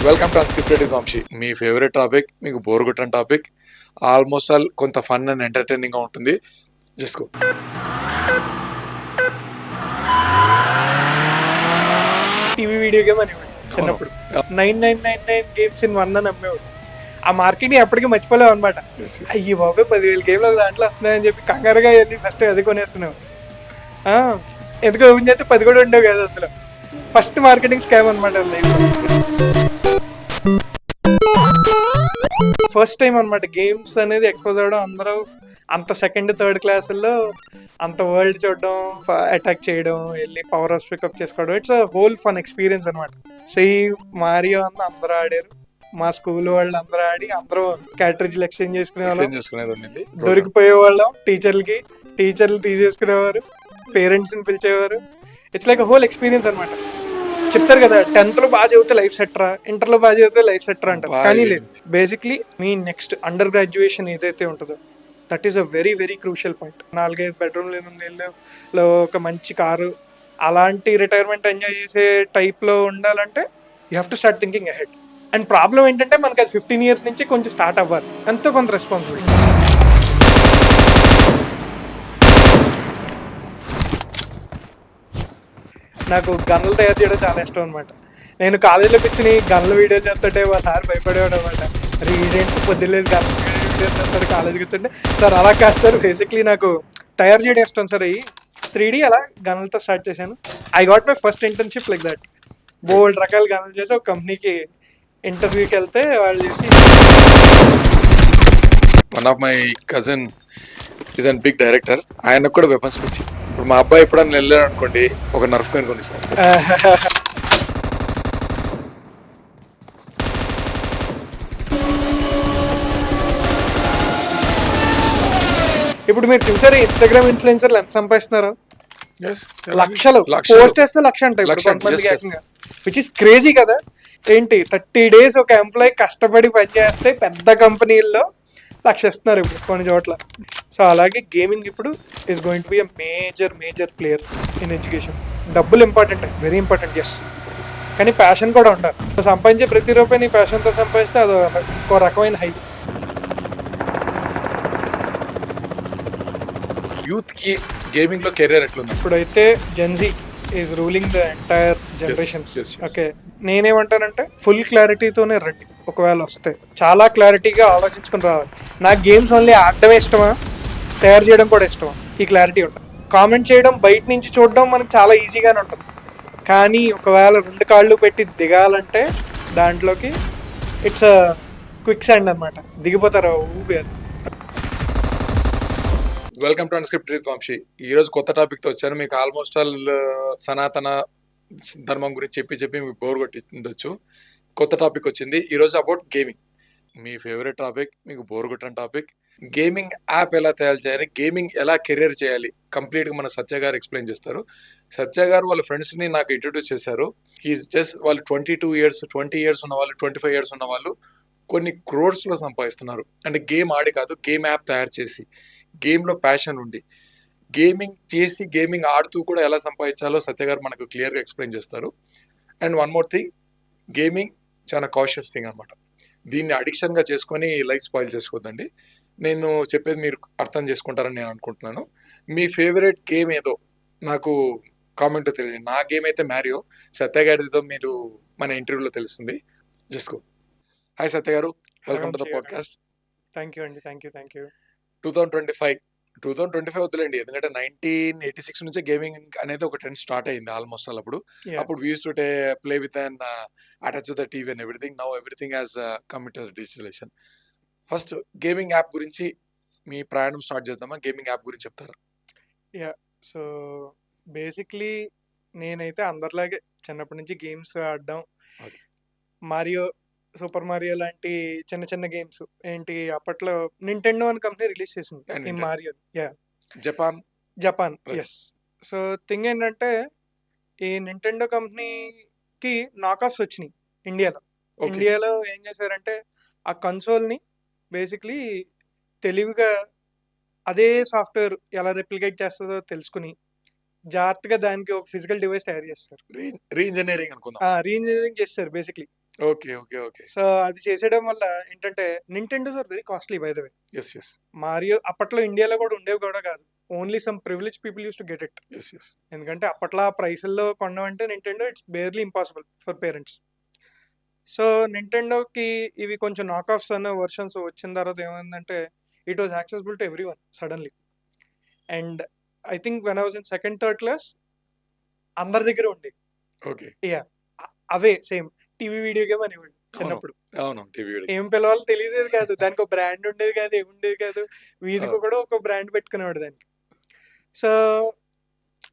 Welcome to unscripted Vamshi. మీ favourite topic, మీకు bore కొట్టిన టాపిక్, ఆల్మోస్ట్ ఆల్ కొంత ఫన్ అండ్ ఎంటర్టైనింగ్ గా ఉంటుంది. Just go. TV video game అనేవాడు చిన్నప్పుడు. 9999 గేమ్స్ ఇన్ 1 అని అమ్మేవాడు. ఆ మార్కెట్ ఎప్పటికీ మర్చిపోలేవు అనమాట. అయ్యి బాబు 10,000 గేమ్లు దాంట్లో వస్తున్నాయని చెప్పి కంగారుగా వెళ్ళి ఫస్ట్ అది కొనేసుకునేవాడు. ఎందుకు ఓపెన్ చేస్తే 10 కూడా ఉండేవి కదా అందులో. ఫస్ట్ మార్కెటింగ్ స్కామ్ అనమాట. ఫస్ట్ టైం అనమాట గేమ్స్ అనేది ఎక్స్పోజ్ అవ్వడం. అందరూ అంత సెకండ్ థర్డ్ క్లాసుల్లో అంత వరల్డ్ చూడడం, అటాక్ చేయడం, వెళ్ళి పవర్ హౌస్ పికప్ చేసుకోవడం. ఇట్స్ హోల్ ఫన్ ఎక్స్పీరియన్స్ అనమాట. సీ మారియో అన్న అందరూ ఆడారు. మా స్కూల్ వాళ్ళు అందరూ ఆడి అందరూ క్యాటరేజ్లు ఎక్స్చేంజ్ చేసుకునే వాళ్ళం. దొరికిపోయే వాళ్ళం టీచర్లు తీసేసుకునేవారు, పేరెంట్స్ ని పిలిచేవారు. ఇట్స్ లైక్ హోల్ ఎక్స్పీరియన్స్ అనమాట. చెప్తారు కదా 10th లో బాగా చదివితే లైఫ్ సెట్రా, ఇంటర్ లో బాగా చదివితే లైఫ్ సెట్రా అంటారు. కానీ లేదు, బేసిక్లీ మీ నెక్స్ట్ అండర్ గ్రాడ్యుయేషన్ ఏదైతే ఉంటుందో that is a very very crucial point. 4-5 బెడ్రూమ్లో ఒక మంచి కారు, అలాంటి రిటైర్మెంట్ ఎంజాయ్ చేసే టైప్లో ఉండాలంటే you have to start thinking ahead. And problem ఏంటంటే మనకి అది 15 years నుంచి కొంచెం స్టార్ట్ అవ్వాలి, ఎంతో కొంత రెస్పాన్సిబిలిటీ. నాకు గన్నులు తయారు చేయడం చాలా ఇష్టం అనమాట. నేను కాలేజీలో కూర్చుని గన్నుల వీడియోలు చేస్తుంటే మా సార్ భయపడేవాడు అనమాట. అరే ఇదేంటి పొద్దులేసి గన్నుల వీడియో చేస్తుంటారు కాలేజీకి కూర్చుంటే. సార్ అలా కాదు సార్, బేసిక్లీ నాకు తయారు చేయడం ఇష్టం సార్. అయ్యి 3D అలా గన్నులతో స్టార్ట్ చేశాను. I got my first internship like that. బోల్డ్ రకాల గన్నులు చేసి ఒక కంపెనీకి ఇంటర్వ్యూకి వెళ్తే వాళ్ళు చేసి, one of my cousin is an big director. ఆయనకు కూడా వెపన్స్ పిచ్చి. ఇప్పుడు మా అబ్బాయి ఎప్పుడన్నా వెళ్ళాడు అనుకోండి, ఒక నర్ఫ్ గన్ కొనిస్తాను. ఇప్పుడు మీరు చూసారు ఇన్స్టాగ్రామ్ ఇన్ఫ్లుయెన్సర్లు ఎంత సంపాదిస్తున్నారు? లక్షలు పోస్ట్ వేస్తే లక్ష అంటారు విచ్ ఇస్ క్రేజీ కదా. ఏంటి 30 days ఒక ఎంప్లాయీ కష్టపడి పనిచేస్తే పెద్ద కంపెనీల్లో లక్ష ఇస్తున్నారు ఇప్పుడు కొన్ని చోట్ల. సో అలాగే గేమింగ్ ఇప్పుడు is going to be a major player in education. డబ్బులు ఇంపార్టెంట్, వెరీ ఇంపార్టెంట్, ఎస్, కానీ ప్యాషన్ కూడా ఉండాలి. సంపాదించే ప్రతి రూపాయి నీ ప్యాషన్తో సంపాదిస్తే అది ఒక రకమైన హై. యూత్ కి గేమింగ్ లో కెరీర్ ఎట్లుంది? ఇప్పుడైతే Gen Z is ruling the entire generations. Okay, నేనేమంటానంటే ఫుల్ క్లారిటీతోనే రండి. ఒకవేళ వస్తే చాలా క్లారిటీగా ఆలోచించుకుని రావాలి. నాకు గేమ్స్ ఓన్లీ ఆడటమే ఇష్టమా, తయారు చేయడం కూడా ఇష్టమా, ఈ క్లారిటీ ఉంటుంది. కామెంట్ చేయడం బయట నుంచి చూడడం మనకు చాలా ఈజీగానే ఉంటుంది. కానీ ఒకవేళ 2 కాళ్ళు పెట్టి దిగాలంటే దాంట్లోకి ఇట్స్ క్విక్ శాండ్ అనమాట. దిగిపోతారు ఊబి. Welcome to unscripted Vamshi. ఈ రోజు కొత్త టాపిక్ తో వచ్చాను. మీకు ఆల్మోస్ట్ ఆల్ సనాతన ధర్మం గురించి చెప్పి మీకు బోర్ కొట్టి ఉండొచ్చు. కొత్త టాపిక్ వచ్చింది ఈ రోజు about gaming. Me favourite topic, మీకు బోర్ కొట్టిన టాపిక్, గేమింగ్ యాప్ ఎలా తయారు చేయాలి, గేమింగ్ ఎలా కెరీర్ చేయాలి, కంప్లీట్గా మన సత్య గారు ఎక్స్ప్లెయిన్ చేస్తారు. సత్య గారు వాళ్ళ ఫ్రెండ్స్ని నాకు ఇంట్రొడ్యూస్ చేశారు. హీస్ జస్ట్ వాళ్ళు 22 years 20 years ఉన్న వాళ్ళు, 25 years ఉన్న వాళ్ళు కొన్ని క్రోర్స్లో సంపాదిస్తున్నారు. అంటే గేమ్ ఆడి కాదు, గేమ్ యాప్ తయారు చేసి, గేమ్లో ప్యాషన్ ఉండి, గేమింగ్ చేసి గేమింగ్ ఆడుతూ కూడా ఎలా సంపాదించాలో సత్య గారు మనకు క్లియర్గా ఎక్స్ప్లెయిన్ చేస్తారు. And one more thing, gaming చాలా కాషియస్ థింగ్ అనమాట. దీన్ని అడిక్షన్గా చేసుకొని లైఫ్ స్పాయిల్ చేసుకోవద్దండి. నేను చెప్పేది మీరు అర్థం చేసుకుంటారని నేను అనుకుంటున్నాను. మీ ఫేవరెట్ గేమ్ ఏదో నాకు కామెంట్ తెలియదు. నా గేమ్ అయితే మ్యారియో. సత్య గారితో మీరు మన ఇంటర్వ్యూలో తెలుస్తుంది. Just go. Hi Satya garu, welcome to the podcast. Thank you అండి. Thank you. 2025 వద్దులేండి, ఎందుకంటే 1986 నుంచే గేమింగ్ అనేది ఒక ట్రెండ్ స్టార్ట్ అయింది ఆల్మోస్ట్ ఆల్. అప్పుడు we used to play with and attach to the TV and everything. Now everything has come to digitalization. First gaming app గురించి మీ ప్రయాణం స్టార్ట్ చేద్దామా? గేమింగ్ యాప్ గురించి చెప్తారా? సో బేసిక్లీ నేనైతే అందరిలాగే చిన్నప్పటి నుంచి గేమ్స్ ఆడడం, మారియో, సూపర్ మారియో లాంటి చిన్న గేమ్స్. ఏంటి అప్పట్లో నింటెండో అని కంపెనీ రిలీజ్ చేసింది ఈ Mario. Japan yes. So thing ఏంటంటే ఈ నింటెండో కంపెనీకి నాక్ ఆఫ్స్ వచ్చినాయి ఇండియాలో. ఏం చేశారంటే ఆ కన్సోల్ని బేసిక్లీ తెలివిగా అదే సాఫ్ట్వేర్ ఎలా రెప్లికేట్ చేస్తుందో తెలుసుకుని జాగ్రత్తగా దానికి ఒక ఫిజికల్ డివైస్ తయారు చేస్తారు. రీఇంజనీరింగ్ చేస్తారు basically. Okay. Okay. Okay. So, అది చేసేయడం వల్ల ఏంటంటే Nintendos are very costly by the way. Yes. Yes. Mario అప్పట్లో ఇండియాలో కూడా ఉండేవి కూడా కాదు. Only some privileged people used to get it. Yes. Yes. ఎందుకంటే అప్పట్లో ఆ ప్రైసుల్లో కొనడం అంటే Nintendo it's barely impossible for parents. So, నింటెండోకి ఇవి కొంచెం నాక్ ఆఫ్స్ అన్న వెర్షన్స్ వచ్చిన తర్వాత ఏమైందంటే it was accessible to everyone suddenly. And I think when I was in second, third class అందరి దగ్గర ఉండేవి. ఓకే. యాహ్! అవే సేమ్ టీవీ వీడియో గేమ్ అనేవాళ్ళు అవును. చిన్నప్పుడు. అవును. TV video. ఏం పిలవాలో తెలిసేది కాదు. దానికో బ్రాండ్ ఉండేది కాదు. ఏముండేది కాదు. వీధికి అవును. కూడా ఒక బ్రాండ్ పెట్టుకునేవాడు దానికి. So,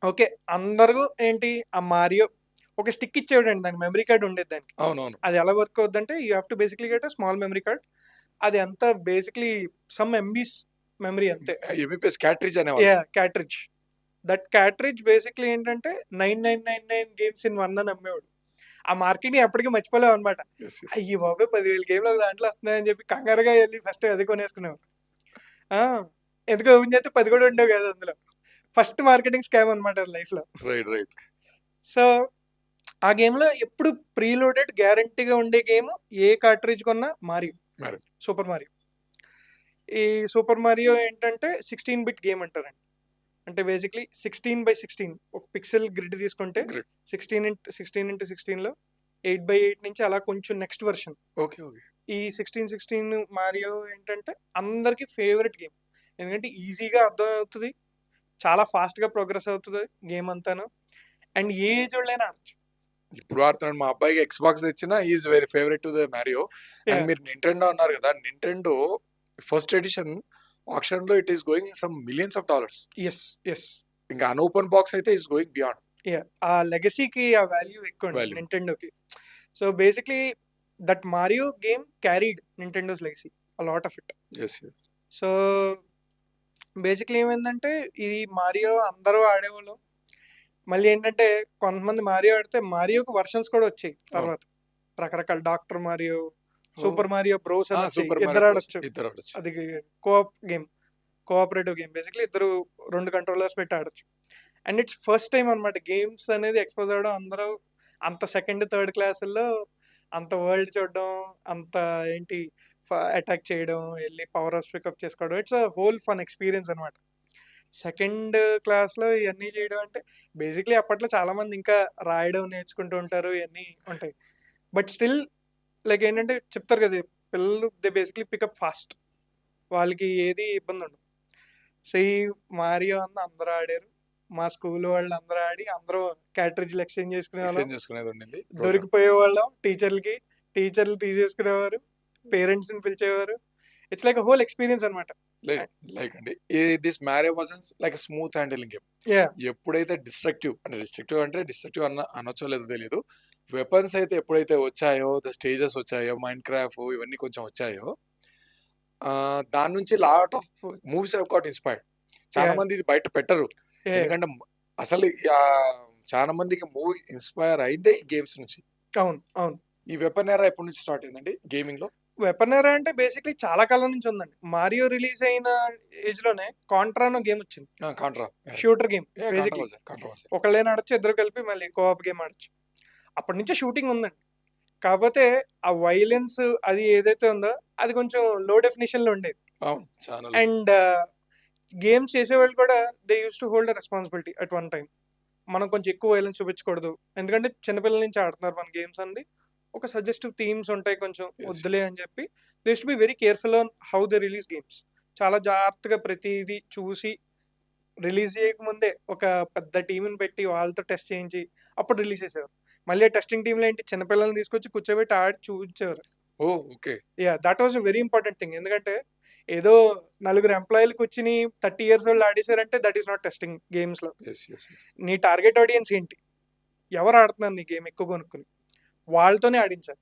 okay. అందరూ ఏంటి ఆ మారియో ఒక స్టిక్ ఇచ్చేవాడండి. దానికి మెమరీ కార్డ్ ఉండేది దానికి. అవునవును. అది ఎలా వర్క్ అవుద్దంటే you have to basically get a small memory card. అది ఎంత బేసికల్లీ సమ్ ఎంబీస్ మెమరీ అంతే. ఎంబీపీఎస్ క్యాట్రిడ్జ్ అనేవాళ్ళు. Yeah! Cartridge. That cartridge basically ఏంటంటే 9999 గేమ్స్ ఇన్ వన్ అని అమ్మేవాడు. ఆ మార్కెట్‌ని ఎప్పటికి మర్చిపోలేమనమాట. యెస్. యెస్. అయ్య బాబోయ్! 10,000 గేమ్‌లు ఒక దాంట్లో వస్తున్నాయని చెప్పి కంగారుగా ఎళ్లి ఫస్ట్ అది కొనేసుకునేవారు. ఆ! ఎందుకో ఓపెన్ చేస్తే 10 కూడా ఉండేవి కాదు అందులో. ఫస్ట్ మార్కెటింగ్ స్కామ్ అనమాట లైఫ్‌లో. రైట్. రైట్. సో, ఆ గేమ్‌లో ఎప్పుడు ప్రీలోడెడ్ గ్యారంటీగా ఉండే గేమ్ ఏ కార్ట్రిడ్జ్ కొన్నా మారియో. మరి సూపర్ మారియో. ఈ సూపర్ మారియో ఏంటంటే 16 బిట్ గేమ్ అంటారండి. అంటే బేసికల్లీ 16/16 ఒక పిక్సెల్ గ్రిడ్ తీసుకుంటే గ్రేట్. 16x16లో 8/8 నుంచి అలా కొంచెం నెక్స్ట్ వెర్షన్. ఓకే. ఓకే. ఈ 16 మారియో ఏంటంటే అందరికి ఫేవరెట్ గేమ్. ఎందుకంటే ఈజీగా అర్థమవుతుంది. చాలా ఫాస్ట్‌గా ప్రోగ్రెస్ అవుతది గేమ్ అంతాను. అండ్ ఏ ఏజ్ వాళ్ళైనా ఆడొచ్చు. ఇప్పుడు ఆడుతున్నాడు. మా అబ్బాయికి ఎక్స్‌బాక్స్ తెచ్చినా he is very favourite to the Mario. And yeah! మీరు నింటెండో అన్నారు కదా! నింటెండో ఫస్ట్ ఎడిషన్ ఆక్షన్‌లో it is going some millions of dollars. Yes. Yes. ఇంకా అన్‌ఓపెన్ బాక్స్ అయితే ఈస్ గోయింగ్ బియాండ్ యాహ్! ఆ లెగసీకి ఆ వాల్యూ ఎక్కువండి వాల్యూ. నింటెండోకి. So, basically that Mario game carried Nintendo's legacy a lot of it. Yes. Yes. So, basically ఏమైందంటే ఈ Mario అందరూ ఆడేవాళ్ళు. మళ్ళీ ఏంటంటే కొంతమంది మారియో ఆడితే మారియోకి వెర్షన్స్ కూడా వచ్చాయి అవును. తర్వాత. రకరకాల డాక్టర్ మారియో, ఓహ్! సూపర్ మారియో బ్రోస్ అని వచ్చాయి. సూపర్ ఇద్దరు మారియో బ్రోస్ ఆడొచ్చు. ఇద్దరు ఆడొచ్చు. అది co-op game. Cooperative game. Basically ఇద్దరు 2 కంట్రోలర్స్ పెట్టి ఆడొచ్చు. అండ్ ఇట్స్ ఫస్ట్ టైమ్ అనమాట గేమ్స్ అనేది ఎక్స్‌పోజ్ అవ్వడం అందరూ అంత సెకండ్, థర్డ్ క్లాసుల్లో అంత వరల్డ్ చూడడం, అంత ఏంటి అటాక్ చేయడం, ఎళ్లి పవర్ హౌస్ పికప్ చేసుకోవడం. It's a whole fun experience అనమాట. సెకండ్ క్లాస్‌లో ఇయన్నీ చేయడం అంటే బేసికల్లీ అప్పట్లో చాలామంది ఇంకా రాయడం నేర్చుకుంటూ ఉంటారు. ఇయన్నీ ఉంటాయి. బట్ స్టిల్ లైక్ ఏంటంటే చెప్తారు కదా! పిల్లలు దే బేసికల్లీ పికప్ ఫాస్ట్. వాళ్ళకి ఏది ఇబ్బందుండదు. సో, ఈ మారియో అందరూ ఆడారు. మా స్కూల్ వాళ్ళందరూ ఆడి అందరూ క్యాట్రిడ్జ్‌లు ఎక్స్‌చేంజ్ చేసుకునేవాళ్ళం. ఎక్స్‌చేంజ్ చేసుకునేది ఉండింది ప్రోగ్రామ్. దొరికిపోయేవాళ్ళం టీచర్‌లకి. టీచర్‌లు తీసేసుకునేవారు. పేరెంట్స్‌ని పిలిచేవారు. It's like a whole experience అనమాట. లైక్ అండి this Mario was like smooth handling game. Yeah! ఎప్పుడైతే డిస్ట్రక్టివ్ అనొచ్చో లేదో తెలియదు. వెపన్స్ అయితే ఎప్పుడైతే వచ్చాయో, ద స్టేజెస్ వచ్చాయో, మైండ్ క్రాఫ్ట్ ఇవన్నీ కొంచెం వచ్చాయో, దాని నుంచి lot of movies have got inspired. చాలా యాహ్! మంది ఇది బయట పెట్టరు. యాహ్! ఎందుకంటే అసలు చాలా మందికి మూవీ ఇన్స్పైర్ అయిందే ఈ గేమ్స్ నుంచి. అవును. అవును. ఈ వెపన్ ఎరా ఎప్పటి నుంచి స్టార్ట్ అయిందండి గేమింగ్ లో? వెపన్ ఎరా అంటే బేసికల్లీ చాలా కాలం నుంచి ఉందండి. మారియో రిలీజ్ అయిన ఏజ్‌లోనే కాంట్రా అనే గేమ్ వచ్చింది. Contra. Shooter game basically. Contra was. ఒకళ్ళైనా ఆడొచ్చు, ఇద్దరు కలిపి మళ్ళీ కోఆప్ గేమ్ ఆడొచ్చు. అప్పటి నుంచే షూటింగ్ ఉందండి. కాకపోతే ఆ వయలెన్స్ అది ఏదైతే ఉందో అది కొంచెం లో డెఫినిషన్‌లో ఉండేది. అవును. చాలా అండ్ గేమ్స్ చేసేవాళ్ళు కూడా they used to hold a responsibility at one time. మనం కొంచెం ఎక్కువ వయలెన్స్ చూపించకూడదు. ఎందుకంటే చిన్నపిల్లల నుంచి ఆడుతున్నారు మన గేమ్స్ అంది. ఒక సజెస్టివ్ థీమ్స్ ఉంటాయి కొంచెం Yes. వద్దులే అని చెప్పి they used to be very careful on how they release games. చాలా జాగ్రత్తగా ప్రతీది చూసి రిలీజ్ చేయకముందే ఒక పెద్ద టీమ్‌ని పెట్టి వాళ్ళతో టెస్ట్ చేయించి అప్పుడు రిలీజ్ చేసేవారు. మళ్ళీ ఆ టెస్టింగ్ టీమ్‌లో ఏంటి చిన్న పిల్లల్ని తీసుకొచ్చి కూర్చోబెట్టి ఆడి చూపించేవారు. Oh! Okay. Yeah! That was a very important thing. ఎందుకంటే ఏదో నలుగురు ఎంప్లాయీలు కూర్చొని 30 ఇయర్స్ ఓల్డ్ ఆడేసారంటే దట్ ఈస్ నాట్ టెస్టింగ్ గేమ్స్‌లో. యెస్. యెస్. యెస్. నీ టార్గెట్ ఆడియన్స్ ఏంటి? ఎవరు ఆడుతున్నారు నీ గేమ్ ఎక్కువ కొనుక్కొని? వాళ్ళతోనే ఆడించాలి.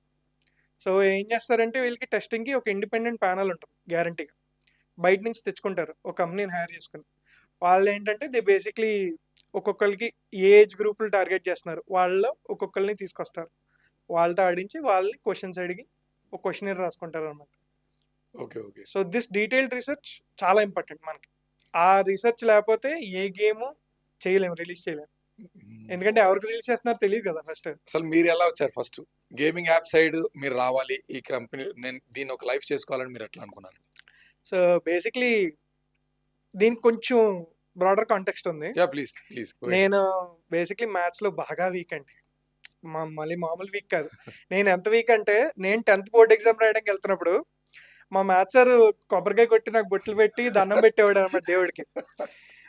సో, ఏం చేస్తారంటే వీళ్ళకి టెస్టింగ్‌కి ఒక ఇండిపెండెంట్ ప్యానెల్ ఉంటుంది గ్యారంటీగా. బయట నుంచి తెచ్చుకుంటారు ఒక కంపెనీని హైర్ చేసుకొని. వాళ్ళేంటంటే దే బేసికల్లీ ఒక్కొక్కళ్ళకి ఏ ఏజ్ గ్రూపులు టార్గెట్ చేస్తున్నారు. వాళ్ళలో ఒక్కొక్కళ్ళని తీసుకొస్తారు. వాళ్ళతో ఆడించి వాళ్ళని క్వెషన్స్ అడిగి ఒక క్వెషనీర్ రాసుకుంటారనమాట. Okay. Okay. So, this detailed research చాలా ఇంపార్టెంట్ మనకి. ఆ రీసెర్చ్ లేకపోతే ఏ గేము చేయలేము, రిలీజ్ చేయలేము. ఎందుకంటే ఎవరికి రీల్స్ చేస్తున్నారో తెలియదు కదా ఫస్ట్. అసలు మీరు ఎలా వచ్చారు ఫస్ట్ గేమింగ్ యాప్ సైడ్? మీరు రావాలి ఈ కంపెనీ, నేను దీన్ని ఒక లైఫ్ చేసుకోవాలని మీరు ఎట్లా అనుకున్నారు? సో బేసిక్లీ దీనికి కొంచెం బ్రాడర్ కాంటెక్స్ట్ ఉంది. Yeah please please. నేను బేసిక్లీ మ్యాథ్స్లో బాగా వీక్ అండి. మళ్ళీ మామూలు వీక్ కాదు. నేను ఎంత వీక్ అంటే నేను 10th బోర్డ్ ఎగ్జామ్ రాయడానికి వెళ్తున్నప్పుడు మా మ్యాథ్స్ సార్ కొబ్బరికాయ కొట్టి నాకు బొట్లు పెట్టి దండం పెట్టేవాడు అనమాట దేవుడికి.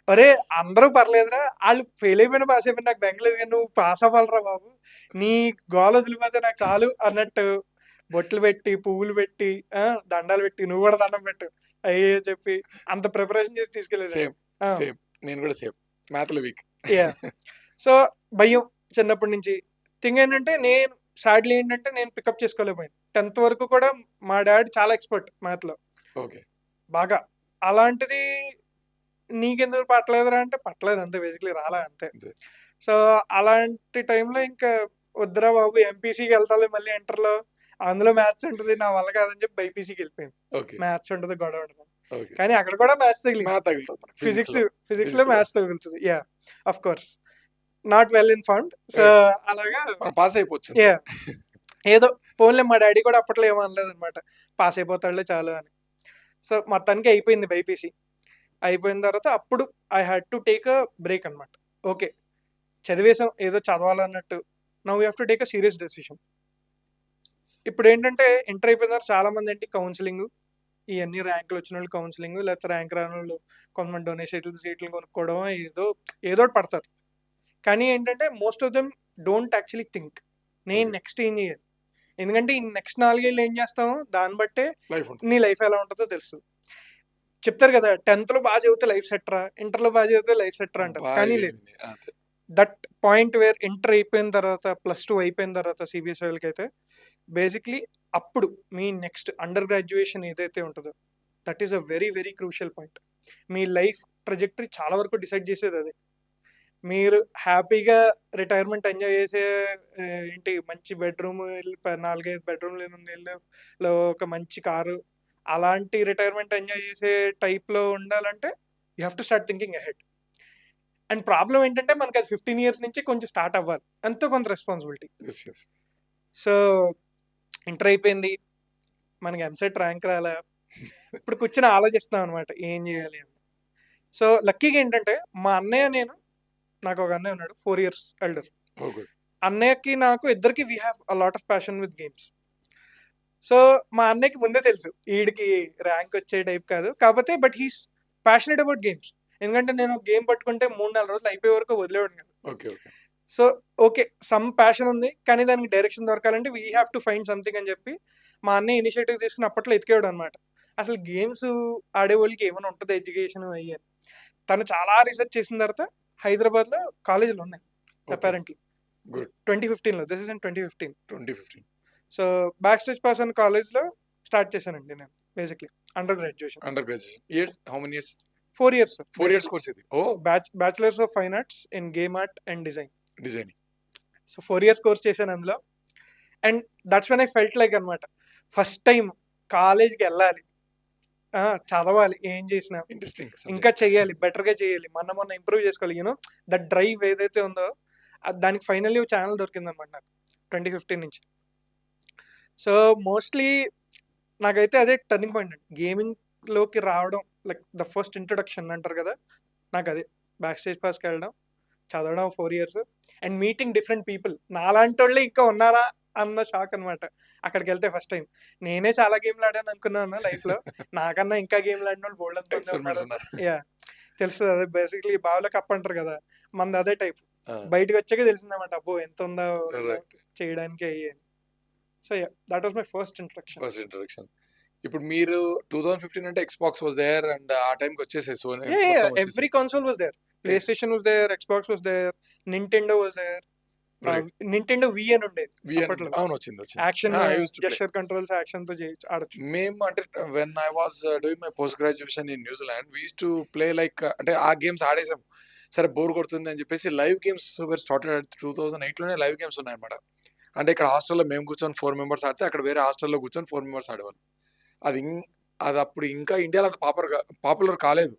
అరే అందరూ పర్లేదురా, వాళ్ళు ఫెయిల్ అయిపోయినా పాస్ అయిపోయినా నాకు బెంగలేదు, కానీ నువ్వు పాస్ అవ్వాలరా బాబు, నీ గోల వదిలిపోతే నాకు చాలు అన్నట్టు బొట్లు పెట్టి పువ్వులు పెట్టి దండాలు పెట్టి నువ్వు కూడా దండం పెట్టు అయ్యే చెప్పి అంత ప్రిపరేషన్ చేసి తీసుకెళ్ళేది. సేమ్ సేమ్, నేను కూడా సేమ్ మ్యాథ్లో వీక్. యా. సో భయం చిన్నప్పటి నుంచి. థింగ్ ఏంటంటే నేను సాడ్లీ ఏంటంటే నేను పికప్ చేసుకోలేకపోయాను. 10th వరకు కూడా మా డాడీ చాలా ఎక్స్పర్ట్ మ్యాథ్లో, ఓకే బాగా. అలాంటిది నీకెందుకు పట్టలేదురా అంటే పట్టలేదు అంతే, బేసిక్లీ రాలే అంతే. అంతే. సో అలాంటి టైంలో ఇంకా వద్దురా బాబు ఎంపీసీకి వెళ్తాలి మళ్ళీ ఇంటర్లో, అందులో మ్యాథ్స్ ఉంటుంది నా వల్ల కాదని చెప్పి బైపీసీకి వెళ్ళిపోయాను. ఓకే మ్యాథ్స్ ఉంటుంది, గొడవ ఉంటుంది. ఓకే. కానీ అక్కడ కూడా మ్యాథ్స్ తగిలింది. మ్యాథ్ తగులుతుంది ఫిజిక్స్ లో Physics లో. మ్యాథ్స్ తగులుతుంది. Yeah of course, not well informed. So అలాగా పాస్ అయిపోవచ్చు. యా ఏదో పోన్లే, మా డాడీ కూడా అప్పట్లో ఏమనలేదు అనమాట, పాస్ అయిపోతాడులే చాలు అని. సో మొత్తానికి అయిపోయింది బైపీసీ. అయిపోయిన తర్వాత అప్పుడు I had to take a break అనమాట. ఓకే చదివేసాం ఏదో చదవాలన్నట్టు, now you have to take a serious decision. ఇప్పుడు ఏంటంటే ఇంటర్ అయిపోయిన తర్వాత చాలా మంది ఏంటి కౌన్సిలింగ్, ఇవన్నీ ర్యాంకులు వచ్చిన వాళ్ళు కౌన్సిలింగ్, లేకపోతే ర్యాంక్ రాని వాళ్ళు కొంతమంది డొనేషన్ సీట్లు కొనుక్కోవడం, ఏదో ఒకటి పడతారు. కానీ ఏంటంటే most of them don't actually think నేను నెక్స్ట్ ఏం చేయాలి. ఎందుకంటే ఈ నెక్స్ట్ 4 ఏళ్ళు ఏం చేస్తామో దాన్ని బట్టే లైఫ్ నీ లైఫ్ ఎలా ఉంటుందో తెలుసు. చెప్తారు కదా 10th లో బాగా చదివితే లైఫ్ సెట్రా, ఇంటర్లో బాగా చదివితే లైఫ్ సెట్రా అంటారు. కానీ లేదు, దట్ పాయింట్ వేర్ ఇంటర్ అయిపోయిన తర్వాత +2 అయిపోయిన తర్వాత సిబిఎస్ వాళ్ళకి అయితే బేసిక్లీ అప్పుడు మీ నెక్స్ట్ అండర్ గ్రాడ్యుయేషన్ ఏదైతే ఉంటుందో that is a very very crucial point. Me life trajectory చాలా వరకు డిసైడ్ చేసేది అదే. మీరు హ్యాపీగా రిటైర్మెంట్ ఎంజాయ్ చేసే ఏంటి మంచి బెడ్రూమ్ 4-5 బెడ్రూమ్లు ఇల్లులో ఒక మంచి కారు, అలాంటి రిటైర్మెంట్ ఎంజాయ్ చేసే టైప్లో ఉండాలంటే you have to start thinking ahead. And problem ఏంటంటే మనకి అది 15 years నుంచి కొంచెం స్టార్ట్ అవ్వాలి, ఎంతో కొంత రెస్పాన్సిబిలిటీ. సో ఇంటర్ అయిపోయింది, మనకి ఎంసెట్ ర్యాంక్ రాలే, ఇప్పుడు కూర్చొని ఆలోచిస్తాం అనమాట ఏం చేయాలి అని. సో లక్కీగా ఏంటంటే మా అన్నయ్య నాకు ఒక అన్నయ్య ఉన్నాడు 4 years ఎల్డర్. అన్నయ్యకి నాకు ఇద్దరికి we have a lot of passion with games. So మా అన్నయ్యకి ముందే తెలుసు వీడికి ర్యాంక్ వచ్చే టైప్ కాదు, కాకపోతే but he's passionate about games. ఎందుకంటే నేను గేమ్ పట్టుకుంటే 3-4 రోజులు అయిపోయే వరకు వదిలేవాడు కదా. సో ఓకే సమ్ ప్యాషన్ ఉంది, కానీ దానికి డైరెక్షన్ దొరకాలంటే we have to find something అని చెప్పి మా అన్నయ్య ఇనిషియేటివ్ తీసుకుని అప్పట్లో ఎతికేవాడు అనమాట. అసలు గేమ్స్ ఆడే వాళ్ళకి ఏమైనా ఉంటుంది ఎడ్యుకేషన్ అయ్యాను. తను చాలా రీసెర్చ్ చేసిన తర్వాత హైదరాబాద్లో కాలేజీలు ఉన్నాయి అపారెంట్లీ 2015లో. This is in 2015. So backstage pass అన్న కాలేజ్లో స్టార్ట్ చేశానండి నేను basically undergraduation. Years how many years? 4 years. 4 years course ఇది. ఓ bachelors of fine arts in game art and designing. So 4 years course చేశాను అందులో. And that's when I felt like అనమాట first time కాలేజ్కి వెళ్ళాలి, చదవాలి, ఏం చేసినా ఇంట్రెస్టింగ్, ఇంకా చెయ్యాలి, బెటర్గా చేయాలి, మొన్న ఇంప్రూవ్ చేసుకోవాలి. యూనో దట్ డ్రైవ్ ఏదైతే ఉందో దానికి ఫైనల్లీ ఛానల్ దొరికింది అనమాట నాకు 2015 నుంచి. సో మోస్ట్లీ నాకైతే అదే టర్నింగ్ పాయింట్ అండి, గేమింగ్లోకి రావడం, లైక్ ద ఫస్ట్ ఇంట్రొడక్షన్ అంటారు కదా, నాకు అదే బ్యాక్ స్టేజ్ పాస్కి వెళ్ళడం, చదవడం 4 years and meeting different people. నాలాంటి వాళ్ళే ఇంకా ఉన్నారా అన్న షాక్ అనమాట అక్కడికి వెళ్తే ఫస్ట్ టైం. నేనే చాలా గేమ్లు ఆడాను అనుకున్నాను లైఫ్లో, నాకన్నా ఇంకా గేమ్లు ఆడిన వాళ్ళు బోల్డ్ అనుకున్నారు. యా తెలుసు, అదే బేసిక్లీ బావులో కప్ అంటారు కదా, మనది అదే టైప్. బయటకు వచ్చాక తెలిసిందన్నమాట అబ్బో ఎంత ఉందో చేయడానికి అయ్యాను. So yeah that was my first introduction. ఇప్పుడు మీరు 2015 అంటే ఎక్స్బాక్స్ వాస్ దేర్ అండ్ ఆ టైంకి వచ్చేసాయి. So every console was there, PlayStation was there, Xbox was there, Nintendo was there, Nintendo Wii అని ఉండేది అప్పట్లో. అవును వచ్చింది. యాక్షన్ జెస్చర్ కంట్రోల్స్ యాక్షన్ తో ఆడొచ్చు. మేము అంటే when I was doing my post graduation in New Zealand we used to play like, అంటే ఆ గేమ్స్ ఆడేసాం, సరే బోర్ కొడుతుంది అని చెప్పేసి లైవ్ గేమ్స్ వర్ స్టార్టెడ్ 2008లోనే లైవ్ గేమ్స్ ఉన్నాయన్నమాట. అంటే ఇక్కడ హాస్టల్లో మేము కూర్చొని 4 members ఆడితే అక్కడ వేరే హాస్టల్లో కూర్చొని 4 members ఆడేవాళ్ళు. అది అప్పుడు ఇంకా ఇండియాలో అంత పాపులర్ కాలేదు.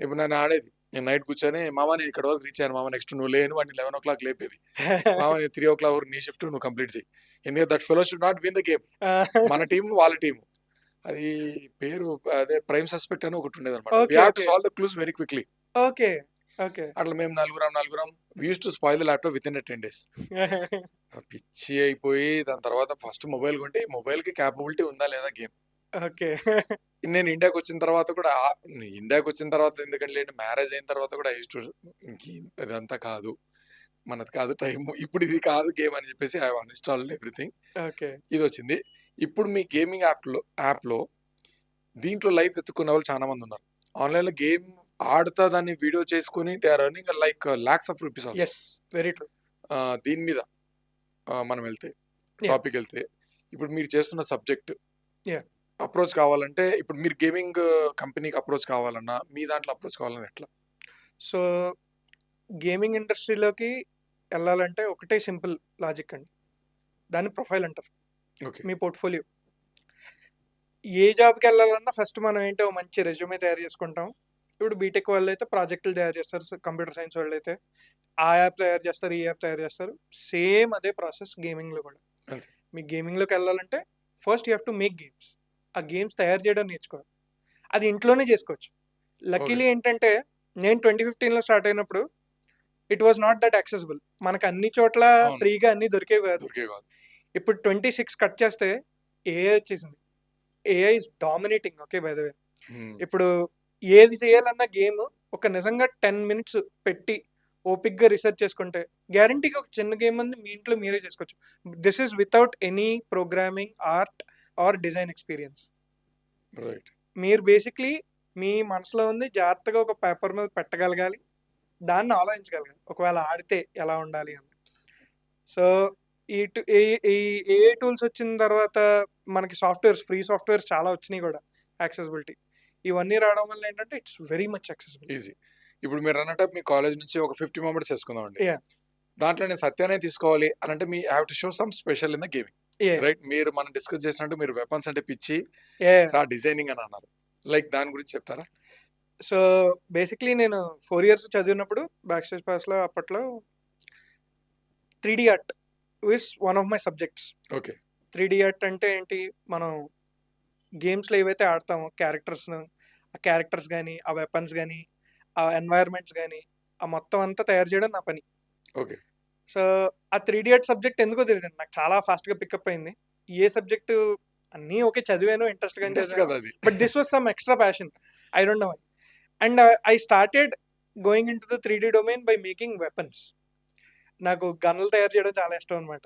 ఇప్పుడు నేను ఆడేది నేను నైట్ కూర్చొని మామ నేను ఇక్కడ వరకు రీచ్ అయ్యాను మామ, నెక్స్ట్ నువ్వు లేని వాడిని 11 o'clock లేపేది, మామ నేను 3 o'clock వరకు నీ షిఫ్ట్ నువ్వు కంప్లీట్ చేయి, ఎందుకంటే that fellow should not win the game. మన టీం వాళ్ళ టీం, అది పేరు అదే ప్రైమ్ సస్పెక్ట్ అని ఒకటి ఉండేది అనమాట. We okay have to okay solve the clues very quickly. Okay okay అట్లా మేము నలుగురం we use to spoil the laptop with in 10 days. పిచ్చి అయిపోయి దాని తర్వాత ఫస్ట్ మొబైల్ కొంటే ఈ మొబైల్కి క్యాపబిలిటీ ఉందా లేదా గేమ్. ఓకే నేను ఇండియాకి వచ్చిన తర్వాత కూడా ఎందుకంటే మ్యారేజ్ అయిన తర్వాత కూడా యూస్ టు ఇదంతా కాదు మనది కాదు టైం, ఇప్పుడు ఇది కాదు గేమ్ అని చెప్పేసి ఐ అన్ఇన్స్టాల్ ఎవ్రీథింగ్. ఓకే ఇది వచ్చింది. ఇప్పుడు మీ గేమింగ్ యాప్లో దీంట్లో లైఫ్ ఎత్తుకున్న వాళ్ళు చాలా మంది ఉన్నారు. ఆన్లైన్లో గేమ్ ఆడుతా దాన్ని వీడియో చేసుకుని they are earning like lakhs of rupees. Yes very true. దీని మీద మనం వెళ్తే Yeah. టాపిక్ వెళ్తే ఇప్పుడు మీరు చేస్తున్న సబ్జెక్ట్ Yeah. అప్రోచ్ కావాలంటే ఇప్పుడు మీరు గేమింగ్ కంపెనీకి అప్రోచ్ కావాలన్నా మీ దాంట్లో అప్రోచ్ కావాలన్నా ఎట్లా? సో గేమింగ్ ఇండస్ట్రీలోకి వెళ్ళాలంటే ఒకటే సింపుల్ లాజిక్ అండి, దాన్ని ప్రొఫైల్ అంటారు. ఓకే మీ పోర్ట్ఫోలియో ఏ జాబ్కి వెళ్ళాలన్నా ఫస్ట్ మనం ఏంటో మంచి రెజ్యూమే తయారు చేసుకుంటాం. ఇప్పుడు బీటెక్ వాళ్ళు అయితే ప్రాజెక్టులు తయారు చేస్తారు, కంప్యూటర్ సైన్స్ వాళ్ళు అయితే ఆ యాప్ తయారు చేస్తారు, ఈ యాప్ తయారు చేస్తారు. సేమ్ అదే ప్రాసెస్ గేమింగ్లో కూడా. అంతే. మీ గేమింగ్లోకి వెళ్ళాలంటే first you have to make games. ఆ గేమ్స్ తయారు చేయడం నేర్చుకోవాలి. అది ఇంట్లోనే చేసుకోవచ్చు. లక్కీలీ ఏంటంటే నేను 2015లో స్టార్ట్ అయినప్పుడు it was not that accessible. మనకు అన్ని చోట్ల అవును. ఫ్రీగా అన్ని దొరికేవి కాదు. దొరికే కాదు. ఇప్పుడు 26 కట్ చేస్తే ఏఐ వచ్చేసింది. AI is dominating. Okay by the వే, ఇప్పుడు ఏది చేయాలన్న గేమ్ ఒక నిజంగా 10 minutes పెట్టి ఓపిక్గా రీసెర్చ్ చేసుకుంటే గ్యారంటీగా ఒక చిన్న గేమ్ అంది మీ ఇంట్లో మీరే చేసుకోవచ్చు. This is without any programming, art or design experience. Right. మీరు బేసిక్లీ మీ మనసులో ఉంది జాగ్రత్తగా ఒక పేపర్ మీద పెట్టగలగాలి, దాన్ని ఆలోచించగలగాలి ఒకవేళ ఆడితే ఎలా ఉండాలి అని. సో ఈ ఏఐ టూల్స్ వచ్చిన తర్వాత మనకి సాఫ్ట్వేర్స్, ఫ్రీ సాఫ్ట్వేర్స్ చాలా వచ్చినాయి కూడా, యాక్సెసిబిలిటీ ఇవన్నీ రావడం వల్ల ఏంటంటే it's very much accessible. Easy. ఇప్పుడు మీరు అన్నట్టు మీ కాలేజ్ నుంచి ఒక 50 మెంబర్స్ వేసుకుందామండి. Yeah. దాంట్లో నేను సత్యానే తీసుకోవాలి అని అంటే మీ have to show some special in the gaming. Right. మీరు మనం డిస్కస్ చేసినట్టు మీరు వెపన్స్ అంటే పిచ్చి, ఆ డిజైనింగ్ అని అన్నారు. లైక్ దాని గురించి చెప్తారా? సో బేసిక్లీ నేను 4 years చదివినప్పుడు బ్యాక్ స్టేజ్ పాస్లో అప్పట్లో 3D art is one of my subjects. Okay. 3D art అంటే ఏంటి, మనం గేమ్స్లో ఏవైతే ఆడతామో ఆ క్యారెక్టర్స్ కానీ, ఆ వెపన్స్ కానీ, ఆ ఎన్వైర్మెంట్స్ కానీ, ఆ మొత్తం అంతా తయారు చేయడం నా పని. ఓకే. సో ఆ 3D ఆర్ట్ సబ్జెక్ట్ ఎందుకో తెలియదు, నాకు చాలా ఫాస్ట్గా పికప్ అయింది. ఏ సబ్జెక్టు అన్నీ ఓకే చదివాను, ఇంట్రెస్ట్గా ఇంట్రెస్ట్ చదివాను, కదా అది. But this was some extra passion. I don't know why. And I started going into the 3D domain by making weapons. నాకు గన్లు తయారు చేయడం చాలా ఇష్టం అనమాట.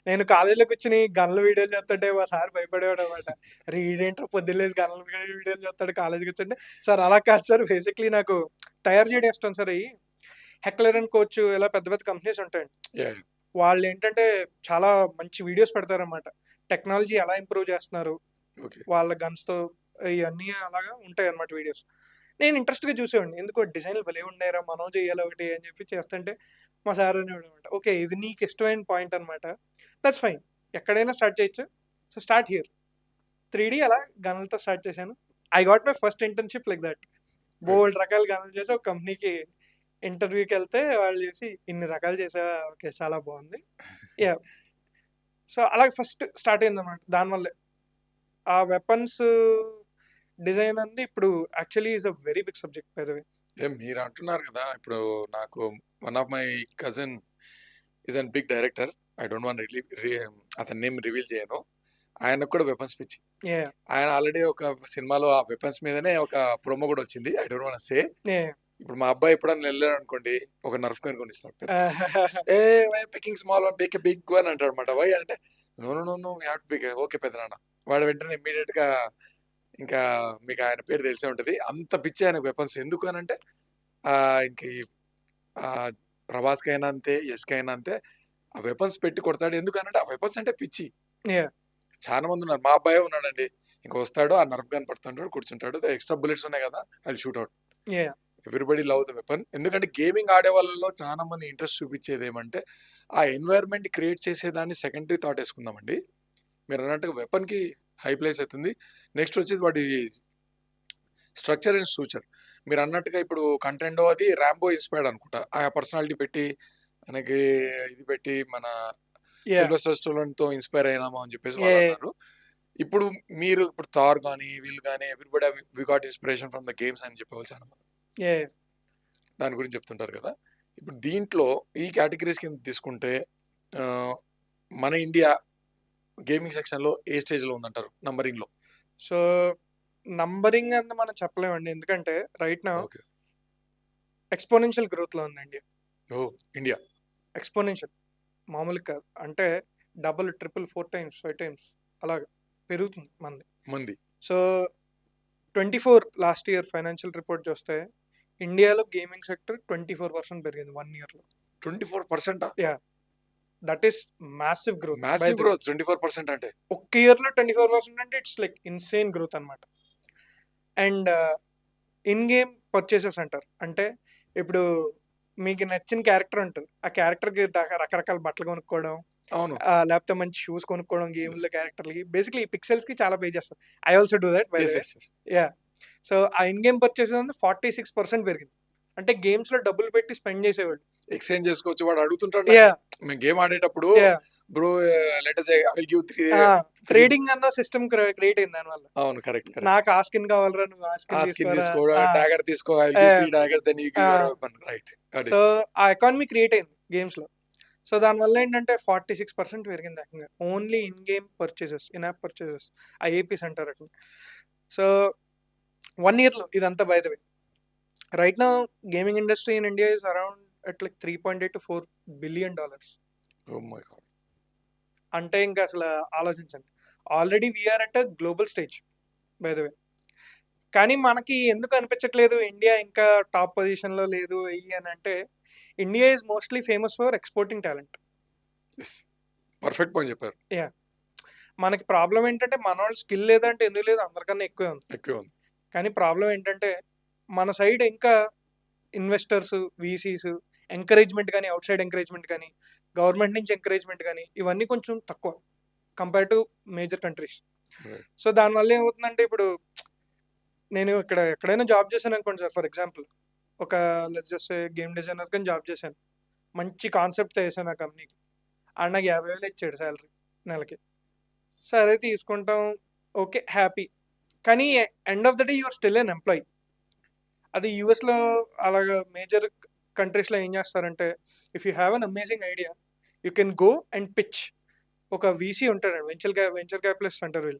నేను కాలేజీలో కూర్చుని గన్ల వీడియోలు చేస్తుంటే మా సార్ భయపడేవాడు అనమాట. రీడేంటర్ పొద్దులేసి గన్ల వీడియోలు చేస్తాడు కాలేజీకి వచ్చండి. సార్ అలా కాదు సార్, బేసిక్లీ నాకు తయారు చేయడం ఇష్టం సార్. ఈ హెక్లర్ అండ్ కోచ్ ఇలా పెద్ద పెద్ద కంపెనీస్ ఉంటాయండి, Yeah. వాళ్ళు ఏంటంటే చాలా మంచి వీడియోస్ పెడతారనమాట. టెక్నాలజీ ఎలా ఇంప్రూవ్ చేస్తున్నారు ఓకే. వాళ్ళ గన్స్తో, ఇవన్నీ అలాగా ఉంటాయి అన్నమాట వీడియోస్. నేను ఇంట్రెస్ట్గా చూసేవాడిని, ఎందుకో డిజైన్లు భలే ఉండేరా మనం చేయాలి ఒకటి అని చెప్పి చేస్తుంటే మా సార్ అనేవాడు అనమాట, ఓకే ఇది నీకు ఇష్టమైన పాయింట్ అనమాట, దట్స్ ఫైన్, ఎక్కడైనా స్టార్ట్ చేయొచ్చు, సో స్టార్ట్ హియర్. 3D అలా గన్లతో స్టార్ట్ చేశాను. I got my first internship like that. బోల్డ్ రకాల గన్లు చేసి ఒక కంపెనీకి ఇంటర్వ్యూకి వెళ్తే వాళ్ళు చేసి ఇన్ని రకాలు చేసావా, ఓకే చాలా బాగుంది. యా, సో అలాగే ఫస్ట్ స్టార్ట్ అయింది అనమాట. దానివల్లే ఆ వెపన్స్ డిజైన్ అంది ఇప్పుడు actually is a very big subject by the way. మీరు అంటున్నారు కదా, ఇప్పుడు నాకు one of my cousin is an big director. I don't want అతని నేమ్ రివీల్ చేయను. ఆయనకు కూడా వెపన్స్ పిచ్చి. యా ఆయన ఆల్రెడీ ఒక సినిమాలో ఆ వెపన్స్ మీదనే ఒక ప్రోమో కూడా వచ్చింది. I don't want say. Yeah ఇప్పుడు మా అబ్బాయి ఎప్పుడన్నా వెళ్ళాడు అనుకోండి, ఒక నర్ఫ్ గన్ కొనిస్తాడు. A why picking small one pick big gun అంటాడు అనమాట. వై అంటే no no no no have to pick. Okay పెద్దనాన్న. వాడు వెంటనే ఇమ్మీడియట్ గా, ఇంకా మీకు ఆయన పేరు తెలిసే ఉంటది, అంత పిచ్చి ఆయన వెపన్స్. ఎందుకు అని అంటే ఇంక ప్రభాస్కి అయినా అంతే, యష్కి అయినా అంతే, ఆ వెపన్స్ పెట్టి కొడతాడు. ఎందుకనంటే ఆ వెపన్స్ అంటే పిచ్చి. యా చాలా మంది ఉన్నారు. మా అబ్బాయి ఉన్నాడండి, ఇంకా వస్తాడు ఆ నర్ఫ్ గన్ పడుతుంటాడు, కూర్చుంటాడు, ఎక్స్ట్రా బుల్లెట్స్ ఉన్నాయి కదా అది shoot out. Yeah everybody love the weapon. ఎందుకంటే గేమింగ్ ఆడే వాళ్ళలో చాలా మంది ఇంట్రెస్ట్ చూపించేది ఏమంటే ఆ ఎన్వైర్న్మెంట్ క్రియేట్ చేసేదాన్ని సెకండరీ థాట్ వేసుకుందామండి. మీరు అన్నట్టుగా వెపన్కి హై ప్లేస్ అవుతుంది. నెక్స్ట్ వచ్చేసి వాటి స్ట్రక్చర్ అండ్ స్ట్రూచర్ మీరు అన్నట్టుగా ఇప్పుడు కంటెండో అది ర్యాంబో ఇన్స్పైర్డ్ అనుకుంటా ఆ పర్సనాలిటీ పెట్టి మనకి ఇది పెట్టి మన యా సిల్వెస్టర్ స్టోన్ తో ఇన్స్పైర్ అయినాము అని చెప్పేసి వాళ్ళు ఏ అన్నారు. ఇప్పుడు మీరు ఇప్పుడు థార్ కానీ వీళ్ళు కానీ everybody we got inspiration from the games అని చెప్పేవాళ్ళు చాలా మంది ఏ దాని గురించి చెప్తుంటారు కదా. ఇప్పుడు దీంట్లో ఈ కేటగిరీస్ కింద తీసుకుంటే ఆ, మన ఇండియా గేమింగ్ సెక్షన్ లో ఏ స్టేజ్ లో ఉందంటారు నంబరింగ్ లో? సో నంబరింగ్ అని మనం చెప్పలేమండి, ఎందుకంటే రైట్ నా ఓకే. ఎక్స్పోనెన్షియల్ గ్రోత్ లో ఉంది ఇండియా. ఓ ఇండియా. ఎక్స్పోనెన్షియల్ మామూలుగా కాదు, అంటే డబుల్ ట్రిపుల్ 4 times 5 times అలాగా పెరుగుతుంది మంది. మంది so 24 last year financial report చూస్తే ఇండియాలో గేమింగ్ సెక్టర్ 24% పెరిగింది 1 yearలో. 24%? Yeah, that is massive growth. Massive growth 24% అంటే ఒక్క ఇయర్లో 24% అంటే ఇట్స్ లైక్ ఇన్సేన్ గ్రోత్ అనమాట. అండ్ ఇన్ గేమ్ పర్చేసెస్ అంటారు, అంటే ఇప్పుడు మీకు నచ్చిన క్యారెక్టర్ ఉంటుంది, ఆ క్యారెక్టర్కి రకరకాల బట్టలు కొనుక్కోవడం, అవును. లేకపోతే మంచి షూస్ కొనుక్కోవడం, గేమ్లో క్యారెక్టర్లకి బేసిక్లీ ఈ పిక్సెల్స్కి చాలా పే చేస్తారు. I also do that by the way. Yeah, so ఆ ఇన్ గేమ్ పర్చేసెస్ అంటే 46% పెరిగింది. అంటే గేమ్స్లో డబ్బులు పెట్టి స్పెండ్ చేసేవాళ్ళు. ఎక్స్చేంజ్ చేసుకోవచ్చు. వాడు అడుగుతుంటాడు యా మేము గేమ్ ఆడేటప్పుడు yeah bro letter I will give 3. Trading అన్న సిస్టమ్ క్రియేట్ అయింది దానివల్ల. అవును కరెక్ట్. నాకు ఆ స్కిన్ కావాలరా, నువ్వు ఆ ఆ స్కిన్ స్కిన్ తీసుకో, తీసుకో, డాగర్ తీసుకో, I will give 3 daggers then you give your weapon. Right. So ఆ ఎకానమీ క్రియేట్ అయింది గేమ్స్ లో. సో దానివల్ల ఏంటంటే 46% పెరిగింది ఏకంగా only in game purchases, in app purchases, IAPs అంటారు అట్లా. సో 1 yearలో ఇదంతా by the way. Right now gaming industry in India is around at like $3.8 to $4 billion. Oh my god. అంటే ఇంకా అసలు ఆలోచించండి, already we're at a global stage by the వే. కానీ మనకి ఎందుకు అనిపించట్లేదు ఇండియా ఇంకా టాప్ పొజిషన్లో లేదు అయ్యి అని అంటే, India is mostly famous for exporting talent. Perfect point చెప్పారు. యా, మనకి ప్రాబ్లం ఏంటంటే మన వాళ్ళు స్కిల్ లేదంటే ఎందుకు లేదు, అందరికన్నా ఎక్కువే ఉంది. ఎక్కువ ఉంది. కానీ ప్రాబ్లం ఏంటంటే మన సైడ్ ఇంకా ఇన్వెస్టర్స్, వీసీస్ ఎంకరేజ్మెంట్ కానీ, అవుట్ సైడ్ ఎంకరేజ్మెంట్ కానీ, గవర్నమెంట్ నుంచి ఎంకరేజ్మెంట్ కానీ, ఇవన్నీ కొంచెం తక్కువ compare to major countries. Right. So దానివల్ల ఏమవుతుందంటే, ఇప్పుడు నేను ఇక్కడ ఎక్కడైనా జాబ్ చేశాను అనుకోండి సార్, ఫర్ ఎగ్జాంపుల్ ఒక లెట్స్ జస్ట్ గేమ్ డిజైనర్ కానీ జాబ్ చేశాను, మంచి కాన్సెప్ట్ వేసాను ఆ కంపెనీకి, ఆడ నాకు 50,000 ఇచ్చాడు శాలరీ నెలకి. సరే తీసుకుంటాం, ఓకే హ్యాపీ. కానీ end of the day you're still an employee. అది యూఎస్లో అలాగా మేజర్ కంట్రీస్లో ఏం చేస్తారంటే, if you have an amazing idea you can go and pitch. ఒక వీసీ ఉంటాడు, వెంచర్ క్యాపిటలిస్ట్ అంటారు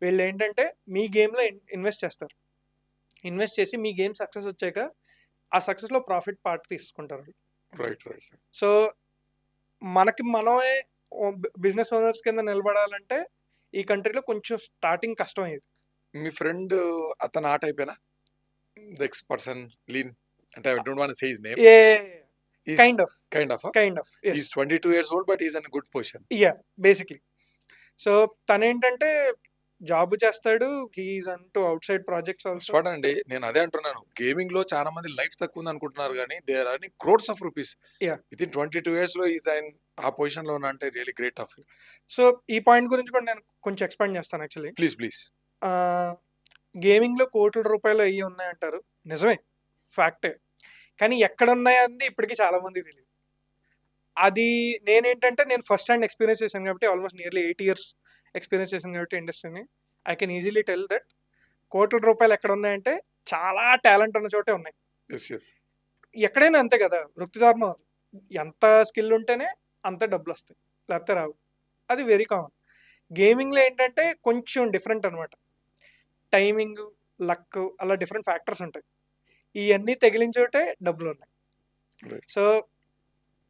వీళ్ళు ఏంటంటే మీ గేమ్లో ఇన్వెస్ట్ చేస్తారు. ఇన్వెస్ట్ చేసి మీ గేమ్ సక్సెస్ వచ్చాక ఆ సక్సెస్లో ప్రాఫిట్ పార్ట్ తీసుకుంటారు. Right right. సో మనమే బిజినెస్ ఓనర్స్ కింద నిలబడాలంటే ఈ కంట్రీలో కొంచెం స్టార్టింగ్ కష్టం అయ్యేది. మీ ఫ్రెండ్ అతను ఆ టైపేనా, ద ఎక్స్ పర్సన్ లీన్ అంటే I don't want to say his name. Kind of Yes. Is 22 years old but he's in a good position. Yeah, basically. So తనేంటంటే జాబ్ చేస్తాడు, హీఈస్ అంటూ అవుట్ సైడ్ ప్రాజెక్ట్స్ ఆల్సో. స్వాట్ అండి, నేను అదే అంటున్నాను, gaming లో చాలా మంది లైఫ్ తక్కువ ఉంది అనుకుంటున్నారు కానీ there are crores of rupees. Yeah. Within 22 years లో ఈజ్ ఆయన ఆ పొజిషన్ లో అంటే really great of you. So ఈ పాయింట్ గురించి కూడా నేను కొంచెం ఎక్స్పాండ్ చేస్తాను యాక్చువల్లీ. ప్లీజ్. గేమింగ్లో కోట్ల రూపాయలు అయ్యి ఉన్నాయంటారు, నిజమే, ఫ్యాక్టే. కానీ ఎక్కడ ఉన్నాయని ఇప్పటికీ చాలా మంది తెలియదు. అది నేను ఫస్ట్ హ్యాండ్ ఎక్స్పీరియన్స్ చేశాను కాబట్టి, ఆల్మోస్ట్ నియర్లీ 8 years ఎక్స్పీరియన్స్ చేశాను కాబట్టి ఇండస్ట్రీని, I can easily tell that కోట్ల రూపాయలు ఎక్కడ ఉన్నాయంటే చాలా టాలెంట్ ఉన్న చోటే ఉన్నాయి. ఎక్కడైనా అంతే కదా, వృత్తిధర్మం. ఎంత స్కిల్ ఉంటేనే అంత డబ్బులు వస్తాయి, లేకపోతే రావు. అది వెరీ కామన్. గేమింగ్లో ఏంటంటే కొంచెం డిఫరెంట్ అనమాట. టైమింగ్, లక్, అలా డిఫరెంట్ ఫ్యాక్టర్స్ ఉంటాయి. ఇవన్నీ తగిలించోటే డబ్బులు ఉన్నాయి. Right. So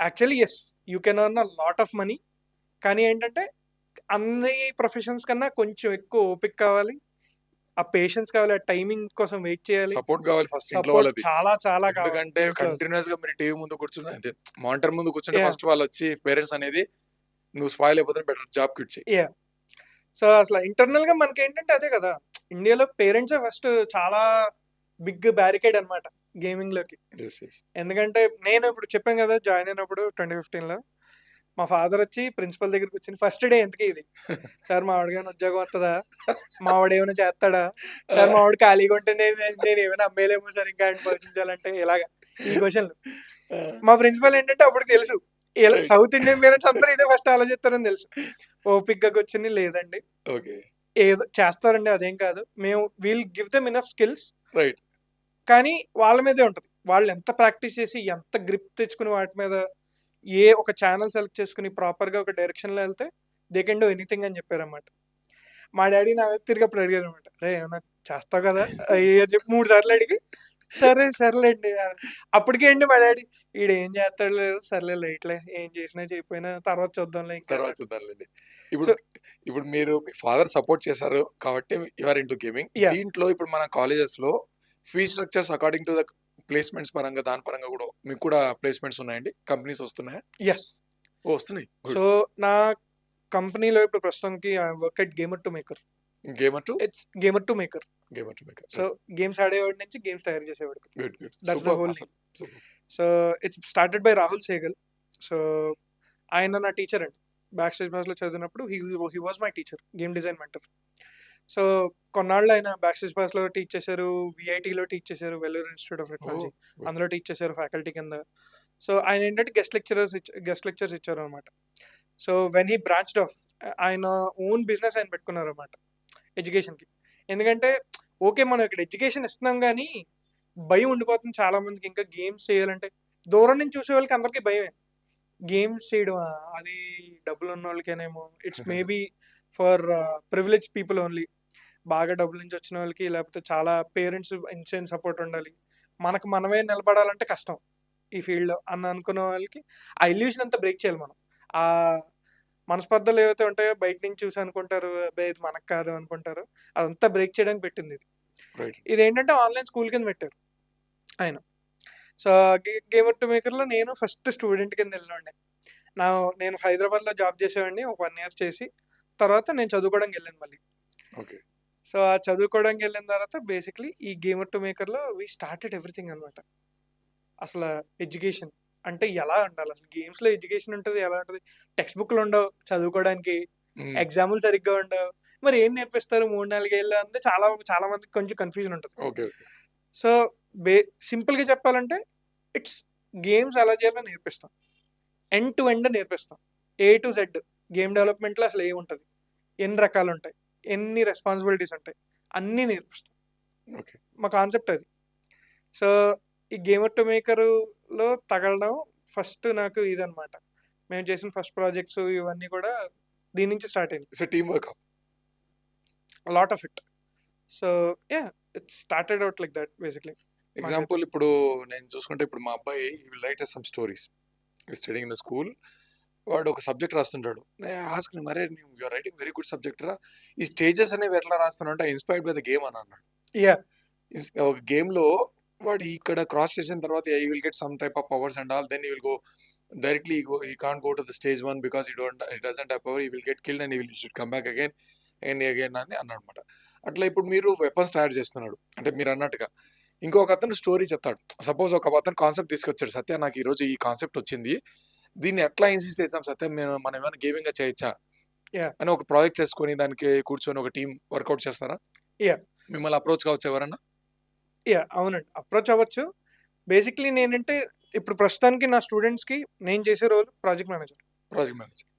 actually yes, you can earn a lot of money. కానీ ఏంటంటే అన్ని ప్రొఫెషన్స్ కన్నా కొంచెం ఎక్కువ ఓపిక కావాలి, ఆ పేషెన్స్ కావాలి, ఆ టైమింగ్ కోసం వెయిట్ చేయాలి, సపోర్ట్ కావాలి ఫస్ట్ ఇంట్లో సపోర్ట్ వాళ్ళది. చాలా చాలా కావాలి. ఎందుకంటే కంటిన్యూస్ గా మీరు టీవీ ముందు కూర్చున్నా, మానిటర్ ముందు కూర్చుంటే Yeah. ఫస్ట్ వాళ్ళు వచ్చి పేరెంట్స్ అనేది నువ్వు స్పాయిల్ అయిపోతే బెటర్ జాబ్ క్విట్ చేయి. యా, సో అసలు ఇంటర్నల్ గా మనకి ఏంటంటే అదే కదా, ఇండియాలో పేరెంట్స్ ఫస్ట్ చాలా బిగ్ బ్యారికేడ్ అనమాట గేమింగ్ లోకి. Yes. ఎందుకంటే నేను ఇప్పుడు చెప్పాను కదా, జాయిన్ అయినప్పుడు 2015లో మా ఫాదర్ వచ్చి ప్రిన్సిపల్ దగ్గరికి వచ్చింది ఫస్ట్ డే. ఎందుకు ఇది సార్ మా వాడికి ఏమైనా ఉద్యోగం వస్తుందా, మా వాడు ఏమైనా చేస్తాడా సార్, మా వాడు ఖాళీగా ఉంటే నేను ఏమైనా అమ్మేలేమో సార్ ఇంకా ఆయన పోషించాలంటే, ఇలాగా ఈ క్వశ్చన్లు. మా ప్రిన్సిపల్ ఏంటంటే అప్పుడు తెలుసు Right. సౌత్ ఇండియన్ పేరెంట్స్ అందరూ ఇదే ఫస్ట్ ఆలోచిస్తారని తెలుసు. ఓపిక్గా కూర్చుని లేదండి ఓకే. ఏదో చేస్తారండి, అదేం కాదు, మేము will give them enough skills, right. కానీ వాళ్ళ మీదే ఉంటుంది. వాళ్ళు ఎంత ప్రాక్టీస్ చేసి ఎంత గ్రిప్ తెచ్చుకుని వాటి మీద ఏ ఒక ఛానల్ సెలెక్ట్ చేసుకుని ప్రాపర్గా ఒక డైరెక్షన్లో వెళ్తే దే కెన్ డూ ఎనీథింగ్ అని చెప్పారన్నమాట. మా డాడీ నా వైపు తిరిగి అప్పుడు అడిగారు అనమాట, రే ఏమన్నా చేస్తావు కదా అని చెప్పి 3 సార్లు అడిగి సరే సర్లేండి అప్పటికే అండి మా డాడీ ఈడు ఏం చేస్తాడు లేదు, సర్లే లైట్లే, ఏం చేసినా చేయకపోయినా తర్వాత చూద్దాంలే ఇంకా. తర్వాత చూద్దాంలేండి. ఇప్పుడు సో ఇప్పుడు మీరు మీ ఫాదర్ సపోర్ట్ చేశారు కాబట్టి you are into gaming. Yeah. దీంట్లో ఇప్పుడు మన కాలేజెస్‌లో fee structures according to the placements పరంగా దాని పరంగా కూడా మీకు కూడా ప్లేస్‌మెంట్స్ ఉన్నాయండి? కంపెనీస్ వస్తున్నాయా? ఎస్. ఓహ్! వస్తున్నాయి. గుడ్. సో నా కంపెనీలో ఇప్పుడు ప్రస్తుతానికి I work at gamer to maker. Gamer to it's gamer to maker. Gamer to maker. So games ఆడేవాడి నుంచి గేమ్స్ తయారు చేసేవాడికి. Good. Good. That's the super whole అసలు. Super. So it's started by Rahul Sehgal. So ఆయన నా టీచర్ అండి. Backstage పాస్లో చదివినప్పుడు he was my teacher, game design mentor. So కొన్నాళ్ళు ఆయన బ్యాక్ స్టేజ్ పాస్లో టీచ్ చేశారు, విఐటీలో టీచ్ చేశారు, వెల్లూరు ఇన్స్టిట్యూట్ ఆఫ్ టెక్నాలజీ, ఓహ్! అందులో టీచ్ చేశారు ఫ్యాకల్టీ కింద. సో ఆయన ఏంటంటే గెస్ట్ లెక్చర్స్ ఇచ్చారు అనమాట. So when he branched of, ఆయన ఓన్ బిజినెస్ ఆయన పెట్టుకున్నారు అనమాట ఎడ్యుకేషన్కి. ఎందుకంటే ఓకే మనం ఇక్కడ ఎడ్యుకేషన్ ఇస్తున్నాం కానీ భయం ఉండిపోతుంది చాలా మందికి. ఇంకా గేమ్స్ చేయాలంటే దూరం నుంచి చూసే వాళ్ళకి అందరికీ భయమే. గేమ్స్ చేయడం అది డబ్బులు ఉన్న వాళ్ళకేనేమో, it's maybe for privilege people only. బాగా డబ్బుల నుంచి వచ్చిన వాళ్ళకి, లేకపోతే చాలా పేరెంట్స్ ఇన్సైన్ సపోర్ట్ ఉండాలి, మనకు మనమే నిలబడాలంటే కష్టం ఈ ఫీల్డ్లో అని అనుకున్న వాళ్ళకి ఆ ఇల్యూషన్ అంతా బ్రేక్ చేయాలి మనం. ఆ మనస్పర్ధలు ఏవైతే ఉంటాయో బయట నుంచి చూసి అనుకుంటారు అబ్బాయి ఇది మనకు కాదు అనుకుంటారు, అదంతా బ్రేక్ చేయడానికి పెట్టింది ఇది. రైట్. ఇదేంటంటే ఆన్లైన్ స్కూల్ కింద పెట్టారు ఆయన. సో గేమర్ టు మేకర్లో నేను ఫస్ట్ స్టూడెంట్ కింద వెళ్ళినండి. నేను హైదరాబాద్లో జాబ్ చేసేవాడిని ఒక 1 year చేసి, తర్వాత నేను చదువుకోవడానికి వెళ్ళాను మళ్ళీ. ఓకే. సో ఆ చదువుకోవడానికి వెళ్ళిన తర్వాత బేసిక్లీ ఈ గేమర్ టు మేకర్లో వీ స్టార్టెడ్ ఎవ్రీథింగ్ అనమాట. అసలు ఎడ్యుకేషన్ అంటే ఎలా ఉండాలి, అసలు గేమ్స్లో ఎడ్యుకేషన్ ఉంటుంది ఎలా ఉంటుంది, టెక్స్ట్ బుక్లు ఉండవు చదువుకోవడానికి, హ్మ్. ఎగ్జామ్లు సరిగ్గా ఉండవు, మరి ఏం నేర్పిస్తారు 3-4 ఏళ్ళు అంటే చాలా మందికి కొంచెం కన్ఫ్యూజన్ ఉంటుంది. ఓకే. ఓకే. సో సింపుల్గా చెప్పాలంటే ఇట్స్ గేమ్స్ ఎలా చేయాలో నేర్పిస్తాం, ఎండ్ టు ఎండ్ నేర్పిస్తాం, ఏ టు జెడ్. గేమ్ డెవలప్మెంట్లో అసలు ఏముంటుంది, ఎన్ని రకాలు ఉంటాయి, ఎన్ని రెస్పాన్సిబిలిటీస్ ఉంటాయి, అన్నీ నేర్పిస్తాం. ఓకే. మా కాన్సెప్ట్ అది. సో ఈ గేమర్ టు మేకర్లో తగలడం ఫస్ట్ నాకు ఇదనమాట. మేము చేసిన ఫస్ట్ ప్రాజెక్ట్స్ ఇవన్నీ కూడా దీని నుంచి స్టార్ట్ అయింది, it's a team work. Lot of it. So yeah it started out like that basically. Example ఇప్పుడు నేను చూసుకుంటే ఇప్పుడు మా అబ్బాయి he will write some stories studying in the school. వాడు ఒక సబ్జెక్ట్ రాస్తుంటాడు. నేను ఆస్క్ మరే you are writing very good subject రా, ఈ స్టేజెస్ అనేవి ఎట్లా రాస్తున్నావు అంటే ఇన్స్పైర్డ్ బై ద గేమ్ అని అన్నాడు. యా ఒక గేమ్లో వాడు ఇక్కడ క్రాస్ చేసిన తర్వాత you will get some type of powers and all, then you will go directly he can't go to the stage 1 because he doesn't have power, he will get killed and he will should come back again and again అని అన్నాడు అనమాట. అట్లా ఇప్పుడు మీరు weapons తయారు చేస్తున్నాడు అంటే మీరు అన్నట్టుగా ఇంకొక అతను స్టోరీ చెప్తాడు. సపోజ్ ఒక అతను కాన్సెప్ట్ తీసుకొచ్చాడు, సత్య నాకు ఈరోజు ఈ కాన్సెప్ట్ వచ్చింది, దీన్ని ఎట్లా ఇన్సిస్ట్ చేద్దాం సత్య, మనం ఏమైనా గేమింగ్గా చేయొచ్చా Yeah. అని ఒక ప్రాజెక్ట్ చేసుకొని దానికి కూర్చొని ఒక టీం వర్కౌట్ చేస్తారా? Yeah. మిమ్మల్ని అప్రోచ్ కావచ్చు ఎవరన్నా? యా అవునండి, అప్రోచ్ అవ్వచ్చు. బేసిక్లీ నేనంటే ఇప్పుడు ప్రస్తుతానికి నా స్టూడెంట్స్కి నేను చేసే role project manager.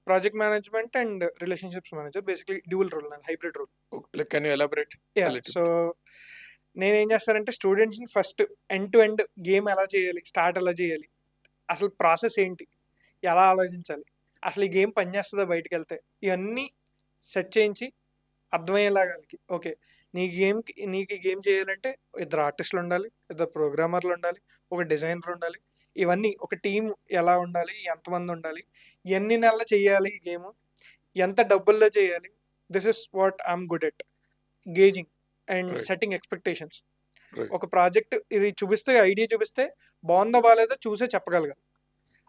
Project management and relationships manager, basically dual role, నాది hybrid role. Like can you elaborate? Yeah so నేనేం చేస్తానంటే స్టూడెంట్స్ని first end to end game ఎలా చేయాలి, స్టార్ట్ ఎలా చేయాలి, అసలు ప్రాసెస్ ఏంటి, ఎలా ఆలోచించాలి, అసలు ఈ గేమ్ పనిచేస్తుందా బయటకు వెళ్తే, ఇవన్నీ సెట్ చేయించి అర్థమయ్యేలాగా ఓకే నీకు ఈ గేమ్ చేయాలంటే 2 ఆర్టిస్టులు ఉండాలి, 2 ప్రోగ్రామర్లు ఉండాలి, ఒక డిజైనర్ ఉండాలి, ఇవన్నీ ఒక టీం ఎలా ఉండాలి, ఎంతమంది ఉండాలి, ఎన్ని నెలలు చేయాలి ఈ గేమ్, ఎంత డబ్బుల్లో చేయాలి, this is what I'm good at, gauging and Right. Setting expectations. Right. ఒక ప్రాజెక్ట్ ఇది చూపిస్తే, ఐడియా చూపిస్తే బాగుందా బాగాలేదో చూసే చెప్పగలగాలి.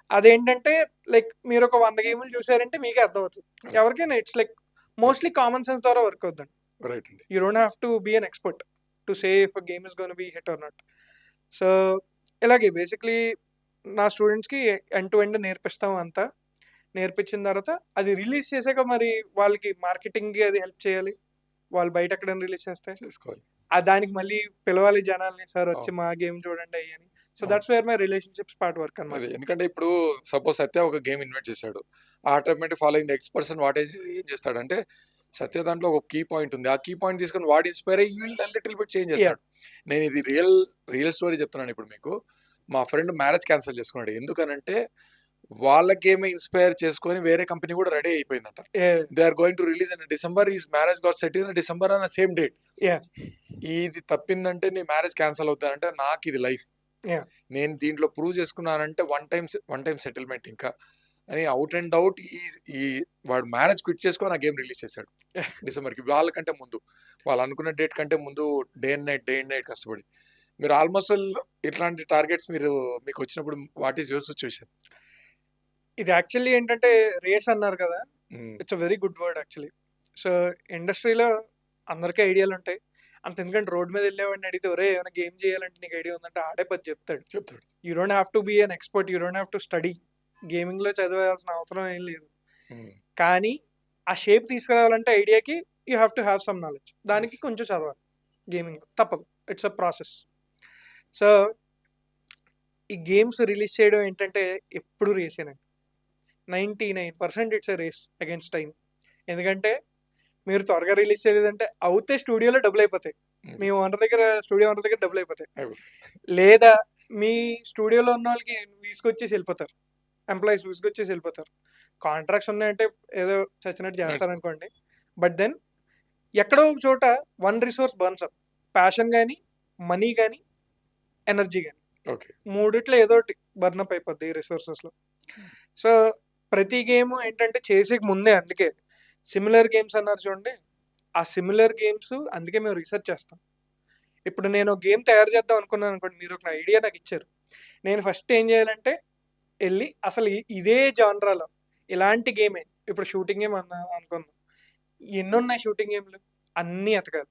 అదేంటంటే లైక్ మీరు ఒక 100 గేములు చూసారంటే మీకే అర్థమవుతుంది. Right. ఎవరికైనా it's like mostly common sense ద్వారా వర్క్ అవుతుంది. రైట్ అండి. You don't have to be an expert to say if game is gonna be hit or not. So ఇలాగే బేసిక్లీ నా స్టూడెంట్స్కి ఎండ్ టు ఎండ్ నేర్పిస్తాం అంతా. నేర్పించిన తర్వాత అది రిలీజ్ చేసాక మరి వాళ్ళకి మార్కెటింగ్‌కి అది హెల్ప్ చేయాలి. వాళ్ళు బయట ఎక్కడైనా రిలీజ్ చేస్తే. చేసుకోవాలి. దానికి మళ్ళీ పిలవాలి జనాల్ని. సార్ వచ్చి అవును. మా గేమ్ చూడండి అయ్యని. సో అవును. That's where my relationships part work అన్నమాట. అదే. ఎందుకంటే ఇప్పుడు సపోజ్ సత్య ఒక గేమ్ ఇన్వెంట్ చేశాడు. Automatic following the X person ఏం చేస్తాడంటే, సత్య దాంట్లో ఒక కీ పాయింట్ ఉంది. ఆ కీ పాయింట్ తీసుకొని వాడు ఇన్‌స్పైర్ అయ్యి వీళ్ళు లిటిల్ బిట్ చేంజ్ యాహ్! చేస్తాడు. నేను ఇది రియల్ స్టోరీ చెప్తున్నాను ఇప్పుడు మీకు. మా ఫ్రెండ్ మ్యారేజ్ క్యాన్సెల్ చేసుకున్నాడు. ఎందుకనంటే వాళ్ళ గేమే ఇన్‌స్పైర్ చేసుకొని వేరే కంపెనీ కూడా రెడీ అయిపోయిందంట. Yeah! They are going to release in December. His marriage got set in December on the same date. Yeah! ఇది తప్పిందంటే నీ మ్యారేజ్ క్యాన్సల్ అవుతాదంటే నాకు ఇది లైఫ్. యాహ్! నేను దీంట్లో ప్రూవ్ చేసుకున్నానంటే వన్ టైమ్ సెటిల్మెంట్ ఇంకా అని అవుట్ అండ్ అవుట్ ఈ వాడు మ్యారేజ్ క్విట్ చేసుకొని ఆ గేమ్ రిలీజ్ చేశాడు డిసెంబర్కి. వాళ్ళకంటే ముందు వాళ్ళు అనుకున్న డేట్ కంటే ముందు డే అండ్ నైట్ కష్టపడి. మీరు ఆల్మోస్ట్ ఇట్లాంటి టార్గెట్స్ మీకు వచ్చినప్పుడు వాట్ ఈస్ యువర్ సిచ్యువేషన్? ఇది యాక్చువల్లీ ఏంటంటే రేస్ అన్నారు కదా! It's a very good word actually. So ఇండస్ట్రీలో అందరికీ ఐడియాలు ఉంటాయి. ఎందుకంటే రోడ్ మీద వెళ్ళేవాడిని అడిగితే ఒరేయ్ ఏమైనా గేమ్ చేయాలంటే నీకు ఐడియా ఉందంటే ఆడే పది చెప్తాడు. You don't have to be an expert. You don't have to study. గేమింగ్‌లో చదవాల్సిన అవసరం ఏం లేదు. కానీ ఆ షేప్ తీసుకురావాలంటే ఐడియాకి you have to have some knowledge. దానికి Yes. కొంచెం చదవాలి గేమింగ్‌లో. తప్పదు. It's a process. సో ఈ గేమ్స్ రిలీజ్ చేయడం ఏంటంటే ఎప్పుడు రేసేనండి. 99% it's a race against time. ఎందుకంటే మీరు త్వరగా రిలీజ్ చేయలేదంటే అవుతే స్టూడియో డబ్బులయిపోతాయి. మీ స్టూడియో ఓనర్ దగ్గర డబ్బులయిపోతాయి. లేదా మీ స్టూడియోలో ఉన్నోళ్ళకి విసుగొచ్చేసి వెళ్ళిపోతారు. ఎంప్లాయీస్ విసుగొచ్చేసి వెళ్ళిపోతారు. కాంట్రాక్ట్స్ ఉన్నాయంటే ఏదో చచ్చినట్టు చేస్తారనుకోండి. బట్ దెన్ ఎక్కడో ఒక చోట one resource burns up. Passion గానీ, మనీ గానీ, ఎనర్జీ గానీ. ఓకే. మూడిట్లో ఏదో ఒకటి బర్న్ అప్ అయిపోద్ది ఈ రిసోర్సెస్‌లో. సో ప్రతి గేమ్ ఏంటంటే చేసేకి ముందే అందుకే సిమిలర్ గేమ్స్ అన్నారు చూడండి. ఆ సిమిలర్ గేమ్స్ అందుకే మేము రీసెర్చ్ చేస్తాం. ఇప్పుడు నేను గేమ్ తయారు చేద్దాం అనుకున్నాను అనుకోండి. మీరు ఒక ఐడియా నాకు ఇచ్చారు. నేను ఫస్ట్ ఏం చేయాలంటే వెళ్ళి అసలు ఇదే జానరాలో ఇలాంటి గేమే ఇప్పుడు షూటింగ్ గేమ్ అనుకుందాం. ఎన్నున్నాయి షూటింగ్ గేమ్లు? అన్నీ ఎతకాలి.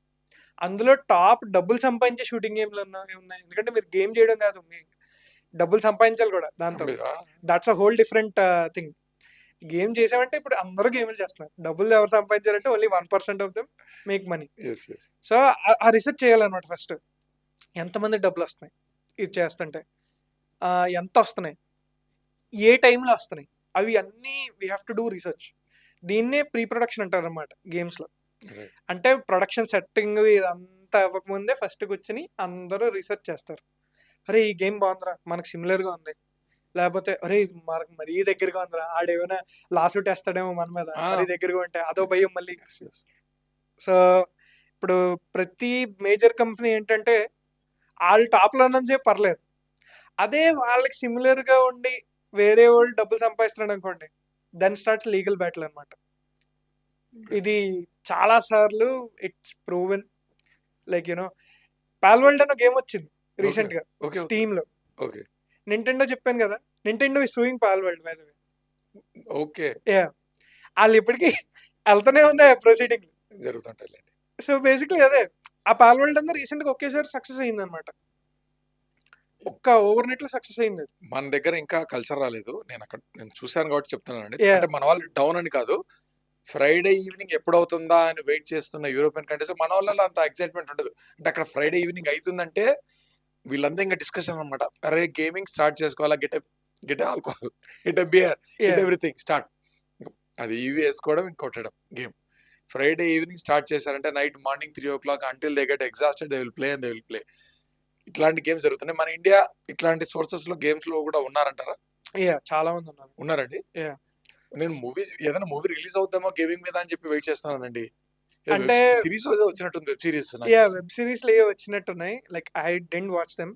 అందులో టాప్ డబ్బులు సంపాదించే షూటింగ్ గేమ్లు ఉన్నాయి. ఎందుకంటే మీరు గేమ్ చేయడం కాదు, మీ డబ్బులు సంపాదించాలి కూడా దాంతో. That's a whole different thing. Game చేసామంటే ఇప్పుడు అందరూ గేమ్లు చేస్తున్నారు. డబ్బులు ఎవరు సంపాదించారంటే only 1% of them make money. So ఆ రీసెర్చ్ చేయాలన్నమాట ఫస్ట్. ఎంతమంది డబ్బులు వస్తున్నాయి ఇది చేస్తుంటే, ఎంత వస్తున్నాయి, ఏ టైంలో వస్తున్నాయి, అవి అన్నీ we have to do research. దీన్నే ప్రీ ప్రొడక్షన్ అంటారు అనమాట గేమ్స్లో. అంటే ప్రొడక్షన్ సెట్టింగ్ ఇదంతా అవ్వకముందే ఫస్ట్ కూర్చుని అందరూ రీసెర్చ్ చేస్తారు. అరే ఈ గేమ్ బాగుందిరా, మనకు సిమిలర్గా ఉంది. లేకపోతే అరే ఇది మనకు మరీ దగ్గరగా ఉందిరా, ఆడేమైనా లాసూట్ వేస్తాడేమో మన మీద, మరీ దగ్గరగా ఉంటే అదో భయం మళ్ళీ. సో ఇప్పుడు ప్రతి మేజర్ కంపెనీ ఏంటంటే వాళ్ళు టాప్లో ఉన్నంతసేపు పర్లేదు. అదే వాళ్ళకి సిమిలర్గా ఉండి వేరే వాళ్ళు డబ్బులు సంపాదిస్తున్నాడు అనుకోండి, దెన్ స్టార్ట్స్ లీగల్ బ్యాటిల్ అనమాట. ఇది చాలా సార్లు ఇట్స్ ప్రూవెన్. లైక్ యూనో పాల్వర్ల్డ్ అనే గేమ్ వచ్చింది రీసెంట్ గా స్టీమ్ లో. నింటెండో చెప్పాను కదా, Nintendo is suing Palworld by the way. Okay. Yeah, వాళ్ళు ఇప్పటికీ వెళ్తూనే ఉన్నాయి ప్రొసీడింగ్ జరుగుతుంటాయి. సో బేసిక్లీ అదే ఆ పాల్వర్ల్డ్ అంతా రీసెంట్ గా ఒకేసారి సక్సెస్ అయింది అనమాట. ఒక్క ఓవర్ నైట్ లో సక్సెస్ అయింది. మన దగ్గర ఇంకా కల్చర్ రాలేదు. నేను చూశాను కాబట్టి చెప్తున్నానండి. అంటే మన వాళ్ళు డౌన్ అని కాదు, ఫ్రైడే ఈవినింగ్ ఎప్పుడవుతుందా అని వెయిట్ చేస్తున్న యూరోపియన్ కంట్రీస్ మన వాళ్ళలో అంత ఎక్సైట్మెంట్ ఉండదు. అంటే అక్కడ ఫ్రైడే ఈవినింగ్ అవుతుందంటే వీళ్ళంతా ఇంకా డిస్కషన్ అనమాట. అరే గేమింగ్ స్టార్ట్ చేసుకోవాలా, get alcohol, get beer, get everything start. అది ఈవీ వేసుకోవడం, ఇంకొట్టడం గేమ్. ఫ్రైడే ఈవినింగ్ స్టార్ట్ చేశారంటే night morning 3 o'clock until they get exhausted they will play. ఇట్లాంటి గేమ్స్ జరుగుతున్నాయి. మన ఇండియా ఇట్లాంటి సోర్సెస్ లో గేమ్స్ లో కూడా ఉన్నారంటారా? చాలా మంది ఉన్నారండి. నేను ఏదైనా మూవీ రిలీజ్ అవుతామో గేమింగ్ మీద అని చెప్పి వెయిట్ చేస్తున్నానండి. అంటే సిరీస్ వచ్చినట్టుంది. వెబ్ సిరీస్ వచ్చినట్టున్నాయి. Like I didn't watch them.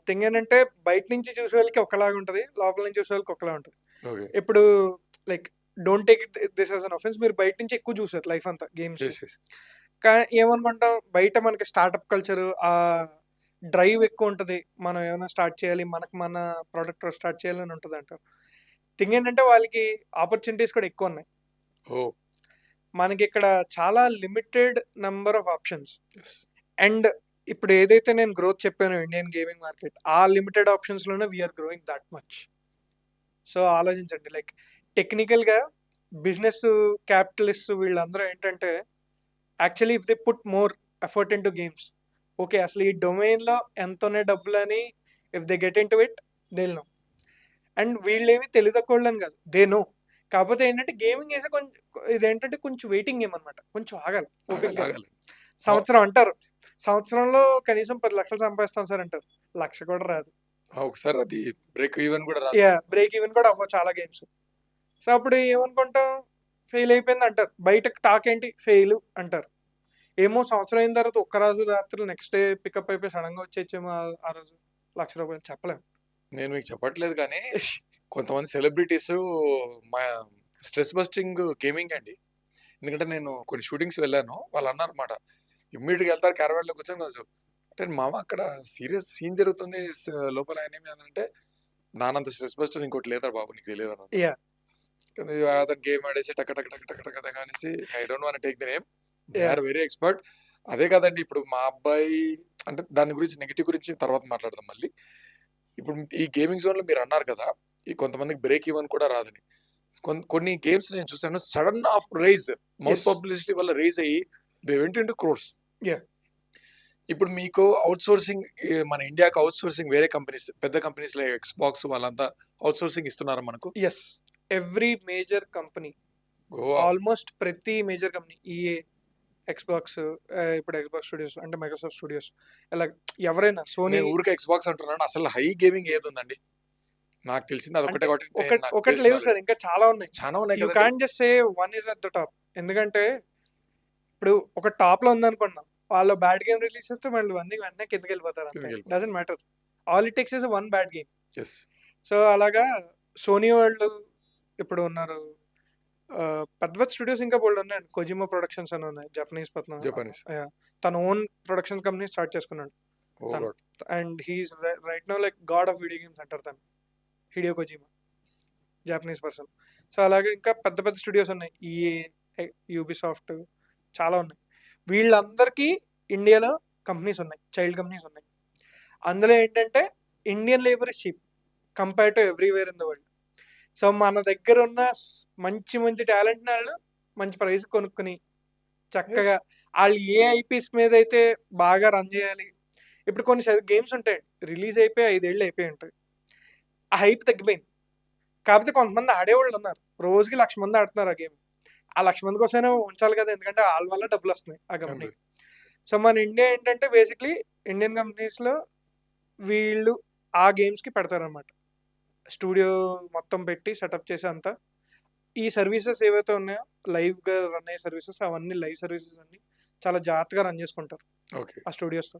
Thing ఏంటంటే బయట నుంచి చూసే వాళ్ళకి ఒకలాగా ఉంటది, లోపల నుంచి చూసే వాళ్ళకి ఒకలా ఉంటది. ఇప్పుడు like don't take it this as an offence. మీరు బయట నుంచి ఎక్కువ చూసారు లైఫ్ అంతా గేమ్స్. కానీ ఏమనుకుంటాం, బయట మనకి స్టార్ట్అప్ కల్చర్, ఆ డ్రైవ్ ఎక్కువ ఉంటుంది. మనం ఏమైనా స్టార్ట్ చేయాలి, మన ప్రోడక్ట్ స్టార్ట్ చేయాలని ఉంటుంది అంటారు. థింగ్ ఏంటంటే వాళ్ళకి ఆపర్చునిటీస్ కూడా ఎక్కువ ఉన్నాయి. మనకి ఇక్కడ చాలా limited number of options. And ఇప్పుడు ఏదైతే నేను గ్రోత్ చెప్పాను ఇండియన్ గేమింగ్ మార్కెట్, ఆ లిమిటెడ్ ఆప్షన్స్ లోనే we're growing that much. So ఆలోచించండి, లైక్ టెక్నికల్గా బిజినెస్ క్యాపిటలిస్ట్ వీళ్ళందరూ ఏంటంటే actually if they put more effort into games, okay అసలు ఈ డొమైన్లో ఎంత ఉన్నాయి డబ్బులు అని if they get into it they know. And వీళ్ళేమి తెలివి తక్కువ వాళ్ళని కాదు, దే నో. కాకపోతే ఏంటంటే గేమింగ్ వేసే కొంచెం ఇదేంటంటే కొంచెం వెయిటింగ్ గేమ్ అనమాట, కొంచెం ఆగాలి ఆగాలి ఓపికగా. ఆగాలి సంవత్సరం అంటారు, సంవత్సరంలో కనీసం 10 లక్షలు సంపాదిస్తాం సార్ అంటారు, లక్ష కూడా రాదు. ఒకసారి అది బ్రేక్ ఈవెన్ కూడా రాదు. యా, బ్రేక్ ఈవెన్ కూడా అవ్వవు చాలా గేమ్స్. సో అప్పుడు ఏమనుకుంటాం, ఫెయిల్ అయిపోయింది అంటారు. బయటకు టాక్ ఏంటి, ఫెయిల్ అంటారు. ఏమో సంవత్సరం అయిన తర్వాత ఒక్క రోజు రాత్రి నెక్స్ట్ డే పికప్ అయిపోయి సడన్గా వచ్చేచ్చేమో ఆ రోజు ₹1,00,000 చెప్పలేం. నేను మీకు చెప్పట్లేదు కానీ కొంతమంది సెలబ్రిటీస్ మా స్ట్రెస్ బస్టింగ్ గేమింగ్ అండి. ఎందుకంటే నేను కొన్ని షూటింగ్స్ వెళ్ళాను, వాళ్ళు అన్నారన్నమాట, ఇమ్మీడియట్గా వెళ్తారు క్యారవాన్లో కూర్చొని కొంచెం అంటే మామ అక్కడ సీరియస్ సీన్ జరుగుతుంది లోపల ఆయన ఏమి అంటే నానంత స్ట్రెస్ బస్టర్ ఇంకోటి లేదా బాబు నీకు తెలియదు అన్న. యా, కానీ అతను గేమ్ ఆడేసి టక్ టక్ టక్ టక్ టక్ టక్ అనేసి I don't want take the name, they Yeah. Are very expert. అదే కాదండి, ఇప్పుడు మా అబ్బాయి అంటే దాని గురించి నెగిటివ్ గురించి తర్వాత మాట్లాడదాం మళ్ళీ. ఇప్పుడు ఈ గేమింగ్ జోన్ లో మీరు అన్నారు కదా, ఈ కొంతమందికి బ్రేక్ ఈవెన్ కూడా రాదని. కొన్ని గేమ్స్ నేను చూసాను sudden of rise, mouth Yes. Publicity వల్ల రైజ్ అయ్యి they went into crores. Yeah. ఇప్పుడు మీకు అవుట్ సోర్సింగ్, మన ఇండియాకి అవుట్ సోర్సింగ్ వేరే కంపెనీస్, పెద్ద కంపెనీస్ లైక్ ఎక్స్బాక్స్ వాళ్ళంతా అవుట్ సోర్సింగ్ ఇస్తున్నారా మనకు? Yes, every major company, Goa almost ప్రతి మేజర్ కంపెనీ, ఈఏ, ఎక్స్బాక్స్, ఇప్పుడు ఎక్స్బాక్స్ స్టూడియోస్ అంటే మైక్రోసాఫ్ట్ స్టూడియోస్, ఇలా ఎవరైనా, సోనీ. నేను ఊరికే ఎక్స్బాక్స్ అంటున్నాను, అసలు హై గేమింగ్ ఏది ఉందండి? నాకు తెలిసింది అదొకటే కాబట్టి ఒకటి లేవు సార్, ఇంకా చాలా ఉన్నాయి. చాలా ఉన్నాయి యూ కదా. Can't just say one is at the top. ఎందుకంటే ఇప్పుడు ఒక టాప్ లో ఉందనుకున్నాం, వాళ్ళు బ్యాడ్ గేమ్ రిలీజ్ చేస్తే మళ్ళీ వెంటనే కిందకి వెళ్ళిపోతారు, అంతే. కిందకి వెళ్ళిపోతారు. Doesn't matter, all it takes is one bad game. Yes, so అలాగా సోనీ వాళ్ళు ఇప్పుడు ఉన్నారు, పెద్ద పెద్ద స్టూడియోస్ ఇంకా బోల్డ్ ఉన్నాయి. కొజిమా ప్రొడక్షన్స్ అని ఉన్నాయి, జపనీస్ పత్న. జపనీస్. తన ఓన్ ప్రొడక్షన్ కంపెనీ స్టార్ట్ చేసుకున్నాడు. ఓ తను. God. And he's right now like god of video games అంటారు తను, Hideo Kojima, Japanese person. So అలాగే ఇంకా పెద్ద పెద్ద స్టూడియోస్ ఉన్నాయి, ఈఏ, యూబిసాఫ్ట్, చాలా ఉన్నాయి. వీళ్ళందరికీ ఇండియాలో కంపెనీస్ ఉన్నాయి, చైల్డ్ కంపెనీస్ ఉన్నాయి. అందులో ఏంటంటే Indian labour is cheap compare to everywhere in the world. So మన దగ్గర ఉన్న మంచి మంచి టాలెంట్ వాళ్ళు మంచి ప్రైస్ కొనుక్కుని చక్కగా వాళ్ళు ఏ ఐపీస్ మీద అయితే బాగా రన్ చేయాలి. ఇప్పుడు కొన్ని గేమ్స్ ఉంటాయి రిలీజ్ అయిపోయి 5 ఏళ్ళు అయిపోయి ఉంటాయి, ఆ హైప్ తగ్గిపోయింది. కాకపోతే కొంతమంది ఆడేవాళ్ళు ఉన్నారు, రోజుకి 1,00,000 మంది ఆడుతున్నారు ఆ గేమ్. ఆ 1,00,000 మంది కోసమైనా ఉంచాలి కదా, ఎందుకంటే వాళ్ళ వల్ల డబ్బులు వస్తున్నాయి ఆ కంపెనీ. సో మన ఇండియా ఏంటంటే బేసిక్లీ ఇండియన్ కంపెనీస్లో వీళ్ళు ఆ గేమ్స్కి పెడతారనమాట, స్టూడియో మొత్తం పెట్టి సెటప్ చేసి అంతా. ఈ సర్వీసెస్ ఏవైతే ఉన్నాయో లైవ్గా రన్ అయ్యే సర్వీసెస్, అవన్నీ లైవ్ సర్వీసెస్ అన్ని చాలా జాగ్రత్తగా రన్ చేసుకుంటారు ఓకే. ఆ స్టూడియోస్తో.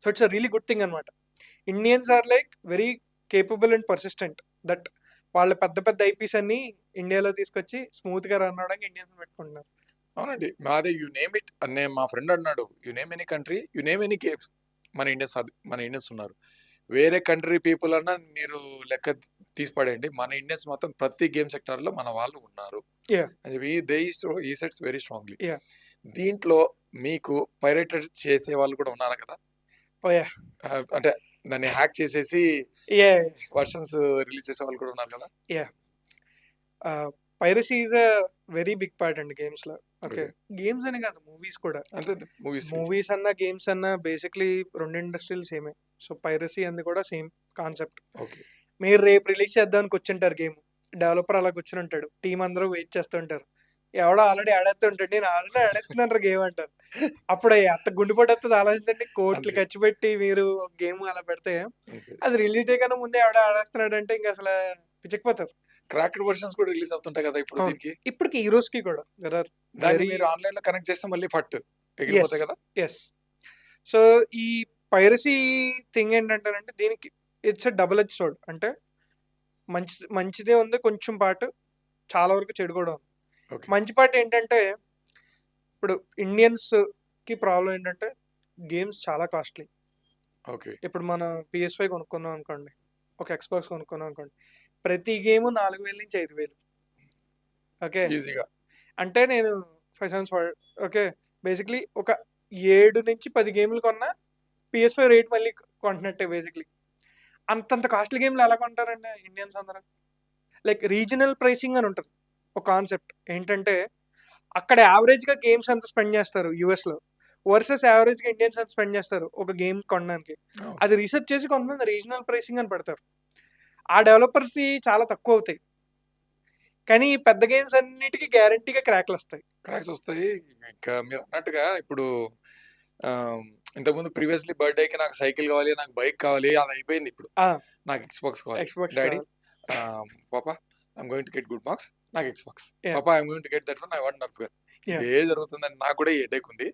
So it's a really good thing అనమాట. Indians are like very capable and persistent, that వాళ్ళ పెద్ద పెద్ద ఐపీస్ అన్ని ఇండియాలో తీసుకొచ్చి స్మూత్గా రన్ అవడానికి ఇండియన్స్ పెట్టుకుంటున్నారు. అవునండి, మాదే యు నేమ్ ఇట్ అనే మా ఫ్రెండ్ అన్నాడు, you name any country, you name any games, మన ఇండియన్స్ ఉన్నారు. వేరే కంట్రీ పీపుల్ అన్నా మీరు లెక్క తీసి పడేయండి, మన ఇండియన్స్ మాత్రం ప్రతి గేమ్ సెక్టర్ లో మన వాళ్ళు ఉన్నారు. Yeah. అని చెప్పి ఈ సెట్స్ వెరీ స్ట్రాంగ్లీ. Yeah. దీంట్లో మీకు పైరేటెడ్ చేసే వాళ్ళు కూడా ఉన్నారు కదా. Oh yeah. అంటే దాన్ని హ్యాక్ చేసేసి Yeah. వర్షన్స్ రిలీజ్ చేసే వాళ్ళు కూడా ఉన్నారు కదా. Piracy is a very big part అండి గేమ్స్ లో. ఓకే, గేమ్స్ అని కాదు, మూవీస్ కూడా. అంటే మూవీస్ అన్నా గేమ్స్ అన్నా బేసిక్లీ రెండు ఇండస్ట్రీలు సేమే. సో పైరసీ అంది కూడా సేమ్ కాన్సెప్ట్. ఓకే. మీరు రేపు రిలీజ్ చేద్దామని కూర్చుంటారు గేమ్, డెవలపర్ అలా కూర్చుని ఉంటాడు, టీం అందరూ వెయిట్ చేస్తుంటారు, ఎవడో ఆల్రెడీ ఆడేస్తుంటాడు, నేను ఆల్రెడీ ఆడేస్తున్నాను గేమ్ అంటారు. అప్పుడు అంత గుండెపోటు వస్తుంది, ఆలోచించండి. కోట్లు ఖర్చు పెట్టి మీరు గేమ్ అలా పెడితే అది రిలీజ్ డే కన్నా ముందే ఎవడో ఆడేస్తున్నాడు అంటే ఇంకా అసలు పిచ్చకపోతారు. క్రాక్డ్ వర్షన్స్ కూడా రిలీజ్ అవుతుంటాయి కదా ఇప్పుడు దీనికి. ఇప్పటికి ఈ రోజుకి కూడా దాన్ని మీరు ఆన్లైన్ లో కనెక్ట్ చేస్తే మళ్ళీ ఫట్ ఎగిరిపోతాయి కదా. ఎస్. సో ఈ పైరసీ థింగ్ ఏంటంటారంటే దీనికి ఇట్స్ డబుల్ ఎడ్జ్ సోర్డ్. అంటే మంచిదే ఉంది కొంచెం పార్ట్, చాలా వరకు చెడు కూడా ఉంది. మంచి పార్ట్ ఏంటంటే ఇప్పుడు ఇండియన్స్ కి ప్రాబ్లం ఏంటంటే గేమ్స్ చాలా కాస్ట్లీ. ఓకే. ఇప్పుడు మన PS5 కొనుక్కున్నాం అనుకోండి, ఒక ఎక్స్బాక్స్ కొనుక్కున్నాం అనుకోండి, ప్రతి గేమ్ 4,000 నుంచి 5,000. ఓకే, ఈజీగా. అంటే నేను 5 సెవెన్స్ ఓకే బేసిక్లీ ఒక 7 నుంచి 10 గేమ్లు కొన్నా PS5 రేట్ మళ్ళీ కొంటున్నట్టే బేసిక్లీ. అంతంత కాస్ట్లీ గేమ్లు ఎలా కొంటారండి ఇండియన్స్ అందరూ? లైక్ రీజనల్ ప్రైసింగ్ అని ఉంటుంది ఒక కాన్సెప్ట్. ఏంటంటే అక్కడ యావరేజ్గా గేమ్స్ ఎంత స్పెండ్ చేస్తారు యూఎస్లో వర్సెస్ యావరేజ్గా ఇండియన్స్ ఎంత స్పెండ్ చేస్తారు ఒక గేమ్ కొనడానికి. అవును. అది రీసెర్చ్ చేసి కొంతమంది రీజనల్ ప్రైసింగ్ అని పెడతారు. ఆ డెవలపర్స్ది చాలా తక్కువ అవుతాయి, కానీ ఈ పెద్ద గేమ్స్ అన్నిటికీ గ్యారంటీగా క్రాక్లు వస్తాయి. క్రాక్స్ వస్తాయి. ఇంకా మీరు అన్నట్టుగా ఇప్పుడు ఇంతకుముందు ప్రీవియస్లీ బర్త్డేకి నాకు సైకిల్ కావాలి, నాకు బైక్ కావాలి, అది అయిపోయింది. ఇప్పుడు నాకు ఎక్స్బాక్స్ కావాలి. Xbox daddy papa I'm going to get good marks, నాకు Xbox. Yeah. Papa I'm going to get that one, I want Nerf gun. Yeah. ఇదే జరుగుతుందని నాకు కూడా ఈ హెడేక్ ఉంది.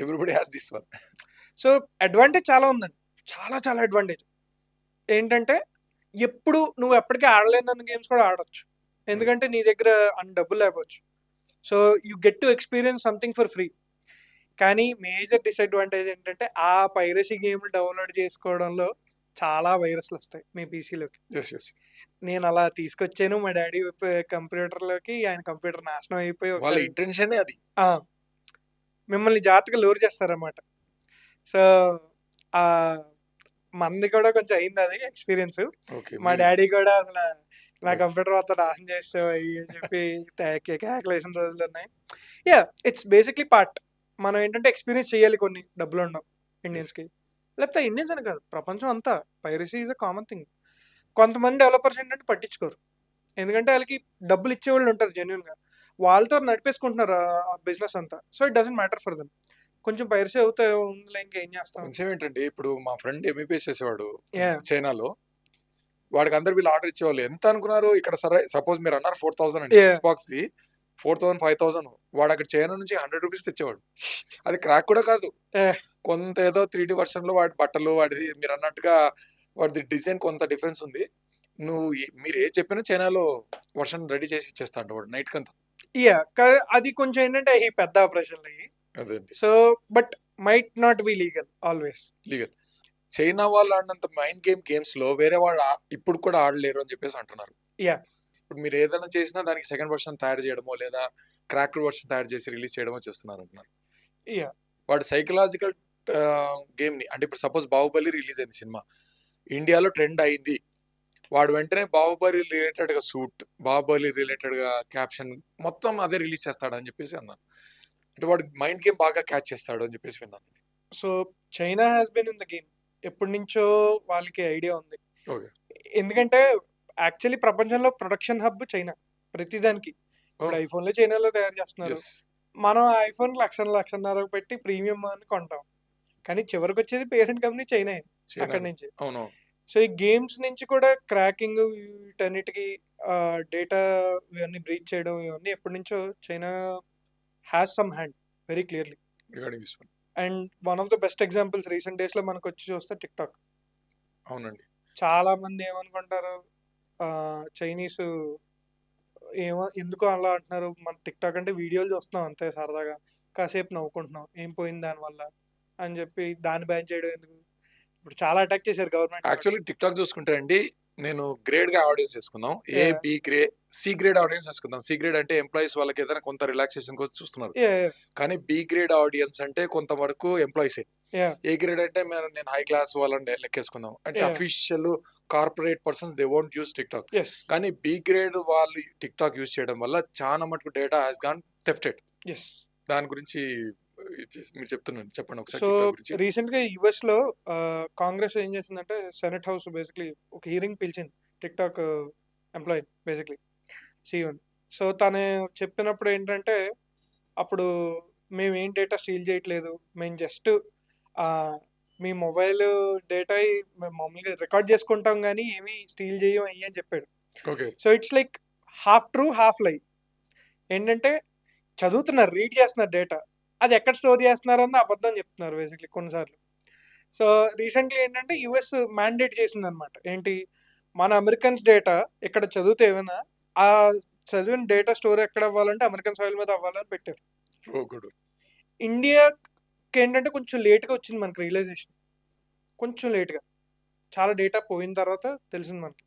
Everybody has this one. So advantage చాలా ఉందండి, చాలా చాలా అడ్వాంటేజ్. ఏంటంటే ఎప్పుడు నువ్వు ఎప్పటికీ ఆడలేనన్న గేమ్స్ కూడా ఆడొచ్చు, ఎందుకంటే నీ దగ్గర అన్ని డబ్బులు లేకపోవచ్చు. So you get to experience something for free. కానీ మేజర్ డిసడ్వాంటేజ్ ఏంటంటే ఆ పైరసీ గేమ్ డౌన్లోడ్ చేసుకోవడంలో చాలా వైరస్లు వస్తాయి మీ పీసీలోకి. ఎస్ ఎస్ నేను అలా తీసుకొచ్చాను మా డాడీ కంప్యూటర్లోకి, ఆయన కంప్యూటర్ నాశనం అయిపోయి వాళ్ళ ఒకసారి ఇంటెన్షనే అది. మిమ్మల్ని జాగ్రత్తగా లోర్ చేస్తారన్నమాట. సో మనది కూడా కొంచెం అయింది అది ఎక్స్పీరియన్స్. ఓకే. మా డాడీ కూడా అసలు నా కంప్యూటర్ మొత్తం నాశనం చేస్తావు అయ్యి అని చెప్పి కేకలు వేసిన రోజులు ఉన్నాయి. Yeah, it's basically part. మనం ఏంటంటే ఎక్స్పీరియన్స్ చేయాలి, కొన్ని డబ్బులు ఉండవు ఇండియన్స్కి, లేకపోతే ఇండియన్స్ అని కాదు ప్రపంచం అంతా piracy is a common thing. కొంతమంది డెవలపర్స్ ఏంటంటే పట్టించుకోరు, ఎందుకంటే వాళ్ళకి డబ్బులు ఇచ్చేవాళ్ళు ఉంటారు జెన్యున్గా, వాళ్ళతో నడిపేసుకుంటున్నారు ఆ బిజినెస్ అంతా. So it doesn't matter for them. కొంచెం పైరసీ అవుతాయి ఉందిలే, ఇంకేం చేస్తాం. కొంచెం ఏంటంటే ఇప్పుడు మా ఫ్రెండ్ ఎంబీబీఎస్ చేసేవాడు Yeah. చైనాలో. వాడికి అందరు వీళ్ళు ఆర్డర్ ఇచ్చేవాళ్ళు. ఎంత అనుకున్నారు ఇక్కడ? సరే సపోజ్ మీరు అన్నారు 4,000 అండి Yeah. Xbox the, 4,000 5,000. వాడు అక్కడ చైనా నుంచి 100 రూపీస్ తెచ్చేవాడు. అది క్రాక్ కూడా కాదు. Yeah. కొంత ఏదో 3D వర్షన్ లో వాడి బట్టలు, వాడిది మీరు అన్నట్టుగా వాడిది డిజైన్ కొంత డిఫరెన్స్ ఉంది. మీరు ఏ చెప్పినా చైనాలో వర్షన్ రెడీ చేసి ఇచ్చేస్తాడు వాడు నైట్ కంతా. యా, అది కొంచెం ఏంటంటే ఈ పెద్ద ఆపరేషన్లు అయ్యి. అదండి so but might not be legal always. Legal. China వాళ్ళు ఆడినంత మైండ్ గేమ్స్ లో వేరే వాళ్ళు ఇప్పుడు కూడా ఆడలేరు అని చెప్పేసి అంటున్నారు. Yeah. ఇప్పుడు మీరు ఏదైనా చేసినా దానికి సెకండ్ వర్షన్ తయారు చేయడమో లేదా క్రాక్డ్ వర్షన్ తయారు చేసి రిలీజ్ చేయడమో చేస్తున్నారు అంటున్నారు. యా, వాడు సైకలాజికల్ గేమ్ ని, అంటే ఇప్పుడు సపోజ్ బాహుబలి రిలీజ్ అయింది సినిమా, ఇండియాలో ట్రెండ్ అయింది, వాడు వెంటనే బాహుబలి రిలేటెడ్ గా సూట్, బాహుబలి రిలేటెడ్ గా క్యాప్షన్ మొత్తం అదే రిలీజ్ చేస్తాడు అని చెప్పేసి అన్నారు. అంటే వాడు మైండ్ గేమ్ బాగా క్యాచ్ చేస్తాడు అని చెప్పేసి విన్నాను. So China has been in the game, ఎప్పటి నుంచో వాళ్ళకి ఐడియా ఉంది. ఓకే. ఎందుకంటే యాక్చువల్లీ ప్రపంచంలో ప్రొడక్షన్ హబ్ చైనా ప్రతిదానికి. ఇప్పుడు ఐఫోన్లో చైనాలో తయారు చేస్తున్నారు. ఎస్. మనం ఐఫోన్ లక్షన్నర పెట్టి ప్రీమియం అని కొంటాం, కానీ చివరికి వచ్చేది పేరెంట్ కంపెనీ చైనా అక్కడి నుంచి. అవును. సో ఈ గేమ్స్ నుంచి కూడా క్రాకింగ్ వీటన్నిటికి డేటా ఇవన్నీ బ్రీచ్ చేయడం ఇవన్నీ ఎప్పటి నుంచో China has some hand very clearly. Regarding this one. And one of the best examples recent డేస్లో మనకు వచ్చి చూస్తే టిక్టాక్. అవునండి. చాలా మంది ఏమనుకుంటారు, చైనీస్ ఏమో ఎందుకు అలా అంటున్నారు, మన టిక్టాక్ అంటే వీడియోలు చూస్తున్నాం అంతే సరదాగా, కాసేపు నవ్వుకుంటున్నాం, ఏం పోయింది దానివల్ల అని చెప్పి దాన్ని బ్యాన్ చేయడం ఎందుకు. ఇప్పుడు చాలా అటాక్ చేశారు గవర్నమెంట్. యాక్చువల్లీ టిక్టాక్ చూసుకుంటే అండి, నేను గ్రేడ్ గా ఆడియన్స్ చేసుకుందాం, A Yeah. B grade C grade audience చేసుకుందాం. సి గ్రేడ్ అంటే ఎంప్లాయీస్ వాళ్ళకి ఏదైనా కొంత రిలాక్సేషన్ కోసం చూస్తున్నారు, కానీ బి గ్రేడ్ ఆడియన్స్ అంటే కొంతవరకు ఎంప్లాయీసే. ఏ గ్రేడ్ అంటే నేను హై క్లాస్ వాళ్ళని లెక్కేసుకుందాం, అంటే Yeah. Official corporate persons they won't use TikTok. Yes కానీ బి గ్రేడ్ వాళ్ళు టిక్టాక్ యూస్ చేయడం వల్ల చాలా మటుకు data has gone thefted. Yes. దాని గురించి మీరు చెప్పండి ఒకసారి సో TikTok గురించి. రీసెంట్గా యుఎస్లో కాంగ్రెస్ ఏం చేసిందంటే సెనెట్ హౌస్ బేసిక్లీ ఒక హీరింగ్ పిలిచింది టిక్టాక్ ఎంప్లాయీ బేసిక్లీ సీఈఓని. సో తను చెప్పినప్పుడు ఏంటంటే, అప్పుడు మేము ఏం డేటా స్టీల్ చేయట్లేదు, మేము జస్ట్ మీ మొబైల్ డేటా మేము మామూలుగా రికార్డ్ చేసుకుంటాం కానీ ఏమీ స్టీల్ చేయం అయ్యి అని చెప్పాడు. Okay. So it's like half true half లై. ఏంటంటే చదువుతున్నారు, రీడ్ చేస్తున్నారు డేటా, అది ఎక్కడ స్టోర్ చేస్తున్నారు అన్న అబద్ధం చెప్తున్నారు బేసిక్లీ కొన్నిసార్లు. సో రీసెంట్లీ ఏంటంటే యుఎస్ మ్యాండేట్ చేసింది అనమాట, ఏంటి మన అమెరికన్స్ డేటా ఇక్కడ చదివితే ఏమైనా ఆ చదివిన డేటా స్టోర్ ఎక్కడ అవ్వాలంటే అమెరికన్ సాయిల్ మీద అవ్వాలని పెట్టారు. ఓ గుడ్. ఇండియాకి ఏంటంటే కొంచెం లేట్గా వచ్చింది మనకి రియలైజేషన్, కొంచెం లేట్గా. చాలా డేటా పోయిన తర్వాత తెలిసింది మనకి,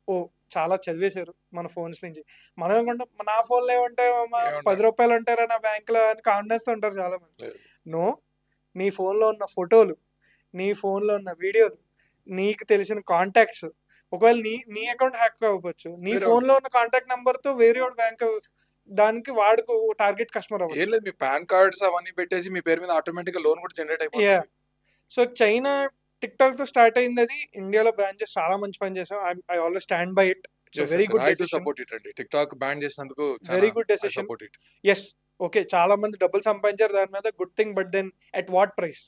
ఓ చాలా చదివేశారు మన ఫోన్స్ నుంచి. మనం ఏమంటాం, నా ఫోన్లో ఏమంటాయి ఏమంటారు? 10 రూపాయలు ఉంటారా నా బ్యాంకులో అని కాన్ఫిడెన్స్ ఉంటారు చాలా మంది. లేదు. నో, నీ ఫోన్లో ఉన్న ఫోటోలు, నీ ఫోన్లో ఉన్న వీడియోలు, నీకు తెలిసిన కాంటాక్ట్స్ ఒకవేళ నీ అకౌంట్ హ్యాక్ అవ్వచ్చు, నీ వేరే ఫోన్ లో ఉన్న కాంటాక్ట్ నెంబర్ తో వేరే బ్యాంక్ దానికి వాడుకు టార్గెట్ కస్టమర్ ఏం అవ్వచ్చు. లేదు, మీ పాన్ కార్డ్స్ అవన్నీ పెట్టేసి మీ పేరు మీద ఆటోమేటిక్ గా లోన్ కూడా జనరేట్ యా అయిపోతుంది. సో చైనా టిక్ టాక్ తో స్టార్ట్ అయింది, అది ఇండియాలో బ్యాన్ చేసి చాలా మంచి పని చేసాం. I always stand by it. It's very good I to decision, support it అండి. టిక్ టాక్ బ్యాన్ చేసినందుకు వెరీ చాలా good I decision. Support it. Yes, okay, చాలా మంది డబ్బులు సంపాదించారు దాని మీద, good thing. But then at what price?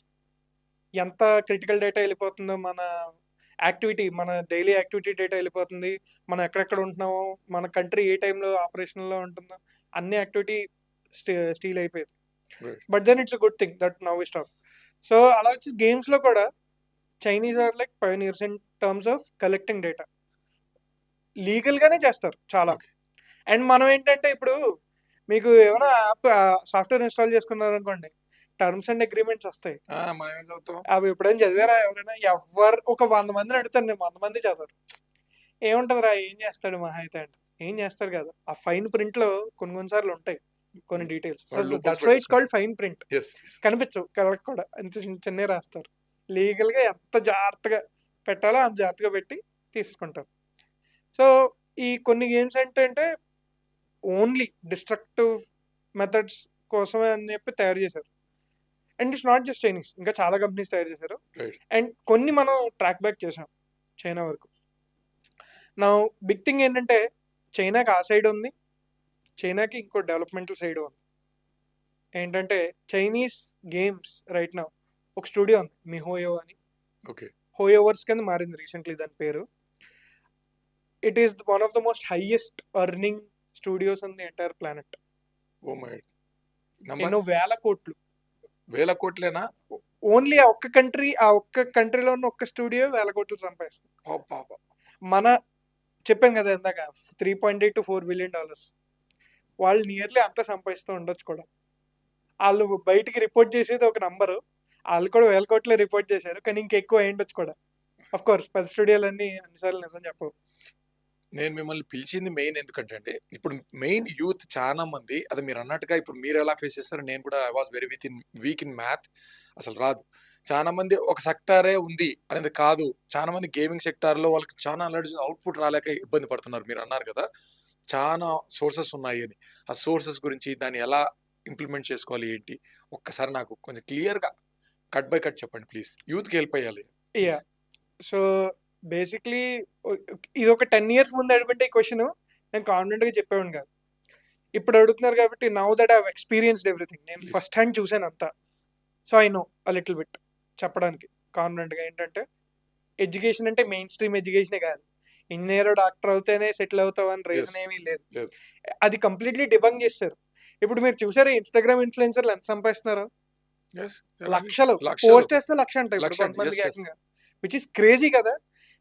ఎంత క్రిటికల్ డేటా వెళ్ళిపోతుందో, మన యాక్టివిటీ, మన డైలీ యాక్టివిటీ డేటా వెళ్ళిపోతుంది, మనం ఎక్కడెక్కడ ఉంటున్నామో, మన కంట్రీ ఏ టైంలో ఆపరేషన్లో ఉంటుందో, అన్ని యాక్టివిటీ స్టీల్ అయిపోయింది. But then it's a good thing that now we stop. So అలా వచ్చి గేమ్స్లో కూడా Chinese are like pioneers in terms of collecting data. లీగల్గానే చేస్తారు చాలా. అండ్ మనం ఏంటంటే ఇప్పుడు మీకు ఏమైనా యాప్ సాఫ్ట్వేర్ ఇన్స్టాల్ చేసుకున్నారు అనుకోండి, టర్మ్స్ అండ్ అగ్రిమెంట్స్ వస్తాయి. మనం ఏం చదువుతాం? అవి ఎప్పుడైనా చదివారా ఎవరైనా? ఎవరు ఒక 100 మందిని అడుగుతారు, నేను 100 మంది చదవరు. ఏముంటదిరా, ఏం చేస్తాడు మహా అయితే అంటే ఏం చేస్తారు కదా. ఆ ఫైన్ ప్రింట్ లో కొన్నిసార్లు ఉంటాయి కొన్ని details. That's why it's called fine print. కనిపించవు కళ్ళకి కూడా, అంత చిన్న రాస్తారు. లీగల్ గా ఎంత జాగ్రత్తగా పెట్టాలో అంత జాగ్రత్తగా పెట్టి తీసుకుంటారు. సో ఈ కొన్ని గేమ్స్ ఏంటంటే ఓన్లీ డిస్ట్రక్టివ్ మెథడ్స్ కోసమే అని చెప్పి తయారు చేశారు. And it's not just Chinese, ఇంకా చాలా కంపెనీస్ తయారు చేశారు. అండ్ కొన్ని మనం ట్రాక్ బ్యాక్ చేసాం చైనా వరకు. నా బిగ్ థింగ్ ఏంటంటే చైనాకి ఆ సైడ్ ఉంది, చైనాకి ఇంకో డెవలప్మెంటల్ సైడ్ ఉంది. ఏంటంటే చైనీస్ గేమ్స్ రైట్ నౌ ఒక స్టూడియో ఉంది, మిహోయో అని. హోయోవర్స్ కింద మారింది రీసెంట్లీ దాని పేరు. It is one of the most highest earning studios on the entire planet. ఎన్నో వేల కోట్లేనా? ఓన్లీ ఆ ఒక్క కంట్రీలో ఉన్న ఒక్క స్టూడియో వేల కోట్లు సంపాదిస్తుంది. మన చెప్పాను కదా ఇందాక, $3.8 to $4 billion. వాళ్ళు నియర్లీ అంతా సంపాదిస్తూ ఉండొచ్చు కూడా. వాళ్ళు బయటికి రిపోర్ట్ చేసేది ఒక నంబరు, వాళ్ళు కూడా వేల కోట్లే రిపోర్ట్ చేశారు, కానీ ఇంకెక్కువ అయి ఉండొచ్చు కూడా. అఫ్ కోర్స్ పెద్ద స్టూడియోలు అన్నిసార్లు నిజం చెప్పవు. నేను మిమ్మల్ని పిలిచింది మెయిన్ ఎందుకంటే అండి, ఇప్పుడు మెయిన్ యూత్ చాలా మంది, అది మీరు అన్నట్టుగా ఇప్పుడు మీరు ఎలా ఫేస్ చేస్తారో నేను కూడా I was very weak in math, అసలు రాదు. చాలా మంది ఒక సెక్టారే ఉంది అనేది కాదు, చాలా మంది గేమింగ్ సెక్టార్లో వాళ్ళకి చాలా అలర్జీ, అవుట్పుట్ రాలేక ఇబ్బంది పడుతున్నారు. మీరు అన్నారు కదా చాలా సోర్సెస్ ఉన్నాయి అని, ఆ సోర్సెస్ గురించి దాన్ని ఎలా ఇంప్లిమెంట్ చేసుకోవాలి ఏంటి, ఒక్కసారి నాకు కొంచెం క్లియర్గా కట్ బై కట్ చెప్పండి ప్లీజ్, యూత్కి హెల్ప్ అయ్యాలి. యా, సో బేసిక్లీ ఇది ఒక 10 years ముందు అడుగుంటే ఈ క్వశ్చన్ నేను కాన్ఫిడెంట్గా చెప్పేవాడిని కాదు. ఇప్పుడు అడుగుతున్నారు కాబట్టి now that I have experienced everything, నేను ఫస్ట్ హ్యాండ్ చూసాను అంతా. So I know a little bit చెప్పడానికి కాన్ఫిడెంట్గా. ఏంటంటే ఎడ్యుకేషన్ అంటే మెయిన్ స్ట్రీమ్ ఎడ్యుకేషనే కాదు, ఇంజనీర్ డాక్టర్ అవుతేనే సెటిల్ అవుతావు అని రీజన్ ఏమీ లేదు. అది కంప్లీట్లీ డిబంక్ చేస్తారు. ఇప్పుడు మీరు చూసారు ఇన్స్టాగ్రామ్ ఇన్ఫ్లుయెన్సర్లు ఎంత సంపాదిస్తున్నారు, లక్షలు పోస్ట్ వేస్తే లక్ష అంటారు ఇప్పుడు కొంతమందికి ఏకంగా, విచ్ ఇస్ క్రేజీ కదా.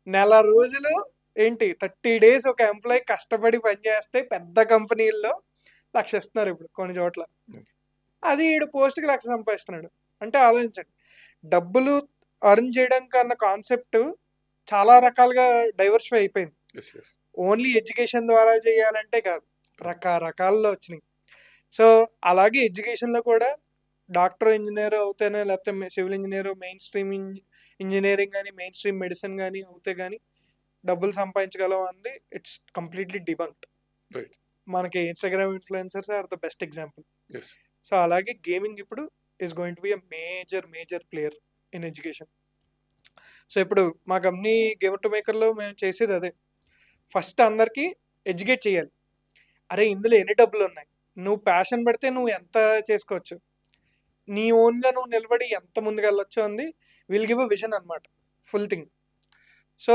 నెల రోజులు ఏంటి 30 days ఒక ఎంప్లాయీ కష్టపడి పనిచేస్తే పెద్ద కంపెనీల్లో లక్ష ఇస్తున్నారు ఇప్పుడు కొన్ని చోట్ల. అది ఈడు పోస్ట్కి లక్ష సంపాదిస్తున్నాడు అంటే ఆలోచించండి. డబ్బులు అర్న్ చేయడం కన్నా కాన్సెప్ట్ చాలా రకాలుగా డైవర్సిఫై అయిపోయింది. ఓన్లీ ఎడ్యుకేషన్ ద్వారా చేయాలంటే కాదు, రకరకాల్లో వచ్చినాయి. సో అలాగే ఎడ్యుకేషన్లో కూడా డాక్టర్ ఇంజనీర్ అవుతేనే, లేకపోతే civil engineer, mainstream engineering కానీ మెయిన్ స్ట్రీమ్ మెడిసిన్ కానీ అవుతే కానీ డబ్బులు సంపాదించగలం అంది ఇట్స్ కంప్లీట్లీ డిబంక్డ్. మనకి Instagram influencers are the best example. So అలాగే గేమింగ్ ఇప్పుడు is going to be a major player in education. So ఇప్పుడు మా కంపెనీ గేమర్ టు మేకర్లో మేము చేసేది అదే. ఫస్ట్ అందరికీ ఎడ్యుకేట్ చేయాలి. అరే ఇందులో ఎన్ని డబ్బులు ఉన్నాయి, నువ్వు ప్యాషన్ పెడితే నువ్వు ఎంత చేసుకోవచ్చు, నీ ఓన్గా నువ్వు నిలబడి ఎంత ముందుకు వెళ్ళొచ్చు అంది విల్ గివ్ అ విజన్ అనమాట, full thing. So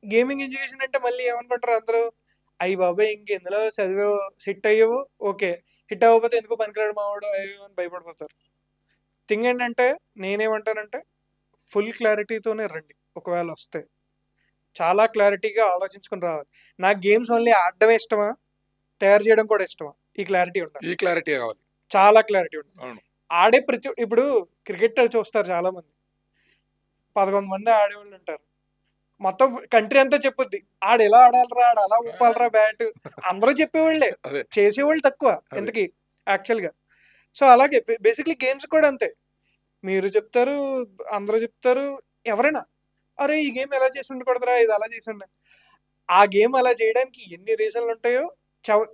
gaming education అంటే మళ్ళీ ఏమనుకుంటారు అందరూ, అయ్యి బాబాయ్ ఇంక ఇందులో చదివో హిట్ అయ్యేవో ఓకే, హిట్ అవ్వకపోతే ఎందుకు పనికిరాడు మావాడు అయ్యో అని భయపడిపోతారు. థింగ్ ఏంటంటే నేనేమంటానంటే ఫుల్ క్లారిటీతోనే రండి. ఒకవేళ వస్తే చాలా క్లారిటీగా ఆలోచించుకుని రావాలి. నాకు గేమ్స్ ఓన్లీ ఆడడమే ఇష్టమా, తయారు చేయడం కూడా ఇష్టమా, ఈ క్లారిటీ ఉండాలి. ఈ క్లారిటీ కావాలి, చాలా క్లారిటీ ఉండాలి. ఆడే ఇప్పుడు క్రికెట్ చూస్తారు చాలా మంది, 11 మంది ఆడేవాళ్ళు ఉంటారు, మొత్తం కంట్రీ అంతా చెప్పుద్ది ఆడు ఎలా ఆడాలరా, ఆడు అలా ఊపాలరా బ్యాట్, అందరూ చెప్పేవాళ్ళే, చేసేవాళ్ళు తక్కువ ఎందుకు యాక్చువల్గా. సో అలాగే బేసిక్లీ గేమ్స్ కూడా అంతే, మీరు చెప్తారు, అందరూ చెప్తారు, ఎవరైనా అరే ఈ గేమ్ ఎలా చేసి ఉండకూడదురా, ఇది అలా చేసి ఉండే. ఆ గేమ్ అలా చేయడానికి ఎన్ని రీజన్లు ఉంటాయో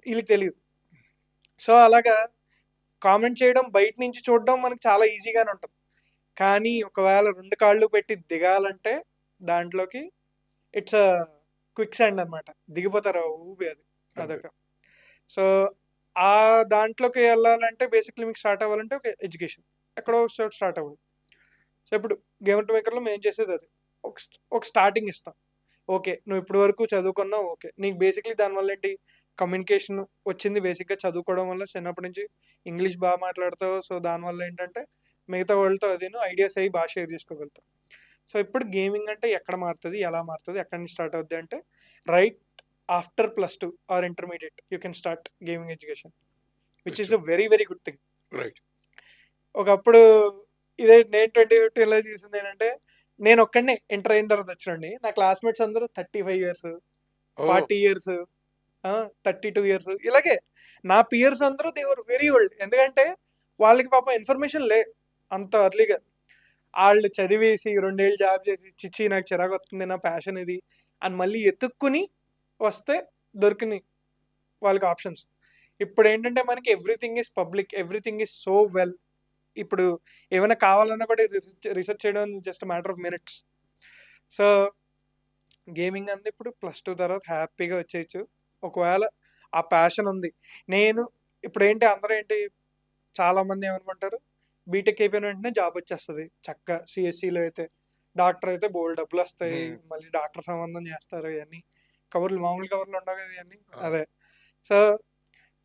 వీళ్ళకి తెలియదు. సో అలాగా కామెంట్ చేయడం, బయట నుంచి చూడడం మనకి చాలా ఈజీగానే ఉంటుంది. కానీ ఒకవేళ 2 కాళ్ళు పెట్టి దిగాలంటే దాంట్లోకి ఇట్స్ అ క్విక్ శాండ్ అనమాట. దిగిపోతారు ఆ ఊబి అది. అంతే. అదొక. సో ఆ దాంట్లోకి వెళ్ళాలంటే బేసిక్లీ మీకు స్టార్ట్ అవ్వాలంటే ఒక ఎడ్యుకేషన్ ఎక్కడో ఒక చోట స్టార్ట్ అవ్వాలి. సో ఇప్పుడు గేమ్ మేకర్లో మేము చేసేది అది. ఒక స్టార్టింగ్ ఇస్తాం. ఓకే, నువ్వు ఇప్పటి వరకు చదువుకున్నావు, ఓకే, నీకు బేసిక్లీ దానివల్ల ఏంటి కమ్యూనికేషన్ వచ్చింది. బేసిక్గా చదువుకోవడం వల్ల చిన్నప్పటి నుంచి ఇంగ్లీష్ బాగా మాట్లాడతావు. సో దానివల్ల ఏంటంటే మిగతా వాళ్ళతో అది ఐడియాస్ అయ్యి బాగా షేర్ చేసుకోగలుగుతావు. సో ఇప్పుడు గేమింగ్ అంటే ఎక్కడ మారుతుంది, ఎలా మారుతుంది, ఎక్కడి నుంచి స్టార్ట్ అవుద్ది అంటే right after +2 are intermediate you can start gaming education, which is a very very good thing. Right. ఒకప్పుడు ఇదే నేను 2015లో చూసింది ఏంటంటే, నేను ఒక్కడినే ఇంటర్ అయిన తర్వాత వచ్చినండి. నా క్లాస్మేట్స్ అందరూ 35 ఇయర్స్, 40 ఇయర్స్, 32 ఇయర్స్, ఇలాగే. నా పియర్స్ అందరూ దేవర్ వెరీ ఓల్డ్. ఎందుకంటే వాళ్ళకి పాపం ఇన్ఫర్మేషన్ లే అంత అర్లీగా. వాళ్ళు చదివేసి 2 ఏళ్ళు జాబ్ చేసి చిచ్చి నాకు చిరాకు వస్తుంది, నా ప్యాషన్ ఇది అని మళ్ళీ ఎతుక్కుని వస్తే దొరికినాయి వాళ్ళకి ఆప్షన్స్. ఇప్పుడు ఏంటంటే మనకి everything is public, everything is so well. ఇప్పుడు ఏమైనా కావాలన్నా కూడా రీసెర్చ్ చేయడం just matter of minutes. So gaming అంది ఇప్పుడు +2 తర్వాత హ్యాపీగా వచ్చేయచ్చు ఒకవేళ ఆ ప్యాషన్ ఉంది. నేను ఇప్పుడు ఏంటి అందరూ ఏంటి చాలామంది ఏమనుకుంటారు, బీటెక్ అయిపోయిన వెంటనే జాబ్ వచ్చేస్తుంది చక్కగా. సిఎస్సిలో అయితే డాక్టర్ అయితే బోల్డ్ డబ్బులు వస్తాయి, మళ్ళీ డాక్టర్ సంబంధం చేస్తారు, ఇవన్నీ కవర్లు మామూలు కవర్లు ఉండవు కదా ఇవన్నీ. అదే. సో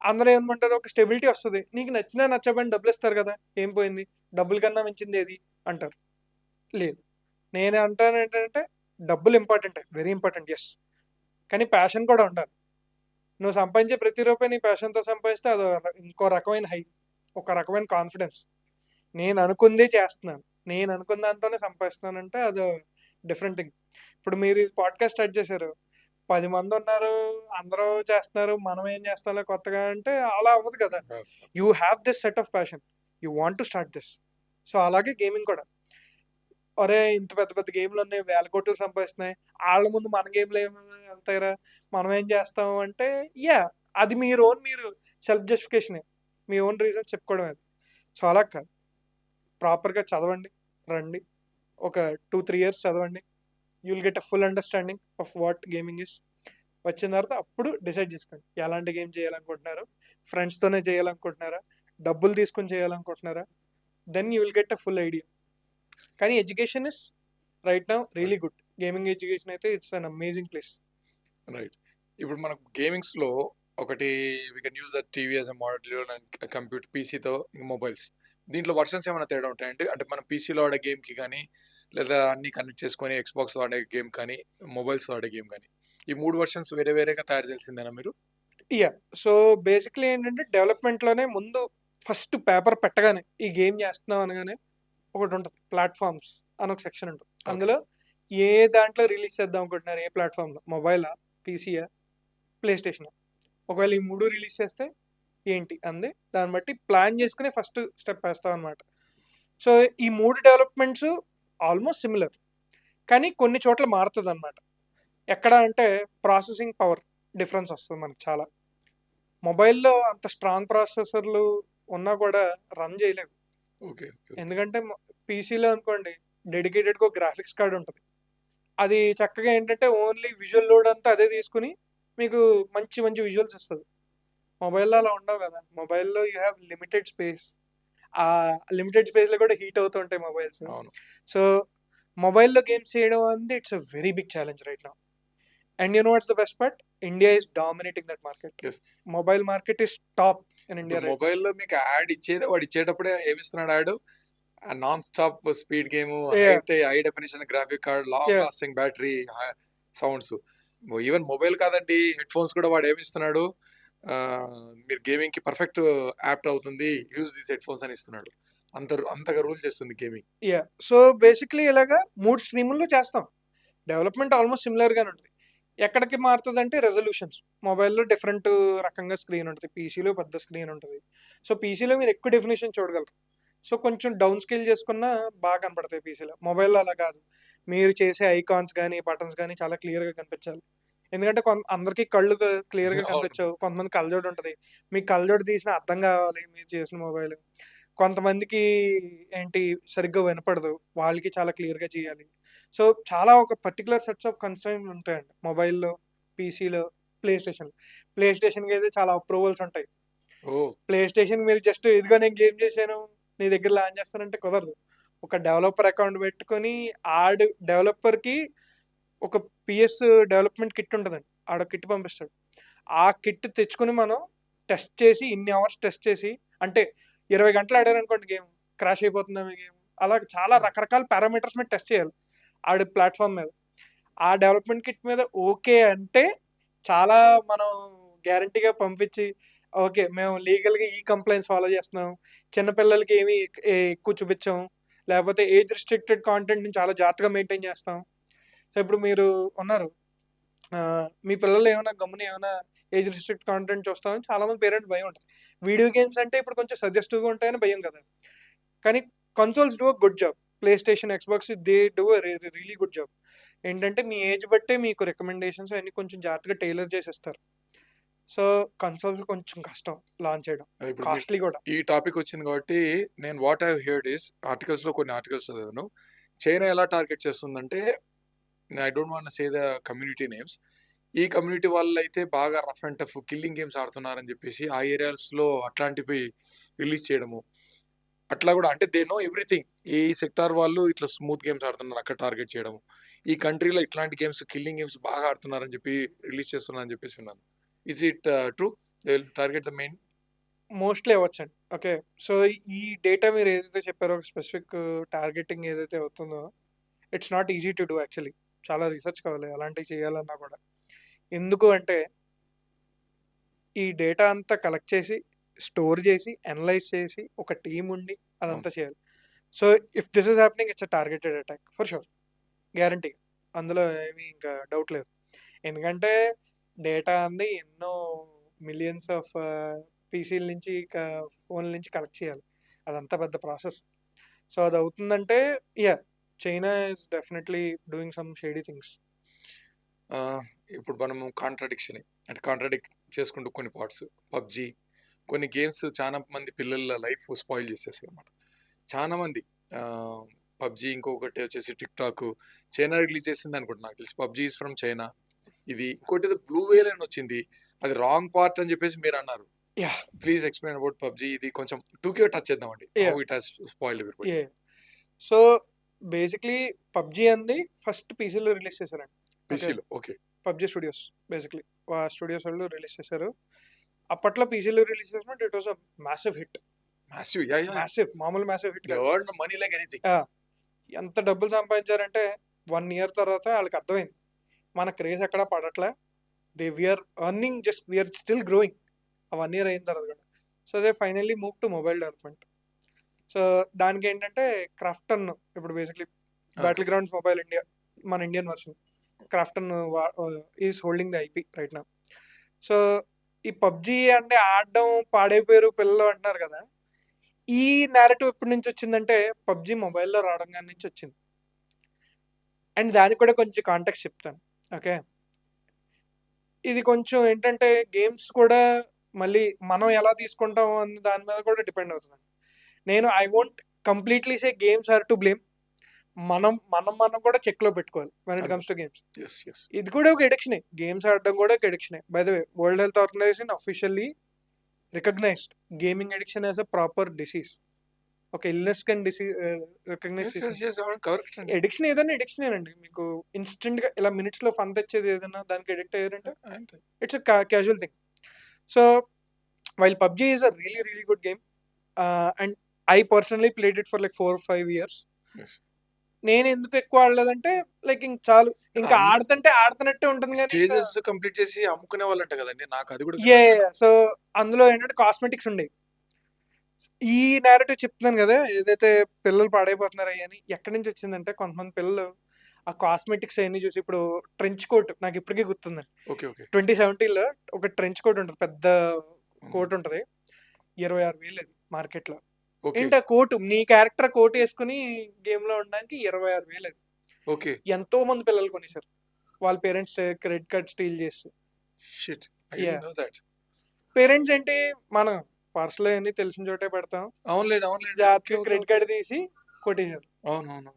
అందరూ ఏమనుకుంటారు, ఒక స్టెబిలిటీ వస్తుంది, నీకు నచ్చినా నచ్చబడి డబ్బులు ఇస్తారు కదా, ఏం పోయింది, డబ్బుల కన్నా మించింది ఏది అంటారు. లేదు, నేను అంటాను ఏంటంటే డబ్బులు ఇంపార్టెంట్, వెరీ ఇంపార్టెంట్, ఎస్, కానీ ప్యాషన్ కూడా ఉండాలి. నువ్వు సంపాదించే ప్రతి రూపాయి నీ ప్యాషన్తో సంపాదిస్తే అది ఇంకో రకమైన హై, ఒక రకమైన కాన్ఫిడెన్స్. నేను అనుకుందే చేస్తున్నాను, నేను అనుకున్న దాంతోనే సంపాదిస్తున్నానంటే అది డిఫరెంట్ థింగ్. ఇప్పుడు మీరు పాడ్కాస్ట్ స్టార్ట్ చేశారు, 10 మంది ఉన్నారు, అందరూ చేస్తున్నారు, మనం ఏం చేస్తాలో కొత్తగా అంటే అలా అవ్వదు కదా. You have this set of passion, you want to start this. So అలాగే గేమింగ్ కూడా. అరే ఇంత పెద్ద పెద్ద గేమ్లు ఉన్నాయి, 1000 కోట్లు సంపాదిస్తున్నాయి, వాళ్ళ ముందు మన గేమ్లు ఏమి వెళ్తాయిరా, మనం ఏం చేస్తాము అంటే అది మీరు సెల్ఫ్ జస్టిఫికేషనే, మీ ఓన్ రీజన్స్ చెప్పుకోవడం అది. సో అలా కాదు, ప్రాపర్గా చదవండి, రండి, ఒక 2-3 ఇయర్స్ చదవండి, you will get a full understanding of what gaming is. వచ్చిన తర్వాత అప్పుడు డిసైడ్ చేసుకోండి ఎలాంటి గేమ్ చేయాలనుకుంటున్నారు, ఫ్రెండ్స్తోనే చేయాలనుకుంటున్నారా, డబ్బులు తీసుకొని చేయాలనుకుంటున్నారా, then you will get a full idea. కానీ education is right now really good. Gaming education అయితే it's an amazing place. Right. ఇప్పుడు మనకు గేమింగ్స్లో ఒకటి we can use the TV as a module and computer పీసీతో ఇంకా మొబైల్స్, దీంట్లో versions ఏమైనా తేడా ఉంటాయంటే, అంటే మనం పీసీలో ఆడే గేమ్కి కానీ, లేదా అన్ని కనెక్ట్ చేసుకొని ఎక్స్బాక్స్ ఆడే గేమ్ కానీ, మొబైల్స్ ఆడే గేమ్ కానీ, ఈ 3 వర్షన్స్ వేరే వేరేగా తయారు చేసిందేనా మీరు? సో బేసిక్లీ ఏంటంటే డెవలప్మెంట్లోనే ముందు ఫస్ట్ పేపర్ పెట్టగానే ఈ గేమ్ చేస్తున్నాం అనగానే ఒకటి ఉంటుంది, ప్లాట్ఫామ్స్ అని ఒక సెక్షన్ ఉంటుంది. అందులో ఏ దాంట్లో రిలీజ్ చేద్దాం అనుకుంటున్నారు, ఏ ప్లాట్ఫామ్లో, మొబైలా, పీసీయా, ప్లే స్టేషన్. ఒకవేళ ఈ 3 రిలీజ్ చేస్తే ఏంటి అంది, దాన్ని బట్టి ప్లాన్ చేసుకుని ఫస్ట్ స్టెప్ వేస్తాం అనమాట. సో ఈ 3 డెవలప్మెంట్స్ ఆల్మోస్ట్ సిమిలర్, కానీ కొన్ని చోట్ల మారుతుంది అనమాట. ఎక్కడ అంటే ప్రాసెసింగ్ పవర్ డిఫరెన్స్ వస్తుంది మనకు చాలా. మొబైల్లో అంత స్ట్రాంగ్ ప్రాసెసర్లు ఉన్నా కూడా రన్ చేయలేవు. ఓకే. ఎందుకంటే పీసీలో అనుకోండి డెడికేటెడ్గా ఒక గ్రాఫిక్స్ కార్డ్ ఉంటుంది, అది చక్కగా ఏంటంటే ఓన్లీ విజువల్ లోడ్ అంతా అదే తీసుకుని మీకు మంచి మంచి విజువల్స్ ఇస్తుంది. మొబైల్లో అలా ఉండవు కదా, మొబైల్లో యూ హ్యావ్ లిమిటెడ్ స్పేస్, ఆ లిమిటెడ్ స్పేస్లో కూడా హీట్ అవుతూ ఉంటాయి మొబైల్స్. సో మొబైల్లో గేమ్స్ చేయడం అనేది it's a very big challenge right now. And you know what's the best part, India is dominating that market. Mobile market is top in India. మొబైల్లో మీకు యాడ్ వాడు ఇచ్చేటప్పుడే ఏమిస్తున్నాడు ad, non stop speed game, high definition graphic card, long lasting battery, sounds. Even mobile కాదండి, headphones కూడా వాడు ఏమిస్తున్నాడు, మీరు గేమింగ్ కి పర్ఫెక్ట్ యాప్ట్ అవుతుంది, యూజ్ దీస్ హెడ్ ఫోన్స్ అని ఇస్తున్నాడు. అంతగా రూల్ చేస్తుంది గేమింగ్. సో బేసిక్లీ ఇలాగా 3 స్ట్రీముల్లో చేస్తాం. డెవలప్మెంట్ ఆల్మోస్ట్ సిమిలర్ గానే ఉంటుంది. ఎక్కడికి మారుతుంది అంటే రెజల్యూషన్స్. మొబైల్లో డిఫరెంట్ రకంగా స్క్రీన్ ఉంటుంది, పీసీలో పెద్ద స్క్రీన్ ఉంటుంది. సో పీసీలో మీరు ఎక్కువ డెఫినేషన్ చూడగలరు. సో కొంచెం డౌన్ స్కేల్ చేసుకున్నా బాగా కనపడతాయి పీసీలో. మొబైల్లో అలా కాదు. మీరు చేసే ఐకాన్స్ కానీ బటన్స్ కానీ చాలా క్లియర్గా కనిపించాలి. ఎందుకంటే అందరికీ కళ్ళు క్లియర్గా అవును. కనిపించవు. కొంతమంది కళ్ళజోడు ఉంటుంది. మీకు కళ్ళజోడు తీసిన అర్థం కావాలి మీరు చేసిన మొబైల్. కొంతమందికి ఏంటి సరిగ్గా వినపడదు. వాళ్ళకి చాలా క్లియర్గా చేయాలి. సో చాలా ఒక పర్టికులర్ సెట్స్ ఆఫ్ కన్స్ట్రైన్స్ ఉంటాయండి మొబైల్లో, పీసీలో, ప్లే స్టేషన్. ప్లే స్టేషన్కి అయితే చాలా అప్రూవల్స్ ఉంటాయి. ఓ ప్లే స్టేషన్ మీరు జస్ట్ ఇదిగో నేను గేమ్ చేశాను నీ దగ్గర లాంచ్ చేస్తానంటే కుదరదు. ఒక డెవలపర్ అకౌంట్ పెట్టుకొని ఆడు డెవలపర్కి ఒక పిఎస్ డెవలప్మెంట్ కిట్ ఉంటుందండి. ఆడ కిట్ పంపిస్తాడు. ఆ కిట్ తెచ్చుకొని మనం టెస్ట్ చేసి ఇన్ని అవర్స్ టెస్ట్ చేసి, అంటే 20 గంటలు ఆడారనుకోండి గేమ్ క్రాష్ అయిపోతుందా మీ గేమ్, అలా చాలా రకరకాల పారామీటర్స్ మీద టెస్ట్ చేయాలి ఆడి ప్లాట్ఫామ్ మీద. ఆ డెవలప్మెంట్ కిట్ మీద ఓకే అంటే చాలా మనం గ్యారంటీగా పంపించి ఓకే మేము లీగల్గా ఈ కంప్లైంట్స్ ఫాలో చేస్తున్నాం, చిన్నపిల్లలకి ఏమి ఎక్కువ చూపించాం, లేకపోతే ఏజ్ రిస్ట్రిక్టెడ్ కాంటెంట్ని చాలా జాగ్రత్తగా మెయింటైన్ చేస్తాం. సో ఇప్పుడు మీరు ఉన్నారు మీ పిల్లలు ఏమైనా గమ్మున ఏమైనా ఏజ్ రిస్ట్రిక్ట్ కాంటెంట్ చూస్తామని చాలామంది పేరెంట్స్ భయం ఉంటుంది. వీడియో గేమ్స్ అంటే ఇప్పుడు కొంచెం సజెస్టివ్గా ఉంటాయని భయం కదా. కానీ consoles do a good job. Play station, Xbox they do a really good job. ఏంటంటే మీ ఏజ్ బట్టే మీకు రికమెండేషన్స్ అన్ని కొంచెం జాగ్రత్తగా టైలర్ చేసి ఇస్తారు. సో కన్సోల్స్ కొంచెం కష్టం లాంచ్ చేయడం, ఇప్పుడు కాస్ట్లీ కూడా. ఈ టాపిక్ వచ్చింది కాబట్టి నేను వాట్ ఐ హెర్డ్ ఇస్ ఆర్టికల్స్లో కొన్ని ఆర్టికల్స్ చదివాను. చైనా ఎలా టార్గెట్ చేస్తుందంటే, I don't want say the community names, ఈ కమ్యూనిటీ వాళ్ళు అయితే బాగా rough and tough killing games ఆడుతున్నారని చెప్పేసి ఆ ఏరియాస్లో అట్లాంటివి రిలీజ్ చేయడము. అట్లా కూడా అంటే దే నో ఎవ్రీథింగ్. ఈ సెక్టార్ వాళ్ళు ఇట్లా స్మూత్ గేమ్స్ ఆడుతున్నారు అక్కడ టార్గెట్ చేయడము. ఈ కంట్రీలో ఇట్లాంటి గేమ్స్ కిల్లింగ్ గేమ్స్ బాగా ఆడుతున్నారని చెప్పి రిలీజ్ చేస్తున్నారని చెప్పేసి విన్నాను. Is it true? They will target the main. Mostly అవ్వచ్చండి. ఓకే, సో ఈ డేటా మీరు ఏదైతే చెప్పారో ఒక స్పెసిఫిక్ టార్గెటింగ్ ఏదైతే అవుతుందో it's not easy to do actually. చాలా రీసెర్చ్ కావాలి అలాంటివి చేయాలన్నా కూడా. ఎందుకు అంటే ఈ డేటా అంతా కలెక్ట్ చేసి స్టోర్ చేసి అనలైజ్ చేసి ఒక టీం ఉండి అదంతా చేయాలి. So if this is happening it's a targeted attack for sure, guarantee. అందులో ఏమీ ఇంకా డౌట్ లేదు. ఎందుకంటే డేటా అంది ఎన్నో మిలియన్స్ ఆఫ్ పీసీల నుంచి ఫోన్ల నుంచి కలెక్ట్ చేయాలి. అదంతా పెద్ద ప్రాసెస్. సో అది అవుతుందంటే yeah, China is definitely doing some shady things. ఇప్పుడు మనము కాంట్రాడిక్ట్ చేసుకుంటూ కొన్ని పార్ట్స్ పబ్జి కొన్ని గేమ్స్ చాలా మంది పిల్లల లైఫ్ స్పాయిల్ చేసేసాయి అనమాట. చాలా మంది పబ్జి, ఇంకొకటి వచ్చేసి టిక్ టాక్ చైనా రిలీజ్ చేసింది అనుకుంటా నాకు తెలిసి. PUBG is from China. ఇది ఇంకోటి బ్లూ వేల్ అని వచ్చింది, అది రాంగ్ పార్ట్ అని చెప్పేసి మీరు అన్నారు. Yeah, please explain about PUBG. ఇది కొంచెం 2K టచ్ చేద్దామండి. Yeah. How it has spoiled everybody. So basically PUBG అంది ఫస్ట్ పీసీలో రిలీజ్ చేశారండి. పీసీలో okay. PUBG studios basically studios వాళ్ళు రిలీజ్ చేశారు. అప్పట్లో పీసీలో రిలీజ్ చేసినట్టు it was a massive hit. Massive, yeah yeah. Massive, మామూలు massive hit. They earn money like anything. ఎంత డబ్బులు సంపాదించారంటే 1 year తర్వాత వాళ్ళకి అర్థమైంది మన క్రేజ్ ఎక్కడ పడట్లే. We're earning, just we're still growing. ఆ 1 year అయిన తర్వాత కూడా. So they finally move to mobile development. So దానికి ఏంటంటే క్రాఫ్టన్, ఇప్పుడు basically Battlegrounds Mobile India, మన Indian version Krafton is holding the IP right now. So ఈ PUBG అంటే ఆడడం పాడైపోయారు పిల్లలు అంటున్నారు కదా. ఈ నేరేటివ్ ఎప్పటి నుంచి వచ్చిందంటే పబ్జి మొబైల్లో రావడం కానీ నుంచి వచ్చింది. అండ్ దానికి కూడా కొంచెం కాంటాక్ట్ చెప్తాను. ఓకే, ఇది కొంచెం ఏంటంటే గేమ్స్ కూడా మళ్ళీ మనం ఎలా తీసుకుంటాం అన్న దాని మీద కూడా డిపెండ్ అవుతుంది. నేను I won't completely say games are to blame. మనం కూడా చెక్లో పెట్టుకోవాలి when it comes to games. ఇది కూడా ఒక ఎడిక్షనే, గేమ్స్ ఆడడం కూడా ఒక ఎడిక్షనే. By the way World Health Organization officially recognized gaming addiction as a proper disease. ఒక ఇల్నెస్ కెన్ రికగ్నైజ్ ఎడిక్షన్. ఏదైనా ఎడిక్షనేనండి. మీకు ఇన్స్టెంట్ గా ఇలా మినిట్స్ లో ఫన్ తెచ్చేది ఏదైనా దానికి ఎడిక్ట్ అయ్యారంటే it's casual thing. So while PUBG is a really really good game and I personally played it for like 4-5 years. నేను ఎందుకు ఎక్కువ ఆడలేదంటే లైక్ ఇంక చాలు, ఇంకా ఆడుతుంటే ఆడుతున్నట్టే ఉంటుంది కానీ స్టేజెస్ కంప్లీట్ చేసి అమ్ముకునే వాళ్ళంట కదండి. నాకు అది కూడా సో అందులో ఏంటంటే కాస్మెటిక్స్ ఉండేవి. ఈ నేరేటివ్ చెప్తున్నాను కదా, ఏదైతే పిల్లలు పాడైపోతున్నారు అని ఎక్కడి నుంచి వచ్చిందంటే కొంతమంది పిల్లలు ఆ కాస్మెటిక్స్ అవన్నీ చూసి, ఇప్పుడు ట్రెంచ్ కోట్ నాకు ఇప్పటికీ గుర్తుందండి. 2017లో ఒక ట్రెంచ్ కోట్ ఉంటుంది, పెద్ద కోట్ ఉంటుంది, 26,000 అది మార్కెట్లో. ఓకే. ఏంటి ఆ కోటు నీ క్యారెక్టర్ కోట్ వేసుకుని గేమ్ లో ఉండడానికి 26,000 అది. ఓకే. ఎంతో మంది పిల్లలు కొనేసారు వాళ్ళ పేరెంట్స్ క్రెడిట్ కార్డ్ స్టీల్ చేసి. Shit. I yeah didn't know that. Parents ఏంటి మనం పర్సులో అన్ని తెలిసిన చోటే పెడతాం, అవునులేండి. అవునులేండి. ఓకే. జాగ్రత్తగా ఓకే. Credit okay. కార్డ్ తీసి కొట్టేశారు. అవునవును.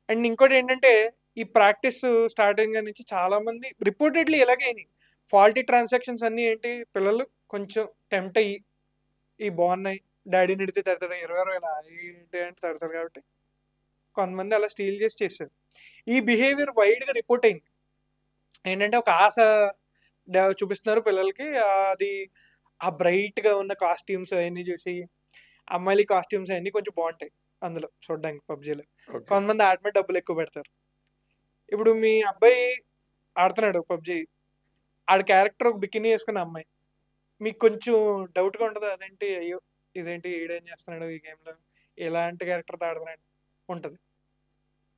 అండ్ ఇంకోటి ఏంటంటే ఈ ప్రాక్టీస్ స్టార్టింగ్ నుంచి చాలా మంది రిపోర్టెడ్లీ ఇలాగే అయినాయి. ఫాల్టీ ట్రాన్సాక్షన్స్ అన్ని ఏంటి పిల్లలు కొంచెం టెంప్ట్ అయ్యి ఈ బాగున్నాయి డాడీని ఎడితే తడతాడు 20,000 ఏంటి అంటే తడతారు కాబట్టి కొంతమంది అలా స్టీల్ చేసి చేశారు. ఈ బిహేవియర్ వైడ్ గా రిపోర్ట్ అయింది. ఏంటంటే ఒక ఆశ చూపిస్తున్నారు పిల్లలకి, అది ఆ బ్రైట్ గా ఉన్న కాస్ట్యూమ్స్ అవన్నీ చూసి అమ్మాయిల కాస్ట్యూమ్స్ అవన్నీ కొంచెం బాగుంటాయి అందులో చూడడానికి పబ్జీలో. ఓకే. కొంతమంది ఆట మీద డబ్బులు ఎక్కువ పెడతారు. ఇప్పుడు మీ అబ్బాయి ఆడుతున్నాడు పబ్జి, ఆడ క్యారెక్టర్ ఒక బికినీ వేసుకున్న అమ్మాయి, మీకు కొంచెం డౌట్గా ఉంటుంది అదేంటి అయ్యో ఇదేంటి ఈడేం చేస్తున్నాడు ఈ గేమ్లో, ఎలాంటి క్యారెక్టర్ ఆడుతున్నాడు ఉంటుంది.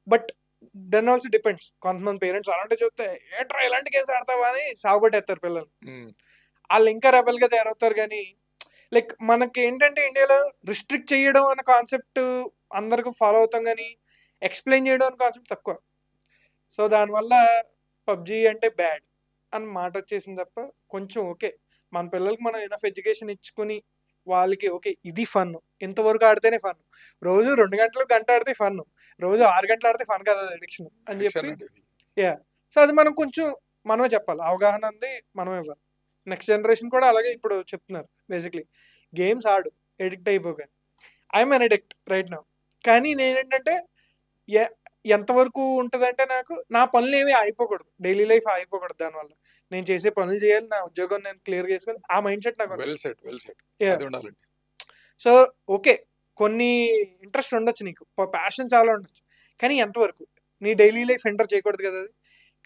బట్ దెన్ ఆల్సో డిపెండ్స్, కొంతమంది పేరెంట్స్ అలాంటి చెప్తే ఏంట్రా ఇలాంటి గేమ్స్ ఆడతావా అని సాగుపట్టేస్తారు పిల్లలు. హ్మ్. వాళ్ళు ఇంకా రెబల్ గా తయారవుతారు. కానీ లైక్ మనకి ఏంటంటే ఇండియాలో రిస్ట్రిక్ట్ చేయడం అనే కాన్సెప్ట్ అందరికి ఫాలో అవుతాం, కానీ ఎక్స్ప్లెయిన్ చేయడం అనే కాన్సెప్ట్ తక్కువ. సో దానివల్ల పబ్జి అంటే బ్యాడ్ అని మాట వచ్చేసింది తప్ప కొంచెం ఓకే, మన పిల్లలకి మనం ఎనఫ్ ఎడ్యుకేషన్ ఇచ్చుకుని వాళ్ళకి ఓకే ఇది ఫన్, ఇంతవరకు ఆడితేనే ఫన్, రోజు 2 గంటలు గంట ఆడితే ఫన్, రోజు 6 గంటలు ఆడితే ఫన్ కదా అడిక్షన్ అని అడిక్షన్ చెప్పి. అండి ఇది. యా సో అది మనం కొంచెం మనమే చెప్పాలి, అవగాహన ఉంది మనమే ఇవ్వాలి. నెక్స్ట్ జనరేషన్ కూడా అలాగే ఇప్పుడు చెప్తున్నారు బేసిక్లీ గేమ్స్ ఆడు ఎడిక్ట్ అయిపోగాని. I'm an addict right now. కానీ నేనేంటంటే ఎంతవరకు ఉంటుందంటే నాకు నా పనులు ఏమీ అయిపోకూడదు, డైలీ లైఫ్ అయిపోకూడదు, దానివల్ల నేను చేసే పనులు చేయాలి, నా ఉద్యోగం నేను క్లియర్గా చేసుకొని ఆ మైండ్ సెట్ నాకు ఉంది. Well set. Well set. Yeah. అది ఉండాలండి. సో ఓకే, కొన్ని ఇంట్రెస్ట్ ఉండొచ్చు నీకు, ప్యాషన్ చాలా ఉండొచ్చు, కానీ ఎంతవరకు నీ డైలీ లైఫ్ ఎంటర్ చేయకూడదు కదా అది.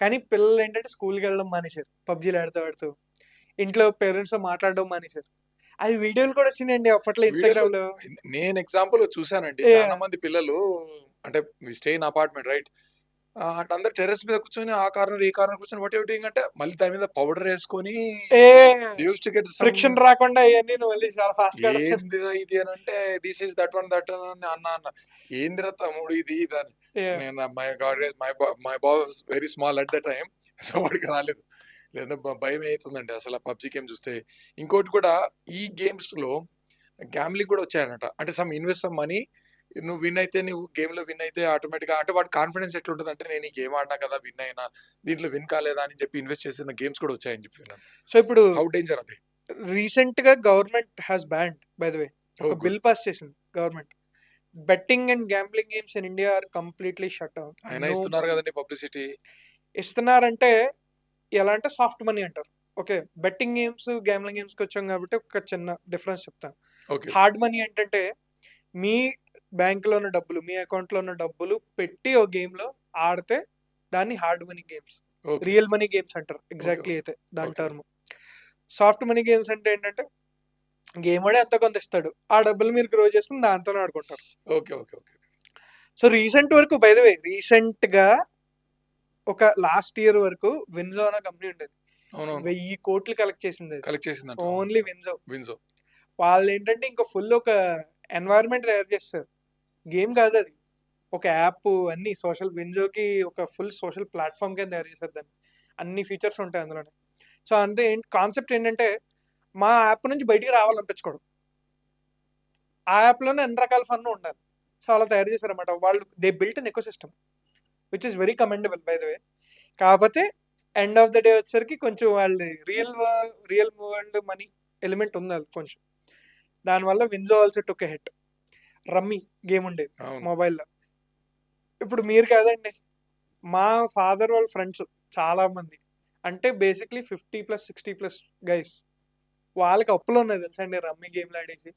కానీ పిల్లలు ఏంటంటే స్కూల్కి వెళ్ళడం మానేశారు, పబ్జీలు ఆడుతూ ఆడుతూ ఇంట్లో పేరెంట్స్తో మాట్లాడడం మానేశారు. అవి వీడియోలు కూడా వచ్చినాయండి అప్పట్లో వీడియోలో ఇన్స్టాగ్రామ్ లో. నేను ఎగ్జాంపుల్ చూసానండి. Yeah. చాలా మంది పిల్లలు అంటే we stay in apartment right. అటు అందరూ టెర్రస్ మీద కూర్చొని ఆ కార్నర్ ఈ కార్నర్ కూర్చొని వాట్ ఎవర్ డూయింగ్ అంటే మళ్ళీ దాని మీద పౌడర్ వేసుకొని use to get some friction రాకుండా అవన్నీ నువ్వు మళ్ళీ చాలా ఫాస్ట్ గా ఏందిరా ఇది అని అంటే this is that one that అని అన్న ఏందిరా తమ్ముడు ఇది ఇది అని. నేను my God my boss very small at the time, so వాడికి రాలేదు. లేదా భయం అవుతుందండి అసలు పబ్జి గేమ్ చూస్తే. ఇంకోటి కూడా ఈ గేమ్స్ లో గ్యామ్లింగ్ కూడా వచ్చాయన్నట. అంటే సమ్ ఇన్వెస్ట్ సమ్ మనీ, నువ్వు విన్ అయితే నువ్వు గేమ్ లో విన్ అయితే ఆటోమేటిక్ గా అంటే వాడి కాన్ఫిడెన్స్ ఎట్లుంటుంది అంటే నేను ఈ గేమ్ ఆడినా కదా విన్ అయినా, దీంట్లో విన్ కాలేదా అని చెప్పి ఇన్వెస్ట్ చేసిన గేమ్స్ కూడా వచ్చాయని చెప్పి విన్నాను. సో ఇప్పుడు హౌ డేంజర్ అది. రీసెంట్ గా government has banned by the way, Oh, ఒక good. బిల్ పాస్ చేసింది government, betting and gambling games in India are completely shut down. అయినా ఇస్తున్నారు కదండి పబ్లిసిటీ. ఇస్తున్నారంటే ఎలా అంటే సాఫ్ట్ మనీ అంటారు. ఓకే, బెట్టింగ్ గేమ్స్ గ్యాంబ్లింగ్ గేమ్స్కి వచ్చాం కాబట్టి ఒక చిన్న డిఫరెన్స్ చెప్తాను. ఓకే. హార్డ్ మనీ ఏంటంటే మీ బ్యాంకులో ఉన్న డబ్బులు, మీ అకౌంట్లో ఉన్న డబ్బులు పెట్టి ఒక గేమ్లో ఆడితే దాన్ని hard money games, okay. Real money games అంటారు ఎగ్జాక్ట్లీ అయితే దాని Okay. Term. Soft money games అంటే ఏంటంటే గేమ్ వాడే ఎంతో కొంత ఇస్తాడు, ఆ డబ్బులు మీరు గ్రో చేసుకుని దాంతోనే ఆడుకుంటారు. Okay. Okay. Okay. So recent వరకు బై ద వే రీసెంట్ గా ఒక లాస్ట్ ఇయర్ వరకు విన్జో అనే కంపెనీ ఉండేది, అవునవును. 1,000 కోట్లు కలెక్ట్ చేసింది కలెక్ట్ చేసిందంట. ఓన్లీ విన్జో. విన్జో. వాళ్ళు ఏంటంటే ఇంకా ఫుల్ ఒక ఎన్వైరన్మెంట్ తయారు చేస్తారు, గేమ్ కాదు అది, ఒక యాప్, అన్ని సోషల్, విన్జోకి ఒక ఫుల్ సోషల్ ప్లాట్ఫామ్ కింద తయారు చేశారు దాన్ని, అన్ని ఫీచర్స్ ఉంటాయి అందులోనే. సో అంతే కాన్సెప్ట్ ఏంటంటే మా యాప్ నుంచి బయటికి రావాలనిపించకూడదు, ఆ యాప్లోనే అన్ని రకాల ఫన్ ఉండాలి. సో అలా తయారు చేశారన్నమాట వాళ్ళు. They built an eco system which is very commendable by the వే. కాకపోతే ఎండ్ ఆఫ్ ద డే వచ్చేసరికి కొంచెం వాళ్ళు రియల్ వరల్డ్ మనీ ఎలిమెంట్ ఉంది అది కొంచెం, దానివల్ల విన్జో ఆల్సో టుక్ ఎ హిట్. రమ్మీ గేమ్ ఉండేది అవును. మొబైల్లో. ఇప్పుడు మీరు కాదండి, మా ఫాదర్ వాళ్ళ ఫ్రెండ్స్ చాలా మంది అంటే బేసిక్లీ 50+ 60+ గైస్, వాళ్ళకి అప్పులు ఉన్నాయి తెలుసా అండి రమ్మీ గేమ్లు ఆడేసి.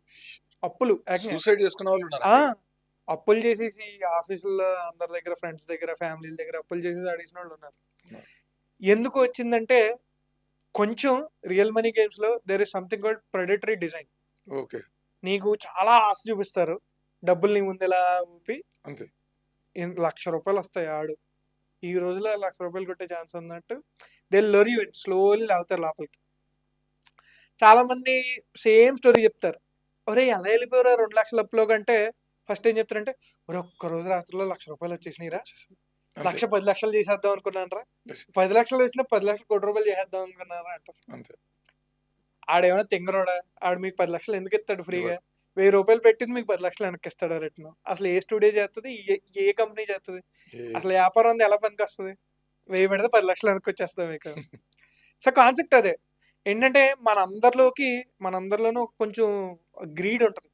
అప్పులు సూసైడ్ చేసుకున్న వాళ్ళు ఉన్నారు. అప్పులు చేసేసి ఆఫీసుల్లో అందరి దగ్గర, ఫ్రెండ్స్ దగ్గర, ఫ్యామిలీల దగ్గర అప్పులు చేసేసి ఆడేసిన వాళ్ళు ఉన్నారు. ఎందుకు వచ్చిందంటే కొంచెం రియల్ మనీ గేమ్స్ లో there is something called predatory design. Okay. నీకు చాలా ఆశ చూపిస్తారు, డబ్బులు నీ ముందు ఎలా ఊపి అంతే. ₹1,00,000 వస్తాయి ఆడు, ఈ రోజులో ₹1,00,000 కొట్టే ఛాన్స్ ఉన్నట్టు దే లర్ యూ స్లోలీ లాగుతారు లోపలికి. చాలా మంది సేమ్ స్టోరీ చెప్తారు, ఒరేయ్ ఎలా వెళ్ళిపోయారా 2,00,000 అప్పులో కంటే ఫస్ట్ ఏం చెప్తారంటే ఒరే ఒక్క రోజు రాత్రిలో ₹1,00,000 వచ్చేసినాయిరా, అంతే. 1,00,000 10,00,000 చేసేద్దాం అనుకున్నాను రా, Yes. 10,00,000 వచ్చినా 10,00,000 కోటి రూపాయలు చేసేద్దాం అనుకున్నారా అంటారు. అంతే. ఆడేమైనా తింగరోడా, ఆడు మీకు 10,00,000 ఎందుకు ఇస్తాడు ఫ్రీగా, ఇవ్వడు. ₹1,000 పెట్టింది మీకు 10,00,000 వెనక్కి ఇస్తాడు రిటర్న్. అసలు ఏ స్టూడియో చేస్తుంది, ఏ కంపెనీ చేస్తుంది, ఏ- అసలు వ్యాపారం అంతా ఎలా పనికి వస్తుంది, 1000 పెడితే 10,00,000 వెనక్కి వచ్చేస్తుంది మీకు. సో కాన్సెప్ట్ అదే ఏంటంటే మనందరిలోనూ కొంచెం గ్రీడ్ ఉంటుంది.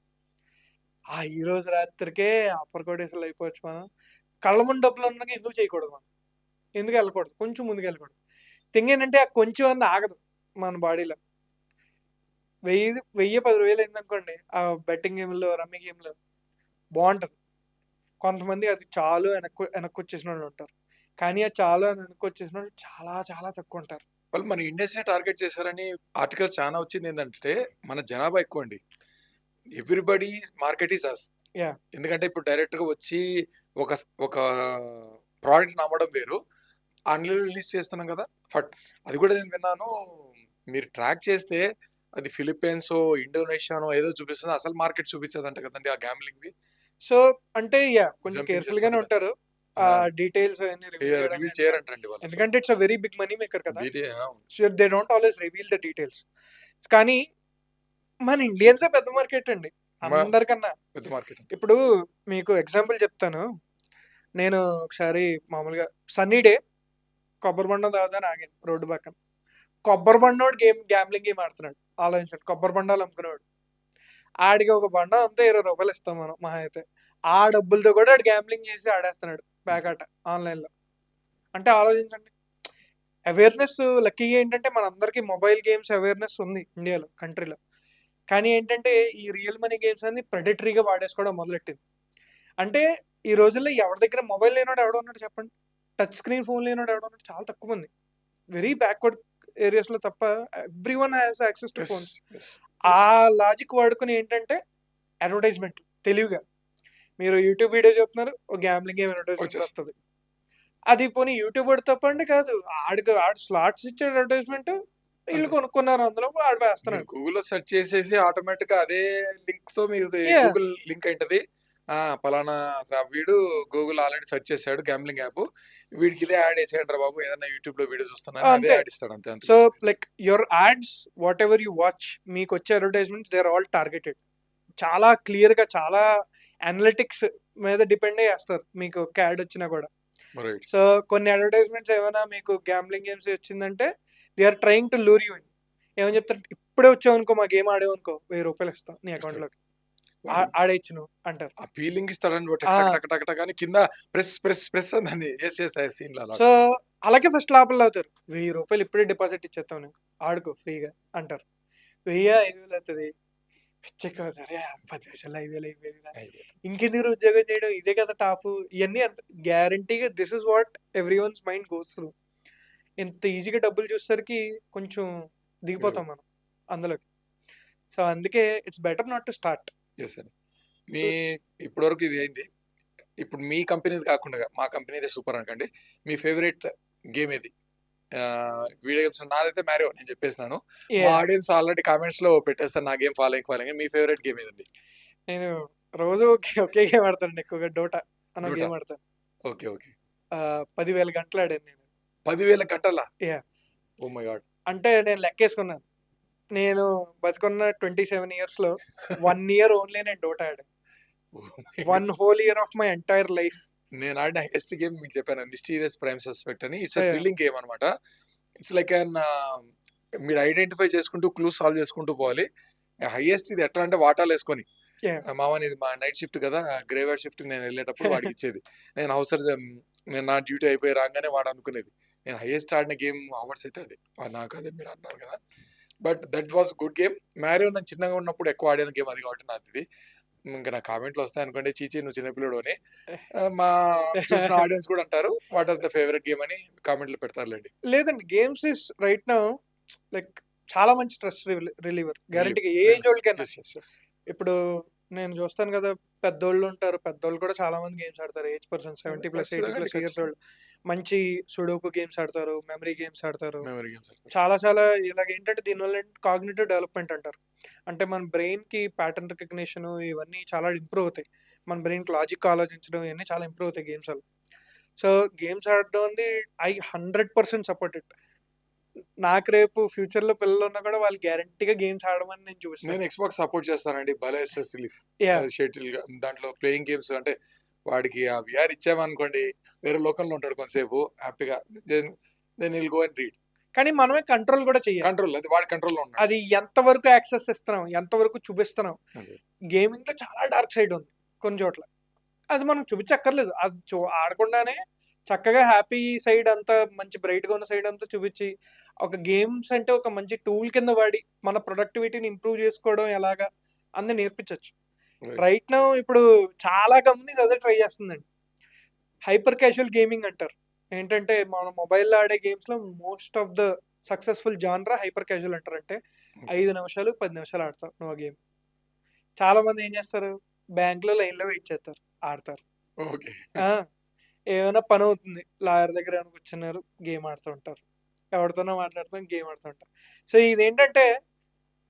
ఈ రోజు రాత్రికే అప్పర్ కోటేశ్వరం అయిపోవచ్చు, మనం కళ్ళ ముందు డబ్బులు ఉన్నాక ఎందుకు చేయకూడదు, మనం ఎందుకు వెళ్ళకూడదు, కొంచెం ముందుకు వెళ్ళకూడదు. థింగ్ ఏంటంటే ఆ కొంచెం అంత ఆగదు మన బాడీలో. 10,000 అయింది అనుకోండి ఆ బెట్టింగ్ గేమ్లో, రమ్మీ గేమ్లో బాగుంటుంది. కొంతమంది అది చాలు వెనక్కి వచ్చేసిన వాళ్ళు ఉంటారు, కానీ ఆ చాలు అని వెనక్కి వచ్చేసిన వాళ్ళు చాలా చాలా తక్కువ ఉంటారు. వాళ్ళు మన ఇండస్ట్రీ టార్గెట్ చేశారని ఆర్టికల్స్ చాలా వచ్చింది. ఏంటంటే మన జనాభా ఎక్కువ అండి, everybody market is us. Yeah. ఎందుకంటే ఇప్పుడు డైరెక్ట్ గా వచ్చి ఒక ఒక ప్రోడక్ట్ నమ్మడం వేరు, ఆన్లైన్ రిలీజ్ చేస్తున్నాం కదా. బట్ అది కూడా నేను విన్నాను, మీరు ట్రాక్ చేస్తే అది ఫిలిప్పీన్స్ ఇండోనేషియానో ఏదో చూపిస్తుంది, అసలు మార్కెట్ చూపించదంట కదండి ఆ గ్యాంబ్లింగ్. సో అంటే కొంచెం Jumping కేర్ఫుల్ గానే చేస్తారు ఉంటారు ఆ డీటెయిల్స్ అన్ని రివీల్ చేయరంటండి వాళ్ళు. ఎందుకంటే it's a very big money maker కదా. అవును. So they don't always reveal the details. కానీ మన ఇండియన్సే పెద్ద మార్కెట్ అండి అందరికన్నా. పెద్ద మార్కెట్. ఇప్పుడు మీకు ఎగ్జాంపుల్ చెప్తాను. నేను ఒకసారి మామూలుగా సన్నీ డే కొబ్బరి బండం తాగుదాని ఆగాను రోడ్డు పక్కన. కొబ్బరి బండోడు గ్యాంబ్లింగ్ గేమ్ ఆడుతున్నాడు. ఆలోచించండి, కొబ్బరి బండాలు అమ్ముకునేవాడు. ఆడికి ఒక బండం అంతా ₹20 ఇస్తాం మనం మహా అయితే. ఆ డబ్బులతో కూడా ఆడు గ్యాంబ్లింగ్ చేసి ఆడేస్తున్నాడు బ్యాకాట ఆన్లైన్లో. అంటే ఆలోచించండి, అవేర్నెస్ లక్కీగా ఏంటంటే మనందరికీ మొబైల్ గేమ్స్ అవేర్నెస్ ఉంది ఇండియాలో, కంట్రీలో. కానీ ఏంటంటే ఈ రియల్ మనీ గేమ్స్ అన్ని ప్రెడిటరీగా వాడేసుకోవడం మొదలెట్టింది. అంటే ఈ రోజుల్లో ఎవరి దగ్గర మొబైల్ లేనోడు ఎవడో ఉన్నాడు చెప్పండి, టచ్ స్క్రీన్ ఫోన్ లేనోడు ఎవడో ఉన్నాడు, చాలా తక్కువ మంది. వెరీ బ్యాక్వర్డ్ ఏరియాస్లో తప్ప every one has access to phones. ఆ లాజిక్ వాడుకుని ఏంటంటే అడ్వర్టైజ్మెంట్ తెలివిగా మీరు యూట్యూబ్ వీడియో చెప్తున్నారు, ఒక గ్యాంబ్లింగ్ గేమ్ అడ్వర్టైజ్మెంట్ వస్తుంది. అది పోనీ యూట్యూబ్ వాడు తప్పండి కాదు, ఆడు స్లాట్స్ ఇచ్చే అడ్వర్టైజ్మెంట్ వీళ్ళు కొనుక్కున్నారు, అందులో ఆడు వేస్తున్నాడు. గూగుల్లో సెర్చ్ చేసేసి ఆటోమేటిక్ గా అదే లింక్ తో మీరు గూగుల్ లింక్ అయింటది. పలానా వీడు గూగుల్ ఆల్రెడీ సెర్చ్ చేశాడు గ్యాంబ్లింగ్ యాప్, వీడికి ఇదే యాడ్ వేసేయండి రా బాబు, ఏదైనా యూట్యూబ్ లో వీడియో చూస్తున్నా అదే యాడ్ ఇస్తాడు అంతే. So like your ads whatever you watch, మీకు వచ్చే advertisements they are all targeted. చాలా క్లియర్ గా, చాలా అనలిటిక్స్ మీద డిపెండ్ అయ్యి వేస్తారు మీకు ఒక యాడ్ వచ్చినా కూడా. సో కొన్ని అడ్వర్టైజ్మెంట్స్ ఏమైనా మీకు గ్యాంబ్లింగ్ గేమ్స్ వచ్చిందంటే they are trying to lure you in. ఏమని చెప్తారు, ఇప్పుడే వచ్చావు అనుకో మా గేమ్ ఆడేవనుకో ₹1000 ఇస్తాం నీ అకౌంట్ లోకి, ఆడేచ్చు నువ్వు అంటారు. ఆ ఫీలింగ్ ఇస్తాడని కానీ కింద ప్రెస్ ప్రెస్ ప్రెస్ అని సీన్. సో అలాగే ఫస్ట్ లోపల అవుతారు, ₹1000 ఇప్పుడే డిపాజిట్ ఇచ్చేస్తాం నీకు ఆడుకో ఫ్రీగా అంటారు. 1000-5,000 అవుతుంది, పిచ్చెక్కుతారే 10 నిమిషాల్లో 5,000 ఇంకెందుకు ఉద్యోగం చేయడం, ఇదే కదా టాప్. ఇవన్నీ అంత గ్యారంటీగా this is what every once mind goes through. ఇంత ఈజీగా డబ్బులు చూసేసరికి కొంచెం దిగిపోతాం మనం అందులోకి. సో అందుకే it's better not to start. Yes అండి. మీ ఇప్పటివరకు ఇది అయింది, ఇప్పుడు మీ కంపెనీది కాకుండా మా కంపెనీదే సూపర్ అనుకోండి. మీ ఫేవరెట్ గేమ్ ఏది? వీడియో గేమ్స్ నాదైతే మ్యారియో, నేను చెప్పేసినాను. మా ఆడియన్స్ ఆల్రెడీ కామెంట్స్ లో పెట్టేస్తాను నా గేమ్ ఫాలోయింగ్. మీ ఫేవరెట్ గేమ్ ఏదండి? నేను రోజు ఒకే గేమ్ ఆడతాను, ఎక్కువగా డోటా అన్న గేమ్ ఆడతాను. Okay okay. 10,000 గంటలు ఆడాను నేను. 10,000 గంటలా? ఓ మై గాడ్. అంటే నేను లెక్కేసుకున్నాను, నేను బతుకున్న 27 years లో 1 year ఓన్లీ నేను డోటా ఆడాను. 1 whole year of my entire life. నేను ఆడిన హైయెస్ట్ గేమ్ మీకు చెప్పాను, మిస్టీరియస్ ప్రైమ్ సస్పెక్ట్ అని. ఇట్స్ థ్రిల్లింగ్ గేమ్ అనమాట. ఇట్స్ లైక్ మీరు ఐడెంటిఫై చేసుకుంటూ క్లూ సాల్వ్ చేసుకుంటూ పోవాలి. హైయెస్ట్ ఇది ఎట్లా అంటే వాటాలు వేసుకొని, మామని ఇది మా నైట్ షిఫ్ట్ కదా, గ్రేవర్ షిఫ్ట్ నేను వెళ్ళేటప్పుడు వాడికి ఇచ్చేది. నేను నేను నా డ్యూటీ అయిపోయి రాగానే వాడు అనుకునేది. నేను హైయెస్ట్ ఆడిన గేమ్ అవర్స్ అయితే అది నాకు, అదే మీరు అన్నారు కదా. But that was good game. Mario నేను చిన్నగా ఉన్నప్పుడు ఎక్కువ ఆడిన గేమ్ అది కాబట్టి నాకు ఇది. ఇంకా నా కామెంట్లు వస్తాయి అనుకోండి, చీచి నువ్వు చిన్నపిల్లడు అని. మా చూసిన ఆడియన్స్ కూడా అంటారు what are the favourite game అని కామెంట్లు పెడతారులేండి. లేదండి, games is right now like చాలా మంచి స్ట్రెస్ రిలీవర్ గ్యారంటీగా ఏ ఏజ్ వాళ్ళకైనా. ఇప్పుడు నేను చూస్తాను కదా, పెద్దోళ్ళు ఉంటారు, పెద్దోళ్ళు కూడా చాలా మంది గేమ్స్ ఆడతారు. ఏజ్ పర్సన్ 70+, 80+ ఇయర్స్ వాళ్ళు. మంచి సుడోకు గేమ్స్ ఆడతారు, మెమరీ గేమ్స్ ఆడతారు. మెమరీ గేమ్స్ ఆడతారు. చాలా చాలా ఇలాగేంటంటే దీనివల్ల కాగ్నిటివ్ డెవలప్‌మెంట్ అంటారు. అంటే మన బ్రెయిన్‌కి ప్యాటర్న్ రికగ్నిషన్ ఇవన్నీ చాలా ఇంప్రూవ్ అవుతాయి. మన బ్రెయిన్‌కి లాజిక్ ఆలోచించడం ఇవన్నీ చాలా ఇంప్రూవ్ అవుతాయి గేమ్స్ వల్ల. సో, గేమ్స్ ఆడడం అనేది ఐ 100% సపోర్ట్ ఇట్. నాకు రేపు ఫ్యూచర్‌లో పిల్లలున్నా కూడా వాళ్ళు గ్యారంటీగా గేమ్స్ ఆడమని నేను చూపిస్తాను. నేను ఎక్స్‌బాక్స్ సపోర్ట్ చేస్తానండి. భలే స్ట్రెస్ రిలీఫ్. యాహ్! షటిల్‌గా దాంట్లో ప్లేయింగ్ గేమ్స్ అంటే వాడికి ఆ వీఆర్ ఇచ్చామనుకోండి వేరే లోకంలో ఉంటాడు కొంతసేపు హ్యాపీగా. Then then will go and read. కానీ మనమే కంట్రోల్ కూడా చేయాలి. కంట్రోల్ అది వాడి కంట్రోల్‌లో ఉన్నాడు. అది ఎంతవరకు యాక్సెస్ ఇస్తున్నాం, ఎంతవరకు చూపిస్తున్నాం. అదే. గేమింగ్‌లో చాలా డార్క్ సైడ్ ఉంది కొన్ని చోట్ల. అది మనం చూపించక్కర్లేదు. అది ఆడకుండానే చక్కగా హ్యాపీ సైడ్ అంతా మంచి బ్రైట్‌గా ఉన్న సైడ్ అంతా చూపించి, ఒక గేమ్స్ అంటే ఒక మంచి టూల్ కింద వాడి మన ప్రొడక్టివిటీని ఇంప్రూవ్ చేసుకోవడం ఎలాగా అన్నీ నేర్పించొచ్చు. రైట్ నౌ ఇప్పుడు చాలా కంపెనీస్ అదే ట్రై చేస్తుందండి. హైపర్ క్యాజువల్ గేమింగ్ అంటారు. ఏంటంటే మన మొబైల్‌లో ఆడే గేమ్స్‌లో most of the successful genre hyper casual అంటారు. అంటే 5 నిమిషాలు, 10 నిమిషాలు ఆడతావు నువ్వు ఆ గేమ్. చాలా మంది ఏం చేస్తారు? బ్యాంక్‌లో లైన్‌లో వెయిట్ చేస్తారు, ఆడతారు. ఓకే. ఆ! ఏమైనా పనవుతుంది. లాయర్ దగ్గర ఏమైనా కూర్చున్నారు, గేమ్ ఆడుతూ ఉంటారు. ఎవరితోనో మాట్లాడుతాం, గేమ్ ఆడుతూ ఉంటారు. సో, ఇదేంటంటే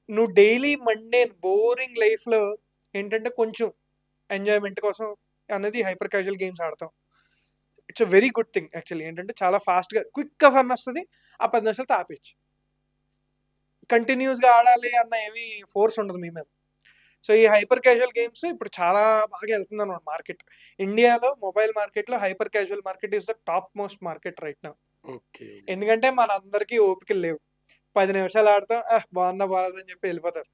నువ్వు డైలీ మండేన్ బోరింగ్ లైఫ్‌లో ఏంటంటే కొంచెం ఎంజాయ్‌మెంట్ కోసం అనేది హైపర్ క్యాజువల్ గేమ్స్ ఆడతాం. It's a very good thing actually. ఏంటంటే చాలా ఫాస్ట్‌గా క్విక్‌గా ఫన్ వస్తది. ఆ 10 నిమిషాలతో ఆపేయొచ్చు. కంటిన్యూస్‌గా ఆడాలి అన్న ఏమి ఫోర్స్ ఉండదు మీ మీద. సో, ఈ హైపర్ క్యాజువల్ గేమ్స్ ఇప్పుడు చాలా బాగా వెళ్తుందన్నమాట మార్కెట్. ఇండియాలో మొబైల్ మార్కెట్‌లో hyper casual market is the top most market right now. Okay. ఎందుకంటే మనందరికీ ఓపికలు లేవు. 10 నిమిషాలు ఆడతాం. బాగుందా బాలేదా అని చెప్పి వెళ్ళిపోతారు.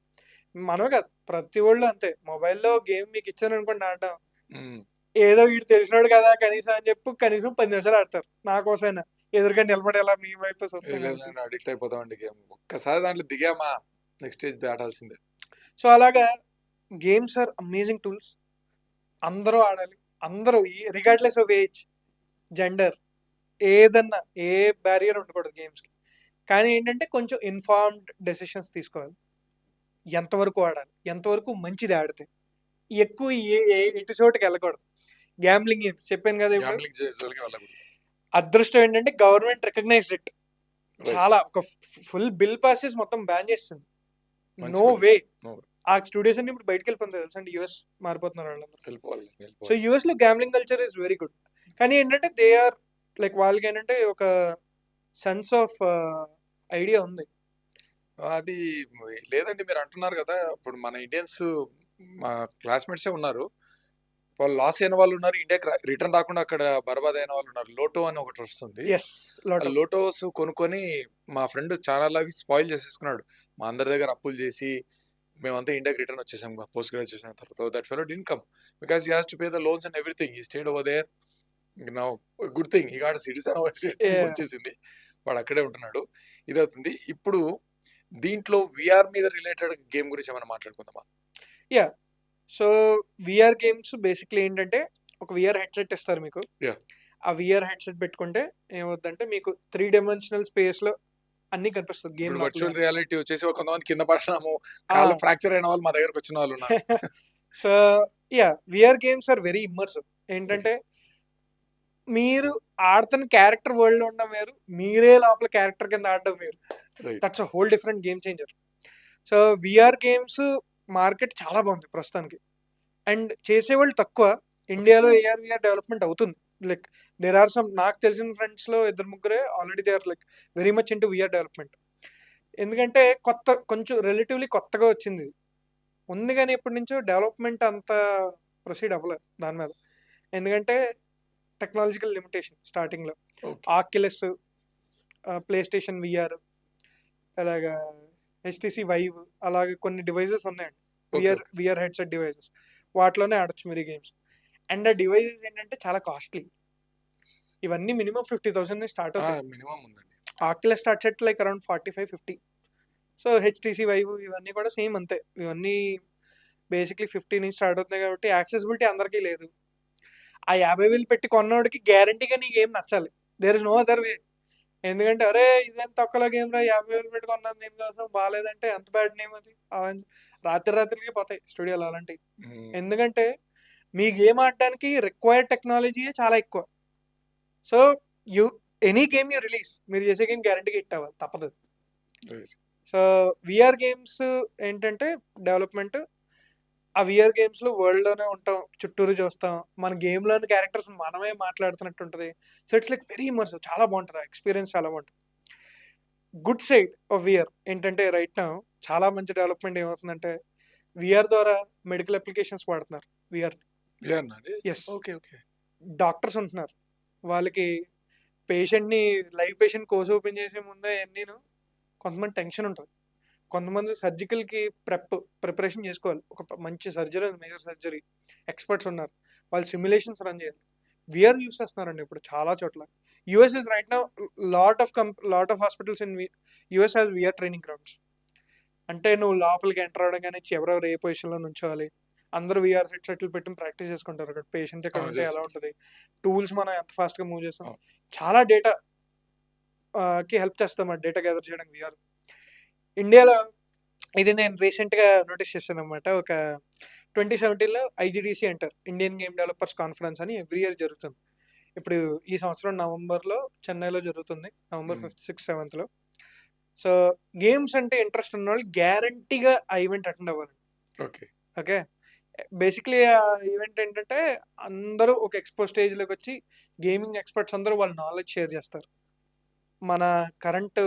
మనమే కాదు ప్రతి ఒళ్ళు అంతే. మొబైల్‌లో గేమ్ మీకు ఇచ్చాననుకోండి ఆడడం. హ్మ్. ఏదో వీడు తెలిసినోడు కదా కనీసం అని చెప్పి కనీసం 10 నిమిషాలు ఆడతారు. నా కోసమైనా. ఎదురుగా నిలబడి అలా మీ వైపే చూస్తాం. లేదండి అడిక్ట్ అయిపోతామండి గేమ్. ఒక్కసారి దాంట్లో దిగామా నెక్స్ట్ స్టేజ్ దాటాల్సిందే. సో, అలాగా గేమ్స్ ఆర్ అమేజింగ్ టూల్స్. అందరూ ఆడాలి. అందరూ రిగార్డ్‌లెస్ ఆఫ్ ఏజ్, జెండర్ ఏదన్నా ఏ బ్యారియర్ ఉండకూడదు గేమ్స్‌కి. కానీ ఏంటంటే కొంచెం ఇన్ఫార్మ్డ్ డెసిషన్స్ తీసుకోవాలి. ఎంతవరకు ఆడాలి? ఎంతవరకు మంచిది ఆడితే? ఎక్కువ ఎటు చోటుకి వెళ్ళకూడదు. గ్యాంబ్లింగ్ గేమ్స్ చెప్పాను కదా ఇప్పుడు. గ్యాంబ్లింగ్ చేసేవాళ్ళకి వెళ్ళకూడదు. అదృష్టం ఏంటంటే గవర్నమెంట్ రికగ్నైజ్డ్ ఇట్. Right. చాలా ఒక ఫుల్ బిల్ పాస్ చేసి మొత్తం బ్యాన్ చేస్తుంది. మంచి నో పని. వే. No way. ఆ స్టూడియోస్ అన్ని ఇప్పుడు బయటకు వెళ్ళిపోతుంది తెలుసా అండి. యూఎస్ మారిపోతున్నారు వాళ్ళందరూ. వెళ్ళిపోవాలి. సో, వెళ్ళిపోవాలి. యూఎస్‌లో gambling culture is very good. కానీ ఏంటంటే దే ఆర్ లైక్ వాళ్ళకి ఏంటంటే ఒక సెన్స్ ఆఫ్ ఐడియా ఉంది. అది లేదండి మీరు అంటున్నారు కదా! ఇప్పుడు మన ఇండియన్స్ మా క్లాస్‌మేట్సే ఉన్నారు. వాళ్ళు లాస్ అయిన వాళ్ళు ఉన్నారు. ఇండియాకి రిటర్న్ రాకుండా అక్కడ బర్బాద్ అయిన వాళ్ళు ఉన్నారు. లోటో అని ఒకటి వస్తుంది. యెస్. ఆ లోటోస్ కొనుక్కొని మా ఫ్రెండ్ చాలా అవి స్పాయిల్ చేసేసుకున్నాడు. మా అందరి దగ్గర అప్పులు చేసి మేమంతా ఇండియాకి రిటర్న్ వచ్చేసాం పోస్ట్ గ్రాడ్యుయేషన్ తర్వాత. So that fellow didn't come because he has to pay the loans and everything. He stayed over there. Now good thing he got citizen Yeah. వచ్చేసింది. వాడు అక్కడే ఉంటున్నాడు. ఇదవుతుంది. ఇప్పుడు దీంట్లో వీఆర్ మీద రిలేటెడ్ గేమ్ గురించి ఏమైనా మాట్లాడుకుందామా? Yeah. So, VR games basically ఏంటంటే ఒక వీఆర్ హెడ్‌సెట్ ఇస్తారు మీకు. Yeah. ఆ వీఆర్ హెడ్‌సెట్ పెట్టుకుంటే ఏమవుద్దంటే మీకు 3 డైమెన్షనల్ స్పేస్‌లో అన్నీ కనిపిస్తది గేమ్ ఇప్పుడు వర్చువల్ లోపల. రియాలిటీ వచ్చేసి కొంతమంది కింద పడినాము, కాళ్ళు ఫ్రాక్చర్ అయిన వాళ్ళు మా దగ్గరకు వచ్చిన వాళ్ళు ఉన్నారు. So, VR games are very immersive. ఏంటంటే మీరు ఆడుతున్న క్యారెక్టర్ వరల్డ్‌లో ఉండడం వేరు. మీరే లోపల క్యారెక్టర్ కింద ఆడడం వేరు. Right. That's a whole different game changer. So, VR games market చాలా బాగుంది ప్రస్తుతానికి. అండ్ చేసేవాళ్ళు తక్కువ. ఇండియాలో ఏఆర్, వీఆర్ డెవలప్‌మెంట్ అవుతుంది. లైక్ దేర్ ఆర్ సమ్ నాకు తెలిసిన ఫ్రెండ్స్‌లో ఇద్దరు ముగ్గురే already they are like very much into VR development. ఎందుకంటే కొంచెం రిలేటివ్‌లీ కొత్తగా వచ్చింది. ఉంది గానీ ఎప్పటి నుంచో డెవలప్‌మెంట్ అంత ప్రొసీడ్ అవ్వలేదు దాని మీద. ఎందుకంటే టెక్నాలజికల్ లిమిటేషన్ స్టార్టింగ్‌లో. Okay. Oculus, PlayStation VR, అలాగా హెచ్‌టీసీ వైవ్ అలాగే కొన్ని డివైసెస్ ఉన్నాయండి. VR headset devices. వాటిలోనే ఆడొచ్చు మీరు ఈ గేమ్స్. అండ్ ఆ డివైసెస్ ఏంటంటే చాలా కాస్ట్‌లీ. ఇవన్నీ మినిమమ్ 50,000 నుంచి స్టార్ట్ అవుతాయి. మినిమం ఉందండి. Oculus starts at like around 45-50. So, HTC Vive ఇవన్నీ కూడా సేమ్ అంతే. ఇవన్నీ బేసిక్‌లీ 50 నుంచి స్టార్ట్ అవుతున్నాయి కాబట్టి యాక్సెసిబిలిటీ అందరికీ లేదు. ఆ 50,000 పెట్టి కొన్నోడికి గ్యారంటీగా నీ గేమ్ నచ్చాలి. There is no other way. ఎందుకంటే అరే ఇదేం తొక్కలో గేమ్ రా 50,000 పెట్టి కొన్నాను దీనికోసం బాలేదంటే ఎంత బ్యాడ్ నేమ్ అది. రాత్రికి పోతాయి స్టూడియోలో అలాంటివి. ఎందుకంటే మీ గేమ్ ఆడడానికి రిక్వైర్డ్ టెక్నాలజీయే చాలా ఎక్కువ. So, you any game you release, మీరు చేసే గేమ్ గ్యారంటీగా హిట్ అవ్వాలి, తప్పదు. రైట్. సో విఆర్ గేమ్స్ ఏంటంటే డెవలప్మెంట్, ఆ విఆర్ గేమ్స్ లో వరల్డ్ లోనే ఉంటాం, చుట్టూరు చూస్తాం, మన గేమ్ లోని క్యారెక్టర్స్ మనమే మాట్లాడుతున్నట్టు ఉంటుంది. So it's like very immersive, చాలా బాగుంటుంది, ఎక్స్పీరియన్స్ చాలా బాగుంటుంది. గుడ్ సైడ్ ఆఫ్ విఆర్ ఏంటంటే రైట్ నౌ చాలా మంచి డెవలప్మెంట్ ఏమవుతుందంటే విఆర్ ద్వారా మెడికల్ అప్లికేషన్స్ వాడుతున్నారు విఆర్. విఆర్‌నా అది? Yes, okay. ఓకే. డాక్టర్స్ ఉంటున్నారు, వాళ్ళకి పేషెంట్ని లైవ్ పేషెంట్ కోర్స్ ఓపెన్ చేసే ముందే నేను కొంతమంది టెన్షన్ ఉంటుంది, కొంతమంది సర్జికల్కి ప్రిపరేషన్ చేసుకోవాలి, ఒక మంచి సర్జరీ, మేజర్ సర్జరీ ఎక్స్పర్ట్స్ ఉన్నారు, వాళ్ళు సిమ్యులేషన్స్ రన్ చేయాలి, విఆర్ యూస్ చేస్తున్నారండి ఇప్పుడు చాలా చోట్ల. US is right now lot of hospitals in US has VR training grounds. అంటే నువ్వు లోపలికి ఎంటర్ అవడంగానే ఎవరెవరు ఏ పొజిషన్లో నుంచోవాలి, అందరూ విఆర్ హెడ్సెట్లు పెట్టి ప్రాక్టీస్ చేసుకుంటారు, అక్కడ పేషెంట్ ఎక్కడ ఉంటే ఎలా ఉంటుంది, టూల్స్ మనం ఎంత ఫాస్ట్గా మూవ్ చేస్తాం, చాలా డేటా కి హెల్ప్ చేస్తాం ఆ డేటా గ్యాదర్ చేయడానికి విఆర్. ఇండియాలో ఇది నేను రీసెంట్గా నోటీస్ చేశాను అనమాట. ఒక 2017లో ఐజిడిసి అంటారు, ఇండియన్ గేమ్ డెవలపర్స్ కాన్ఫరెన్స్ అని ఎవ్రీ ఇయర్ జరుగుతుంది. ఇప్పుడు ఈ సంవత్సరం నవంబర్లో చెన్నైలో జరుగుతుంది, November 5th, 6th, 7th. So games అంటే ఇంట్రెస్ట్ ఉన్న వాళ్ళు గ్యారంటీగా ఆ ఈవెంట్ అటెండ్ అవ్వాలి. ఓకే. ఓకే, బేసిక్లీ ఆ ఈవెంట్ ఏంటంటే అందరూ ఒక ఎక్స్పో స్టేజ్లోకి వచ్చి గేమింగ్ ఎక్స్పర్ట్స్ అందరూ వాళ్ళ నాలెడ్జ్ షేర్ చేస్తారు, మన కరెంట్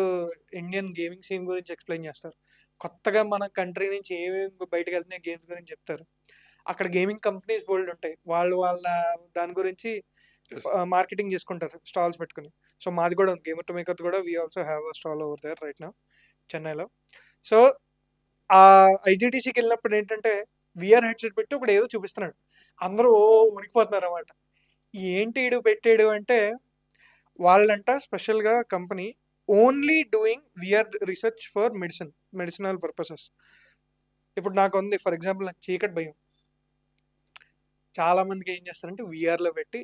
ఇండియన్ గేమింగ్ సీన్ గురించి ఎక్స్ప్లెయిన్ చేస్తారు, కొత్తగా మన కంట్రీ నుంచి ఏమేమి బయటకు వెళ్తున్నాయి గేమ్స్ గురించి చెప్తారు. అక్కడ గేమింగ్ కంపెనీస్ బోల్డ్ ఉంటాయి, వాళ్ళ దాని గురించి Yes. మార్కెటింగ్ చేసుకుంటారు స్టాల్స్ పెట్టుకుని. సో మాది కూడా ఉంది, గేమర్ టు మేకర్ కూడా we also have a stall over there right now చెన్నైలో. సో ఆ ఐజిడిసికి వెళ్ళినప్పుడు ఏంటంటే విఆర్ హెడ్సెట్ పెట్టి ఒకటి ఏదో చూపిస్తున్నాడు, అందరూ ఉనికిపోతున్నారు అన్నమాట. ఏంటి ఈడు పెట్టాడు అంటే, వాళ్ళంట స్పెషల్గా company only doing VR research for medicinal purposes. ఇప్పుడు నాకు ఉంది, ఫర్ ఎగ్జాంపుల్ నాకు చీకటి భయం, చాలా మందికి ఏం చేస్తారంటే విఆర్లో పెట్టి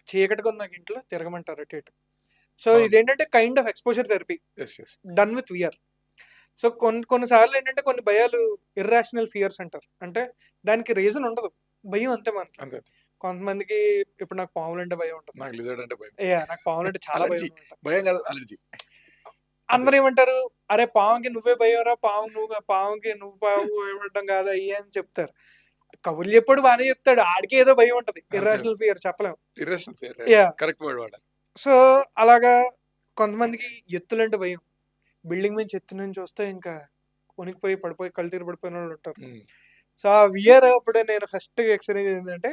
చీకటిగా నాకు ఇంట్లో తిరగమంటారు అటు ఇటు. సో ఇదేంటంటే kind of exposure therapy done with VR. So కొన్నిసార్లు ఏంటంటే కొన్ని భయాలు ఇర్రాషనల్ ఫియర్స్ అంటారు, అంటే దానికి రీజన్ ఉండదు, భయం అంతే మనకి. అంతే. కొంతమందికి ఇప్పుడు నాకు పాములు అంటే భయం ఉంటుంది, నాకు లిజర్డ్ అంటే భయం. నాకు పాములు అంటే చాలా భయం Allergy. భయం కాదు, అలర్జీ. అందరూ ఏమంటారు, అరే పాముకి నువ్వే భయంరా, పాముకి నువ్వు పాము భయపడటం కాదా అయ్యి అని చెప్తారు. కబుర్లు చెప్పాడు బాగానే చెప్తాడు, ఆడికి ఏదో భయం ఉంటుంది, ఇర్రాషనల్ ఫియర్ చెప్పలేము. Irrational fear, Yeah. Correct word వాడాలి. సో అలాగా కొంతమందికి ఎత్తులంటే భయం, బిల్డింగ్ నుంచి ఎత్తు నుంచి వస్తే ఇంకా వణికిపోయి పడిపోయి కళ్ళు తీరు పడిపోయిన వాళ్ళు ఉంటారు. సో ఆ విఆర్ అప్పుడు నేను ఫస్ట్ ఎక్స్పీరియన్స్ ఏంటంటే,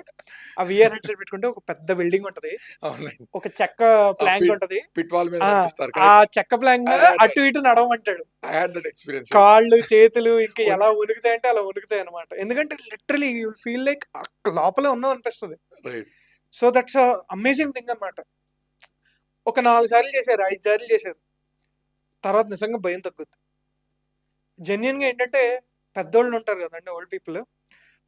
ఆ విఆర్ హెడ్సెట్ పెట్టుకుంటే ఒక పెద్ద బిల్డింగ్ ఉంటది, అవునండి. ఒక చెక్క ప్లాంక్ ఉంటది, పిట్ వాల్ మీద ఆ కనిపిస్తారు. ఆ చెక్క ప్లాంక్ మీద అటు ఇటు నడవమంటాడు, ఐ హాడ్ దట్ ఎక్స్పీరియన్స్. కాళ్ళు చేతులు ఇంకా ఎలా వణుకుతాయి అంటే అలా వణుకుతాయి అనమాట, ఎందుకంటే లిటరలీ యూ ఫీల్ లైక్ లోపలే ఉన్నాం అనిపిస్తుంది. Right. So that's amazing thing అనమాట. ఒక 4 సార్లు చేశారు, 5 సార్లు చేశారు, తర్వాత నిజంగా భయం తగ్గుద్ది. జెన్యున్గా ఏంటంటే పెద్దోళ్ళు ఉంటారు కదండి, ఓల్డ్ పీపుల్,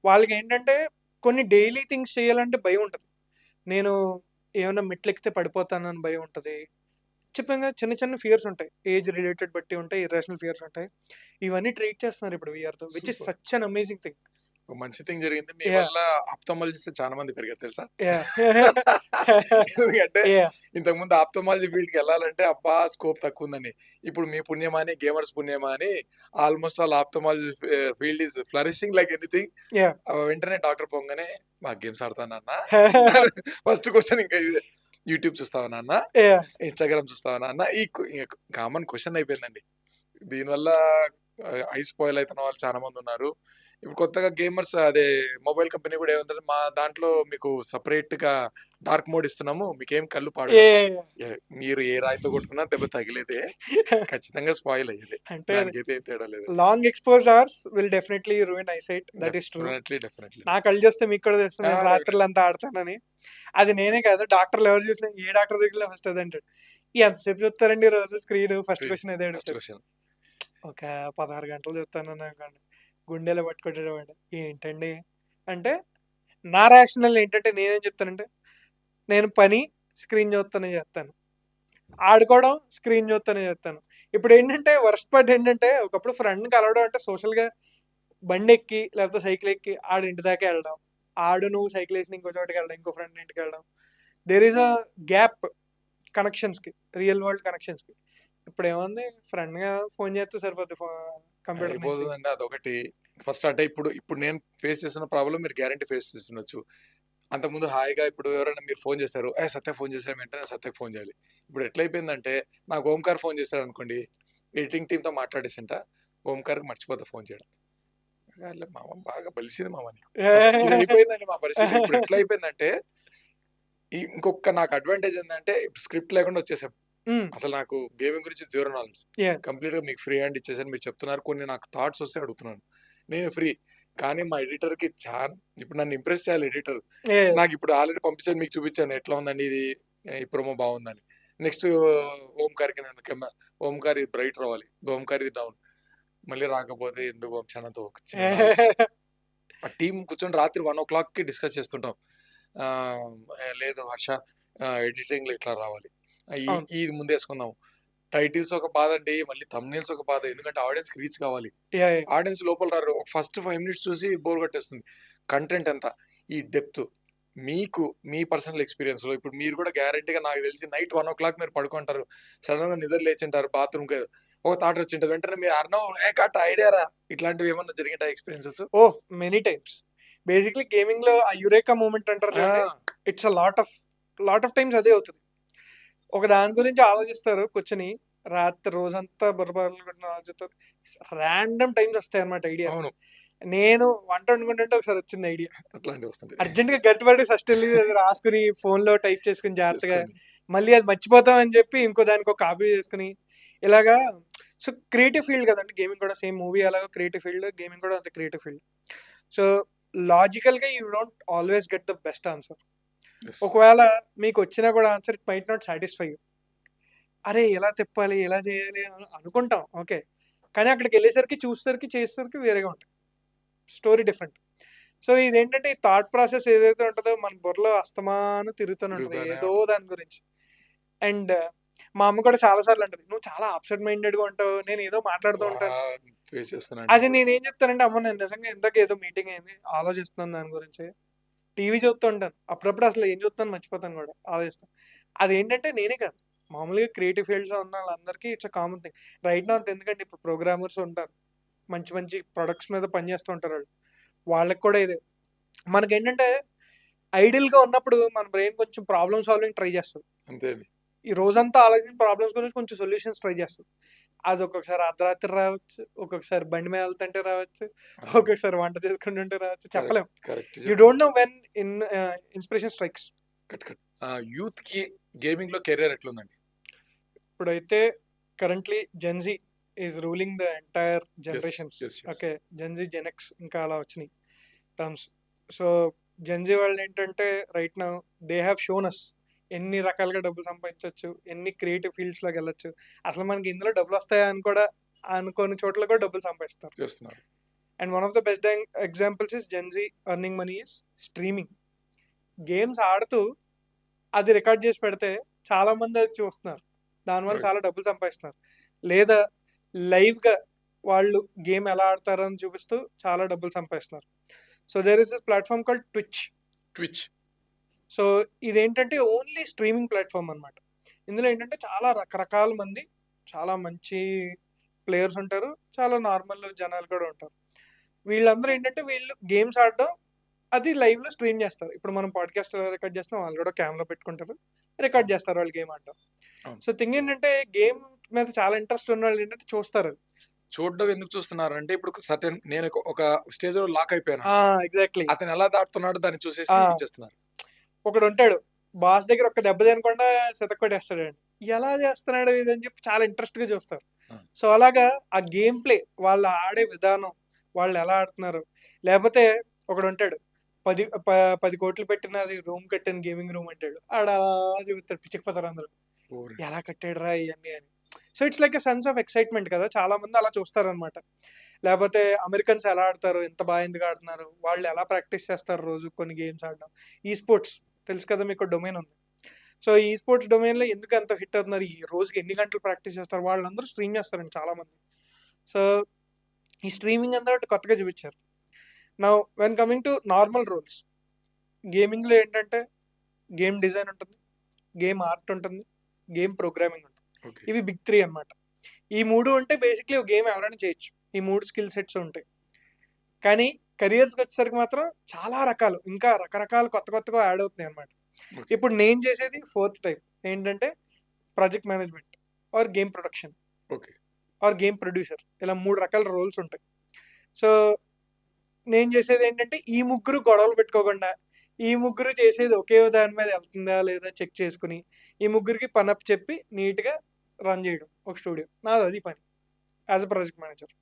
వాళ్ళకి ఏంటంటే కొన్ని డైలీ థింగ్స్ చేయాలంటే భయం ఉంటుంది. నేను ఏమైనా మెట్లు ఎక్కితే పడిపోతానని భయం ఉంటుంది, చెప్పంగా చిన్న చిన్న ఫియర్స్ ఉంటాయి, ఏజ్ రిలేటెడ్ బట్టి ఉంటాయి, ఇర్రేషనల్ ఫియర్స్ ఉంటాయి, ఇవన్నీ ట్రీట్ చేస్తున్నారు ఇప్పుడు విఆర్తో, which is such an amazing thing. ఒక మంచి థింగ్ జరిగింది మీ Yeah. వల్ల. ఆప్థమాలజిస్ట్ చాలా మంది పెరిగారు తెలుసా? Yeah. ఎందుకంటే Yeah. ఇంతకు ముందు ఆప్థమాలజీ ఫీల్డ్ కి వెళ్ళాలంటే అబ్బా స్కోప్ తక్కువ ఉందని, ఇప్పుడు మీ పుణ్యమా అని, గేమర్స్ పుణ్యమా అని almost all ophthalmology field is flourishing like anything. Yeah. వెంటనే డాక్టర్ పొంగనే మా గేమ్స్ ఆడతానన్నా, ఫస్ట్ క్వశ్చన్ ఇంకా ఇదే, యూట్యూబ్ చూస్తావా నాన్న, Yeah. ఇన్స్టాగ్రామ్ చూస్తావా నాన్న, ఈ కామన్ క్వశ్చన్ అయిపోయిందండి. దీనివల్ల ఐ స్పాయిల్ అవుతున్న వాళ్ళు చాలా మంది ఉన్నారు. ఇప్పుడు కొత్తగా గేమర్స్ అదే మొబైల్ కంపెనీ కూడా ఏముందంటే, మా దాంట్లో మీకు సపరేట్ గా డార్క్ మోడ్ ఇస్తున్నాము, మీకేం కళ్ళు పాడు, Yeah. మీరు ఏ రాయితో కొట్టుకున్నా దెబ్బ తగిలేదే, ఖచ్చితంగా స్పాయిల్ అయ్యేది, అంటే దానికైతే ఏం తేడా లేదు. Long exposed hours will definitely ruin eyesight, that is true. Definitely. నా కళ్ళు చూస్తే మీకు కూడా తెలుస్తుంది, నేను రాత్రులు అంతా ఆడతానని. అది నేనే కాదు, డాక్టర్లు ఎవరు చూసినా ఏ డాక్టర్ దగ్గర ఫస్ట్ అది అంటాడు, ఎంతసేపు చూస్తారండి రోజు స్క్రీన్, ఫస్ట్ క్వశ్చన్ అదే అడుగుతాడు. ఒక 16 గంటలు చూస్తాను అనుకోండి, గుండెలో పట్టుకుంటాడు. ఏంటండి అంటే, నా రేషనల్ ఏంటంటే నేనేం చెప్తానంటే, నేను పని స్క్రీన్ చూస్తానే చేస్తాను, ఆడుకోవడం స్క్రీన్ చూస్తానే చేస్తాను. ఇప్పుడు ఏంటంటే వర్స్ట్ పార్ట్ ఏంటంటే, ఒకప్పుడు ఫ్రెండ్ కలవడం అంటే సోషల్గా బండి ఎక్కి లేకపోతే సైకిల్ ఎక్కి ఆడు ఇంటి దాకా వెళ్ళడం, ఆడు నువ్వు సైకిల్ వేసి ఇంకో చోటుకి వెళ్ళడం, ఇంకో ఫ్రెండ్ ఇంటికి వెళ్ళడం, దేర్ ఈస్ అ గ్యాప్ కనెక్షన్స్కి, రియల్ వరల్డ్ కనెక్షన్స్కి. ఇప్పుడు ఏముంది, ఫ్రెండ్గా ఫోన్ చేస్తే సరిపోద్ది కంప్యూటర్ నుంచి. అయిపోతుందండి అదొకటి. ఫస్ట్ అంటే ఇప్పుడు నేను ఫేస్ చేస్తున్న ప్రాబ్లం మీరు గ్యారంటీ ఫేస్ చేస్తుండొచ్చు. అంతకుముందు హాయిగా ఇప్పుడు ఎవరైనా మీరు ఫోన్ చేస్తారు, సత్య ఫోన్ చేశారు వెంటనే సత్యకి ఫోన్ చేయాలి. ఇప్పుడు ఎట్లయిపోయిందంటే నాకు ఓంకార్ ఫోన్ చేశాడు అనుకోండి, ఎడిటింగ్ టీంతో మాట్లాడేసింట, ఓంకార్కి మర్చిపోతా ఫోన్ చేయడం. మామ బాగా బలిసింది మామ నీకు. ఇది అయిపోయిందండి మా పరిస్థితి. ఇప్పుడు ఎట్లా అయిపోయిందంటే ఇంకొక నాకు అడ్వాంటేజ్ ఏంటంటే స్క్రిప్ట్ లేకుండా వచ్చేసాం. అసలు నాకు గేమింగ్ గురించి జీరో నాలెడ్జ్. కంప్లీట్ గా మీకు ఫ్రీ హ్యాండ్ ఇచ్చేసాను. మీరు చెప్తున్నారు, కొన్ని నాకు థాట్స్ వస్తే అడుగుతున్నాను, నేను ఫ్రీ. కానీ మా ఎడిటర్ కి ఇప్పుడు నన్ను ఇంప్రెస్ చేయాలి ఎడిటర్. నాకు ఇప్పుడు ఆల్రెడీ పంపించాను, మీకు చూపించాను ఎట్లా ఉందండి ఇది, ఈ ప్రోమో బాగుందని. నెక్స్ట్ ఓంకార్కి నేను ఓంకార్ ఇది బ్రైట్ రావాలి, ఓంకార్ ఇది డౌన్, మళ్ళీ రాకపోతే ఎందుకు వంశానంతో ఆ టీం కూర్చొని రాత్రి 1 o'clock డిస్కస్ చేస్తుంటాం. లేదు హర్ష ఎడిటింగ్ లో ఇట్లా రావాలి, ఇది ముందేసుకుందాం. టైటిల్స్ ఒక బాధ అండి, మళ్ళీ థంబ్నెయిల్స్ ఒక బాధ, ఎందుకంటే ఆడియన్స్ కి రీచ్ కావాలి. ఆడియన్స్ లోపల రారు, ఫస్ట్ 5 minutes చూసి బోర్ కొట్టేస్తుంది. కంటెంట్ ఎంత, ఈ డెప్త్ మీకు మీ పర్సనల్ ఎక్స్పీరియన్స్ లో ఇప్పుడు మీరు కూడా గ్యారంటీగా నాకు తెలిసి నైట్ 1 o'clock మీరు పడుకుంటారు, సడన్ గా నిద్ర లేచింటారు, బాత్రూమ్ కి ఒక థాట్ వచ్చింటారు, వెంటనే మీరు అర్నో ఐడియా రా, ఇట్లాంటివి ఏమన్నా జరిగింటాయి experiences? Many times. Basically gaming లో ఆ యురేకా మూమెంట్ అంటారు, ఇట్స్ లాట్ ఆఫ్ టైమ్స్ అదే అవుతుంది. ఒక దాని గురించి ఆలోచిస్తారు కూర్చొని, రాత్రి రోజంతా బుర్రబాదులు ఆలోచిస్తారు, ర్యాండమ్ టైమ్స్ వస్తాయి అన్నమాట ఐడియా. నేను వంట వండుకుంటుంటే ఒకసారి వచ్చింది ఐడియా, అర్జెంట్ గా గట్టిపడి ఫస్ట్ వెళ్ళి రాసుకుని ఫోన్ లో టైప్ చేసుకుని జాగ్రత్తగా, మళ్ళీ అది మర్చిపోతాం అని చెప్పి ఇంకో దానికి ఒక కాపీ చేసుకుని ఇలాగా. సో క్రియేటివ్ ఫీల్డ్ కదండి గేమింగ్ కూడా, సేమ్ మూవీ అలాగా క్రియేటివ్ ఫీల్డ్, గేమింగ్ కూడా అంత క్రియేటివ్ ఫీల్డ్. సో లాజికల్ గా you don't always get the best answer. ఒకవేళ మీకు వచ్చినా కూడా answer it might not satisfy you. అరే ఎలా తిప్పాలి, ఎలా చేయాలి అనుకుంటాం, ఓకే, కానీ అక్కడికి వెళ్ళేసరికి చూసేసరికి చేసేసరికి వేరేగా ఉంటుంది, స్టోరీ డిఫరెంట్. సో ఇదేంటంటే ఈ థాట్ ప్రాసెస్ ఏదైతే ఉంటుందో మన బుర్రలో అస్తమాను తిరుగుతూనే ఉంటుంది ఏదో దాని గురించి. అండ్ మా అమ్మ కూడా చాలా సార్లు అంటది, నువ్వు చాలా అప్సెట్ మైండెడ్ గా ఉంటావు, నేను ఏదో మాట్లాడుతూ ఉంటాను. అది నేనేం చెప్తానంటే, అమ్మ నేను నిజంగా ఇందాక ఏదో మీటింగ్ అయింది, ఆలోచిస్తున్నాను దాని గురించి, టీవీ చూస్తూ ఉంటాను, అప్పుడప్పుడు అసలు ఏం చూస్తాను మర్చిపోతాను కూడా, ఆలోచిస్తాను. అదేంటంటే నేనే కాదు, మామూలుగా క్రియేటివ్ ఫీల్డ్స్లో ఉన్న వాళ్ళందరికీ it's a common thing. Right నా అంత, ఎందుకంటే ఇప్పుడు ప్రోగ్రామర్స్ ఉంటారు, మంచి మంచి ప్రొడక్ట్స్ మీద పనిచేస్తూ ఉంటారు, వాళ్ళకి కూడా ఇదే. మనకేంటంటే ఐడియల్గా ఉన్నప్పుడు మన బ్రెయిన్ కొంచెం ప్రాబ్లమ్ సాల్వింగ్ ట్రై చేస్తుంది, అంతే. ఈ రోజంతా ఆలోచించిన ప్రాబ్లమ్స్ గురించి కొంచెం సొల్యూషన్స్ ట్రై చేస్తుంది. అది ఒక్కొక్కసారి అర్ధరాత్రి రావచ్చు, ఒక్కొక్కసారి బండి మీద వెళ్తుంటే రావచ్చు, ఒక్కొక్కసారి వంట చేసుకుంటుంటే రావచ్చు, చెప్పలేము. You don't know when inspiration strikes. Youth కి గేమింగ్ లో కెరీర్ ఎట్లుందండి? ఇప్పుడైతే currently Gen Z is ruling the entire generations. Okay, Gen Z, Gen X ఇంకా అలా వచ్చినాయి టర్మ్స్. సో జెన్జీ వాళ్ళు ఏంటంటే right now they have shown us ఎన్ని రకాలుగా డబ్బులు సంపాదించవచ్చు, ఎన్ని క్రియేటివ్ ఫీల్డ్స్ లోకి వెళ్ళొచ్చు, అసలు మనకి ఇందులో డబ్బులు వస్తాయా అని కూడా అనుకోని చోట్ల కూడా డబ్బులు సంపాదిస్తారు. And one of the best examples is Gen Z earning money is streaming. Games ఆడుతూ అది రికార్డ్ చేసి పెడితే చాలా మంది అది చూస్తున్నారు, దానివల్ల చాలా డబ్బులు సంపాదిస్తున్నారు. లేదా లైవ్గా వాళ్ళు గేమ్ ఎలా ఆడతారని చూపిస్తూ చాలా డబ్బులు సంపాదిస్తున్నారు. So there is this platform called Twitch. So ఇదేంటంటే ఓన్లీ స్ట్రీమింగ్ ప్లాట్ఫామ్ అనమాట. ఇందులో ఏంటంటే చాలా రకరకాల మంది, చాలా మంచి ప్లేయర్స్ ఉంటారు, చాలా నార్మల్ జనాలు కూడా ఉంటారు. వీళ్ళందరూ ఏంటంటే వీళ్ళు గేమ్స్ ఆడడం అది లైవ్లో స్ట్రీమ్ చేస్తారు. ఇప్పుడు మనం పాడ్కాస్ట్ రికార్డ్ చేస్తాం, వాళ్ళు కూడా కెమెరా పెట్టుకుంటారు, రికార్డ్ చేస్తారు వాళ్ళు గేమ్ ఆడడం. సో థింగ్ ఏంటంటే గేమ్ మీద చాలా ఇంట్రెస్ట్ ఉన్న వాళ్ళు ఏంటంటే చూస్తారు. చూడడం ఎందుకు చూస్తున్నారు అంటే, ఇప్పుడు సర్టెన్ నేను ఒక స్టేజ్ లో లాక్ అయిపోయాను, ఎగ్జాక్ట్లీ, అతను ఎలా దాటుతున్నాడు దాన్ని చూసేసి చేస్తున్నారు. ఒకడు ఉంటాడు బాస్ దగ్గర ఒక దెబ్బ తినకుండా శతకొట్టేస్తాడు, ఎలా చేస్తున్నాడు ఇది అని చెప్పి చాలా ఇంట్రెస్ట్ గా చూస్తారు. సో అలాగా ఆ గేమ్ ప్లే, వాళ్ళు ఆడే విధానం, వాళ్ళు ఎలా ఆడుతున్నారు. లేకపోతే ఒకడు ఉంటాడు 10 కోట్లు పెట్టినది రూమ్ కట్టాను, గేమింగ్ రూమ్ అంటాడు, ఆడ చూపుతాడు, పిచ్చిపోతారు అందరూ, ఎలా కట్టాడు రా ఇవన్నీ అని. So it's like a sense of excitement కదా, చాలా మంది అలా చూస్తారు అనమాట. లేకపోతే అమెరికన్స్ ఎలా ఆడతారు, ఎంత బాగా ఎందుకు ఆడుతున్నారు, వాళ్ళు ఎలా ప్రాక్టీస్ చేస్తారు రోజు కొన్ని గేమ్స్ ఆడడం. ఈ స్పోర్ట్స్ తెలుసు కదా మీకు, డొమైన్ ఉంది. సో ఈ స్పోర్ట్స్ డొమైన్లో ఎందుకు ఎంత హిట్ అవుతున్నారు, ఈ రోజుకి ఎన్ని గంటలు ప్రాక్టీస్ చేస్తారు, వాళ్ళందరూ స్ట్రీమ్ చేస్తారండి చాలామంది. సో ఈ స్ట్రీమింగ్ అందరూ కొత్తగా చూపించారు. Now when coming to normal roles, గేమింగ్లో ఏంటంటే గేమ్ డిజైన్ ఉంటుంది, గేమ్ ఆర్ట్ ఉంటుంది, గేమ్ ప్రోగ్రామింగ్ ఉంటుంది. ఓకే. ఇవి బిగ్ 3 అన్నమాట. ఈ 3 ఉంటే బేసిక్‌లీ ఒక గేమ్ ఎవరైనా చేయొచ్చు. ఈ 3 స్కిల్ సెట్స్ ఉంటాయి. కానీ కెరియర్స్‌కొచ్చేసరికి మాత్రం చాలా రకాలు, ఇంకా రకరకాలు కొత్తగా యాడ్ అవుతున్నాయి అన్నమాట. ఓకే. ఇప్పుడు నేను చేసేది 4థ్ టైప్. ఏంటంటే project management or game production okay. Or game producer. ఇలా 3 రకాల రోల్స్ ఉంటాయి. సో, నేను చేసేది ఏంటంటే ఈ ముగ్గురు గొడవలు పెట్టుకోకుండా, ఈ ముగ్గురు చేసేది ఒకే దాని మీద వెళ్తుందా లేదా చెక్ చేసుకొని, ఈ ముగ్గురికి పనప్పచెప్పి నీట్‌గా రన్ చేయడం ఒక స్టూడియో. నాదది పని as a project manager.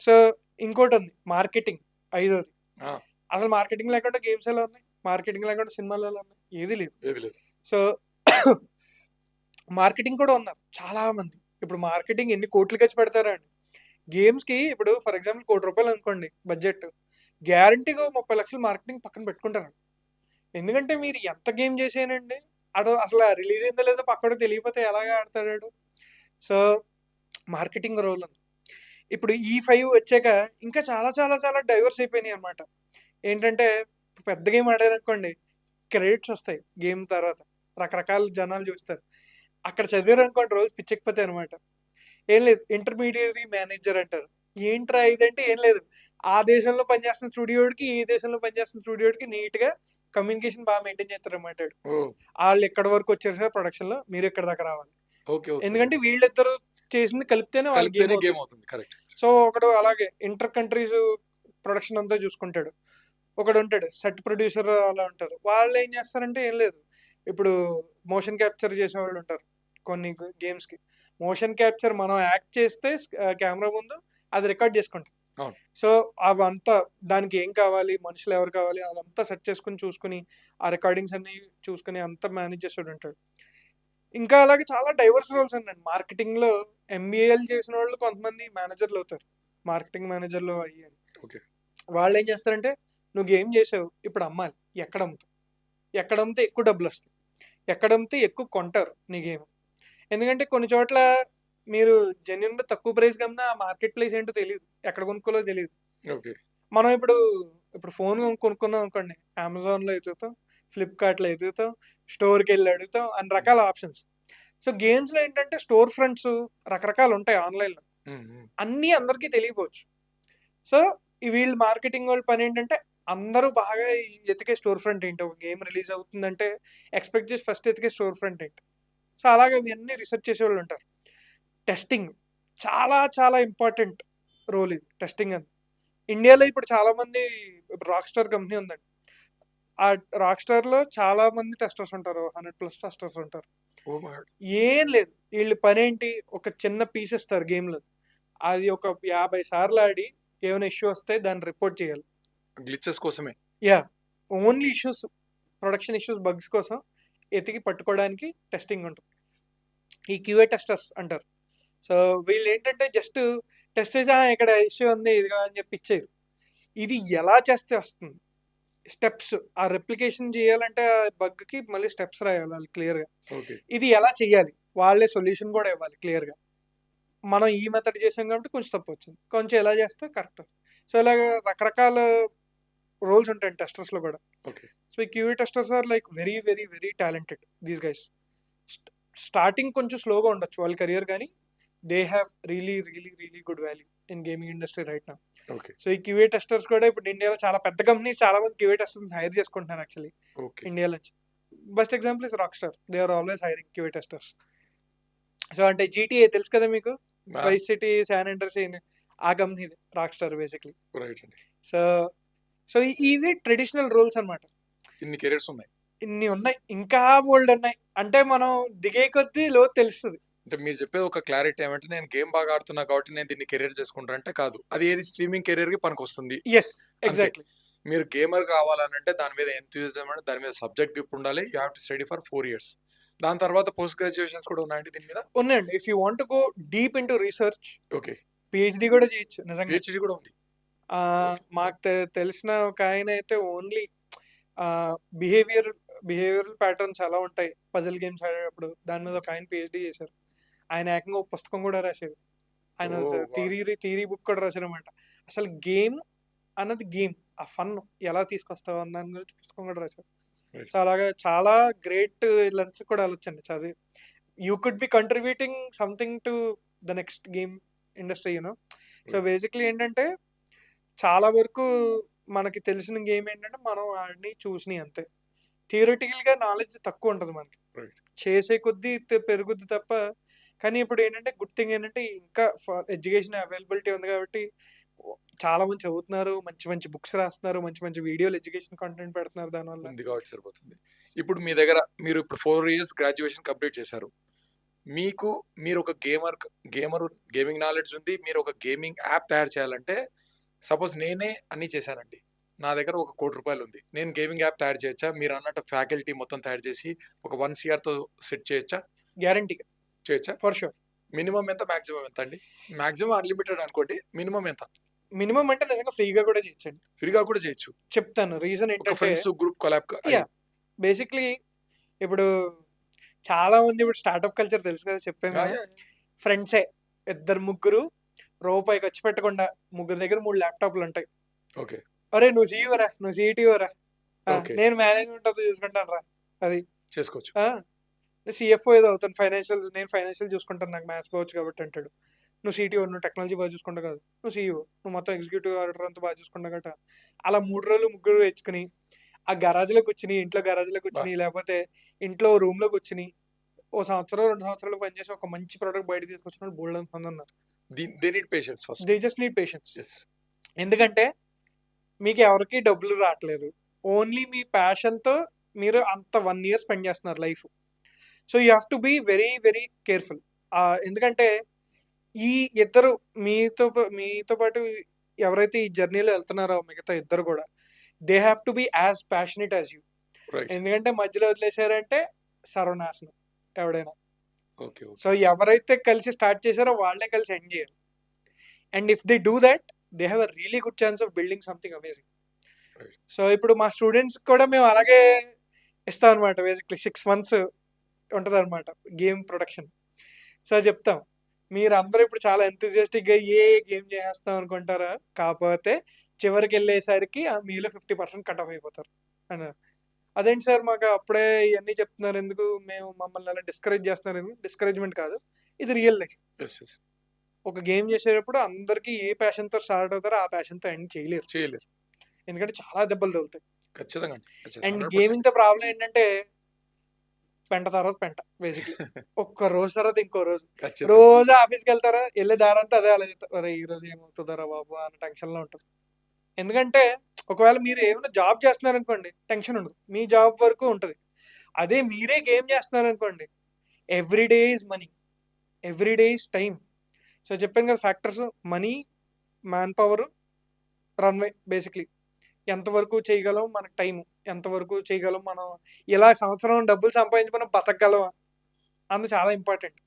So, ఇంకోటుంది మార్కెటింగ్ ఐదోది. ఆ! అసలు మార్కెటింగ్ లేకుండా గేమ్స్ ఎలా ఉన్నాయి? మార్కెటింగ్ లేకుండా సినిమాలు ఎలా ఉన్నాయి? ఏది లేదు. ఏది లేదు. సో, మార్కెటింగ్ కూడా ఉన్నారు చాలా మంది. ఇప్పుడు మార్కెటింగ్ ఎన్ని కోట్లు ఖర్చు పెడతారా అండి. గేమ్స్‌కి ఇప్పుడు ఫర్ ఎగ్జాంపుల్ ₹1,00,00,000 అనుకోండి బడ్జెట్. గ్యారంటీగా 30,00,000 మార్కెటింగ్ పక్కన పెట్టుకుంటారు. ఎందుకంటే మీరు ఎంత గేమ్ చేసేయనండి, అసలు రిలీజ్ అయిందో లేదో పక్కోడికి తెలియకపోతే ఎలాగా ఆడతాడు ఆడు. సో, మార్కెటింగ్ రోల్ ఉంది. ఇప్పుడు ఈ 5 వచ్చాక ఇంకా చాలా చాలా చాలా డైవర్స్ అయిపోయినాయి అన్నమాట. ఏంటంటే పెద్ద గేమ్ ఆడారనుకోండి క్రెడిట్స్ వస్తాయి గేమ్ తర్వాత. రకరకాల జనాలు చూస్తారు. అక్కడ చదివారనుకోండి రోజు పిచ్చెక్కిపోతాయి అనమాట. ఏం లేదు ఇంటర్మీడియరీ మేనేజర్ అంటారు. ఏంట్రా ఇదంటే ఏం లేదు. ఆ దేశంలో పనిచేస్తున్న స్టూడియోడికి, ఈ దేశంలో పనిచేస్తున్న స్టూడియోడికి నీట్‌గా కమ్యూనికేషన్ బాగా మెయింటైన్ చేస్తారన్నమాట ఆడు. ఓహ్! ఆళ్ళు ఎక్కడి వరకు వచ్చేసారు ప్రొడక్షన్‌లో, మీరు ఎక్కడి దాకా రావాలి. ఓకే. ఓకే. ఎందుకంటే వీళ్ళిద్దరూ చేసింది కలిపితేనే వాళ్ళ గేమ్ కలిపితేనే అవుతుంది. గేమ్ అవుతుంది. కరెక్ట్. సో, ఒకడు అలాగే ఇంటర్ కంట్రీస్ ప్రొడక్షన్ అంతా చూసుకుంటాడు. ఒకడుంటాడు సెట్ ప్రొడ్యూసర్ అలా ఉంటారు. వాళ్ళు ఏం చేస్తారంటే ఏం లేదు. ఇప్పుడు మోషన్ క్యాప్చర్ చేసేవాళ్ళు ఉంటారు కొన్ని గేమ్స్‌కి. మోషన్ క్యాప్చర్ మనం యాక్ట్ చేస్తే కెమెరా ముందు అది రికార్డ్ చేసుకుంటాం. అవును. సో, అవంతా దానికి ఏం కావాలి, మనుషులు ఎవరు కావాలి అదంతా సెట్ చేసుకొని చూసుకొని, ఆ రికార్డింగ్స్ అన్నీ చూసుకొని అంతా మేనేజ్ చేసేవాడుంటాడు. ఇంకా అలాగే చాలా డైవర్స్ రోల్స్ ఉన్నాయండి. మార్కెటింగ్‌లో ఎంబీఏలు చేసిన వాళ్ళు కొంతమంది మేనేజర్లు అవుతారు. మార్కెటింగ్ మేనేజర్లు అయ్యారు. ఓకే. వాళ్ళేం చేస్తారంటే, నువ్వు గేమ్ చేసావు, ఇప్పుడు అమ్మాలి. ఎక్కడ అమ్ముతావు? ఎక్కడ అమ్మితే ఎక్కువ డబ్బులొస్తాయి? ఎక్కడ అమ్మితే ఎక్కువ కొంటారు నీ గేమ్? ఎందుకంటే కొన్ని చోట్ల మీరు జెన్యూన్‌గా తక్కువ ప్రైస్‌కి అమ్మినా ఆ మార్కెట్ ప్లేస్ ఏంటో తెలీదు. ఎక్కడ కొనుక్కోవాలో తెలీదు. ఓకే. మనం ఇప్పుడు ఫోన్ కొనుక్కున్నాం అనుకోండి. అమెజాన్‌లో ఎతుకుతాం, ఫ్లిప్‌కార్ట్‌లో ఎతుకుతాం, స్టోర్‌కెళ్ళి అడుగుతాం. అన్ని రకాల ఆప్షన్స్. సో, గేమ్స్‌లో ఏంటంటే స్టోర్ ఫ్రంట్స్ రకరకాలు ఉంటాయి ఆన్‌లైన్‌లో. హ్మ్. హ్మ్. అన్నీ అందరికీ తెలియకపోవచ్చు. సో, ఈ వీళ్ళు మార్కెటింగ్ వాళ్ళ పనేంటంటే అందరూ బాగా ఎతికే స్టోర్ ఫ్రంట్ ఏంటి? ఒక గేమ్ రిలీజ్ అవుతుందంటే ఎక్స్‌పెక్ట్ చేసి ఫస్ట్ ఎతికే స్టోర్ ఫ్రంట్ ఏంటి? సో, అలాగే ఇవన్నీ రిసర్చ్ చేసేవాళ్ళుంటారు. టెస్టింగ్ చాలా చాలా ఇంపార్టెంట్ రోల్ ఇది టెస్టింగ్ అని. ఇండియాలో ఇప్పుడు చాలామంది ఇప్పుడు రాక్‌స్టార్ కంపెనీ ఉందండి. ఆ రాక్‌స్టార్‌లో చాలా మంది టెస్టర్స్ ఉంటారు. 100+ టెస్టర్స్ ఉంటారు. Oh my God! ఏం లేదు. ఈళ్ళ పనేంటి ఒక చిన్న పీస్ ఇస్తారు గేమ్‌లో. అది ఒక 50 సార్లు ఆడి ఏమైనా ఇష్యూ వస్తే దాన్ని రిపోర్ట్ చేయాలి. గ్లిచెస్ కోసమే. Yeah! Only issues, production issues, bugs కోసం ఎతికి పట్టుకోవడానికి టెస్టింగ్ ఉంటుంది. ఈ క్యూఏ టెస్టర్స్ అంటారు. సో, వీళ్ళేంటంటే జస్ట్ టెస్ట్ చేసి ఇక్కడ ఇష్యూ ఉంది ఇదిగో అని చెప్పి ఇచ్చేయరు. ఇది ఎలా చేస్తే వస్తుంది? స్టెప్స్ ఆ రెప్లికేషన్ చేయాలంటే ఆ బగ్‌కి మళ్ళీ స్టెప్స్ రాయాలి వాళ్ళు క్లియర్‌గా. ఓకే. ఇది ఎలా చేయాలి? వాళ్ళే సొల్యూషన్ కూడా ఇవ్వాలి క్లియర్‌గా. మనం ఈ మెథడ్ చేసాం కాబట్టి కొంచెం తప్పొచ్చింది. కొంచెం ఎలా చేస్తే కరెక్ట్. సో, ఇలాగ రకరకాల రోల్స్ ఉంటాయండి టెస్టర్స్‌లో కూడా. ఓకే. సో, ఈ QA testers are like very, very, very talented these guys. Starting కొంచెం స్లోగా ఉండొచ్చు వాళ్ళ కెరియర్ గానీ, they have really, really, really good value in gaming industry right now. Okay. So, ఈ క్యూఏ టెస్టర్స్ కూడా ఇప్పుడు ఇండియాలో చాలా పెద్ద కంపెనీస్ చాలా మంది క్యూఏ టెస్టర్స్‌ని హైర్ చేసుకుంటున్నారు యాక్చువల్లీ ఓకే. ఇండియా నుంచి. Best example is Rockstar. They are always hiring QA testers. So, అంటే జీటీఏ తెలుసు కదా మీకు? ఆ! వైస్ సిటీ, శాన్ ఆండ్రెయాస్ ఆ కంపెనీదే రాక్‌స్టార్ బేసిక్‌లీ. రైట్ అండి. సో, సో ఇవి ట్రెడిషనల్ రోల్స్ అన్నమాట. ఇన్ని కెరియర్స్ ఉన్నాయి. ఇన్ని ఉన్నాయి. ఇంకా బోలెడున్నాయి. అంటే మనం దిగే కొద్దీ లోతు తెలుస్తది. అంటే మీరు చెప్పేది ఒక క్లారిటీ ఏమంటే నేను గేమ్ బాగా ఆడుతున్నా కాబట్టి నేను దీన్ని కెరియర్ చేసుకుంటా అంటే కాదు. అది ఏది స్ట్రీమింగ్ కెరియర్‌కి పనికొస్తుంది. యెస్. అంతే. ఎగ్జాక్ట్‌లీ. మీరు గేమర్ కావాలనంటే దాని మీద ఎంథూసిజం అంటే దాని మీద సబ్జెక్ట్ గ్రిప్ ఉండాలి. You have to study for 4 years. దాని తర్వాత పోస్ట్ గ్రాడ్యుయేషన్స్ కూడా ఉన్నాయండి దీని మీద? ఉన్నాయండి. If you want to go deep into research okay. PhD కూడా చేయొచ్చు నిజంగా. పీహెచ్‌డీ కూడా ఉంది. ఓకే. మాకు తెలిసిన ఒక ఆయనైతే ఓన్లీ బిహేవియరల్ ప్యాటర్న్స్ ఎలా ఉంటాయి పజిల్ గేమ్స్ ఆడేటప్పుడు దాని మీద ఒక ఆయన పీహెచ్‌డీ చేశారు. ఆయన ఏకంగా ఒక పుస్తకం కూడా రాశారు. ఆయన ఓహ్! వావ్! థియరీ బుక్ కూడా రాశారనమాట. అసలు గేమ్ అన్నది గేమ్. ఆ ఫన్ ఎలా తీసుకొస్తావు అన్న దాని గురించి పుస్తకం కూడా రాశారు. రైట్. సో, అలాగా చాలా గ్రేట్ లెన్స్ కూడా వెళ్ళొచ్చండి చదివి. You could be contributing something to the next game industry you know. So Right. Basically ఏంటంటే చాలా వరకు మనకి తెలిసిన గేమ్ ఏంటంటే మనం ఆడిని చూసినాయి అంతే. థియరిటికల్గా నాలెడ్జ్ తక్కువ ఉంటుంది మనకి, Right. చేసే కొద్దీ పెరుగుద్ది తప్ప. కానీ ఇప్పుడు ఏంటంటే గుడ్ థింగ్ ఏంటంటే ఇంకా ఎడ్యుకేషన్ అవైలబిలిటీ ఉంది కాబట్టి చాలా మంది చదువుతున్నారు, మంచి మంచి బుక్స్ రాస్తున్నారు, మంచి మంచి వీడియోలు ఎడ్యుకేషన్ కంటెంట్ పెడుతున్నారు దానివల్ల. ఉంది కాబట్టి సరిపోతుంది. ఇప్పుడు మీ దగ్గర మీరు ఇప్పుడు 4 ఇయర్స్ గ్రాడ్యుయేషన్ కంప్లీట్ చేశారు. మీరు ఒక గేమింగ్ నాలెడ్జ్ ఉంది. మీరు ఒక గేమింగ్ యాప్ తయారు చేయాలంటే సపోజ్ నేనే అన్నీ చేశానండి. నా దగ్గర ఒక 1,00,00,000 రూపాయలు ఉంది. నేను గేమింగ్ యాప్ తయారు చేయొచ్చా? మీరు అన్నట్టు ఫ్యాకల్టీ మొత్తం తయారు చేసి ఒక 1 CRతో సెట్ చేయొచ్చా? గ్యారంటీగా చేయొచ్చా? For sure. మినిమం ఎంత? మాక్సిమం ఎంత అండి? మాక్సిమం అన్లిమిటెడ్ అనుకోండి. మినిమం ఎంత? మినిమం అంటే నిజంగా ఫ్రీగా కూడా చేయొచ్చండి. ఫ్రీగా కూడా చేయొచ్చు. చెప్తాను రీజన్ ఒక ఏంటంటే friends group collab yeah basically ఇప్పుడు చాలా మంది ఇప్పుడు స్టార్ట్అప్ కల్చర్ తెలుసు కదా, చెప్పాను కదా. ఫ్రెండ్సే ఇద్దరు ముగ్గురు రూపాయి ఖర్చు పెట్టకుండా ముగ్గురు దగ్గర 3 ల్యాప్టాప్లు ఉంటాయి. ఓకే. అరే నువ్వు CEO రా, నువ్వు CTO రా, Okay. నేను మేనేజ్మెంట్ అంతా చూసుకుంటాను రా, అది చేసుకోవచ్చు. CFO ఏదో అవుతాను, నేను ఫైనాన్షియల్ చూసుకుంటాను, నాకు మ్యాథ్స్ పోవచ్చు కాబట్టి అంటాడు. నువ్వు CTO, నువ్వు టెక్నాలజీ బాగా చూసుకుంటావు కాదు, నువ్వు CEO, నువ్వు మొత్తం ఎగ్జిక్యూటివ్ ఆర్డర్ అంతా బాగా చూసుకుంటావు గట. అలా 3 రోజులు ముగ్గురు తెచ్చుకుని ఆ గరాజ్లో కూర్చుని, ఇంట్లో గరాజ్లో కూర్చుని, లేకపోతే ఇంట్లో రూమ్లో కూర్చుని ఓ సంవత్సరం 2 సంవత్సరాలు పనిచేసి ఒక మంచి ప్రోడక్ట్ బయట తీసుకొచ్చిన బోల్డ్ మంది ఉన్నారు. They need patience first. They just need patience. Yes. ఎందుకంటే మీకు ఎవరికి డబ్బులు రావట్లేదు, ఓన్లీ మీ ప్యాషన్తో మీరు అంత 1 year స్పెండ్ చేస్తున్నారు life. So you have to be very very careful. ఎందుకంటే ఈ ఇద్దరు మీతో పాటు ఎవరైతే ఈ జర్నీలో వెళ్తున్నారో మిగతా ఇద్దరు కూడా they have to be as passionate as you. Right. ఎందుకంటే మధ్యలో వదిలేశారంటే సర్వనాశనం ఎవడైనా. Okay. సో ఎవరైతే కలిసి స్టార్ట్ చేశారో వాళ్ళే కలిసి ఎండ్ చేయాలి. And if they do that they have a really good chance of building something amazing. Right. So ఇప్పుడు మా స్టూడెంట్స్ కూడా మేము అలాగే ఇస్తాం అనమాట. బేసిక్లీ 6 months ఉంటుంది అనమాట గేమ్ ప్రొడక్షన్. సో చెప్తాం, మీరు అందరూ ఇప్పుడు చాలా ఎంతూజియాస్టిక్గా గేమ్ చేసేస్తాం అనుకుంటారా, కాకపోతే చివరికి వెళ్ళేసరికి మీలో 50% కట్ ఆఫ్ అయిపోతారు అన్నారు. అదేంటి సార్ మాకు అప్పుడే ఇవన్నీ చెప్తున్నారు ఎందుకు, మమ్మల్ని అలా డిస్కరేజ్ చేస్తున్నారు ఎందుకు? డిస్కరేజ్మెంట్ కాదు, ఇది రియల్ లైఫ్. Yes, yes. ఒక గేమ్ చేసేటప్పుడు అందరికీ ఏ ప్యాషన్తో స్టార్ట్ అవుతారో ఆ ప్యాషన్తో ఎండ్ చేయలేరు, చేయలేరు. ఎందుకంటే చాలా దెబ్బలు తగులుతాయి. ఖచ్చితంగా. అండ్ గేమింగ్తో ప్రాబ్లం ఏంటంటే పెంట తర్వాత పెంట బేసిక్లీ. ఒక్క రోజు తర్వాత ఇంకో రోజు, రోజు ఆఫీస్కి వెళ్తారా, వెళ్ళే దారంతా అదే ఆలోచిస్తారు, అరే ఈ రోజు ఏమవుతుందారా బాబు అన్న టెన్షన్లో ఉంటుంది. ఎందుకంటే ఒకవేళ మీరు ఏమైనా జాబ్ చేస్తున్నారు అనుకోండి టెన్షన్ ఉండదు, మీ జాబ్ వరకు ఉంటుంది. అదే మీరే గేమ్ చేస్తున్నారు అనుకోండి, every day is money, every day is time. So చెప్పాను కదా factors, money, man power, runway. Basically ఎంతవరకు చేయగలం, మనకు టైం ఎంతవరకు చేయగలం, మనం ఇలా సంవత్సరం డబ్బులు సంపాదించి మనం బతకగలమా అందు చాలా ఇంపార్టెంట్.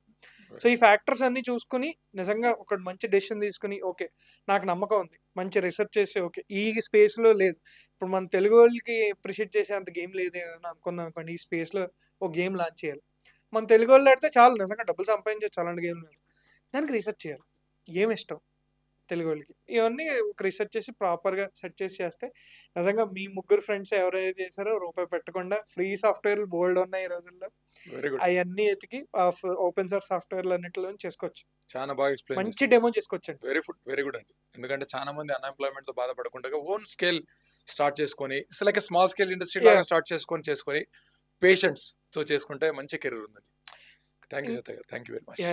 సో ఈ ఫ్యాక్టర్స్ అన్నీ చూసుకుని నిజంగా ఒక మంచి డెసిషన్ తీసుకుని, ఓకే నాకు నమ్మకం ఉంది, మంచి రీసెర్చ్ చేసి, ఓకే ఈ స్పేస్లో లేదు, ఇప్పుడు మన తెలుగు వాళ్ళకి అప్రిషియేట్ చేసే అంత గేమ్ లేదు అని అనుకున్నాం అనుకోండి, ఈ స్పేస్లో ఒక గేమ్ లాంచ్ చేయాలి, మన తెలుగు వాళ్ళు ఆడితే చాలు నిజంగా డబ్బులు సంపాదించవచ్చు అలాంటి గేమ్ లేదు, దానికి రీసెర్చ్ చేయాలి, ఏం ఇష్టం తెలుగు వాళ్ళకి, ఇవన్నీ ఒక రీసెర్చ్ చేసి ప్రాపర్గా సెట్ చేస్తే నిజంగా మీ ముగ్గురు ఫ్రెండ్స్ ఎవరైతే చేశారో రూపాయి పెట్టకుండా ఫ్రీ సాఫ్ట్వేర్లు బోల్డ్ ఉన్నాయి ఈ రోజుల్లో, అవన్నీ ఎతికి ఓపెన్ సోర్స్ సాఫ్ట్వేర్లు అన్నింటిలో చేసుకోవచ్చు. చాలా బాగా ఎక్స్ప్లెయిన్, మంచి డెమో చేసుకోవచ్చు అండి. వెరీ గుడ్ అండి. ఎందుకంటే చాలా మంది అన్ఎంప్లాయ్మెంట్ తో బాధపడకుండా ఓన్ స్కేల్ స్టార్ట్ చేసుకొని, it's like small scale industry లాగా స్టార్ట్ చేసుకొని పేషెంట్స్ తో చేసుకుంటే మంచి కెరీర్ ఉందండి. థ్యాంక్ యూ సత్య గారు, థ్యాంక్ యూ వెరీ మచ్.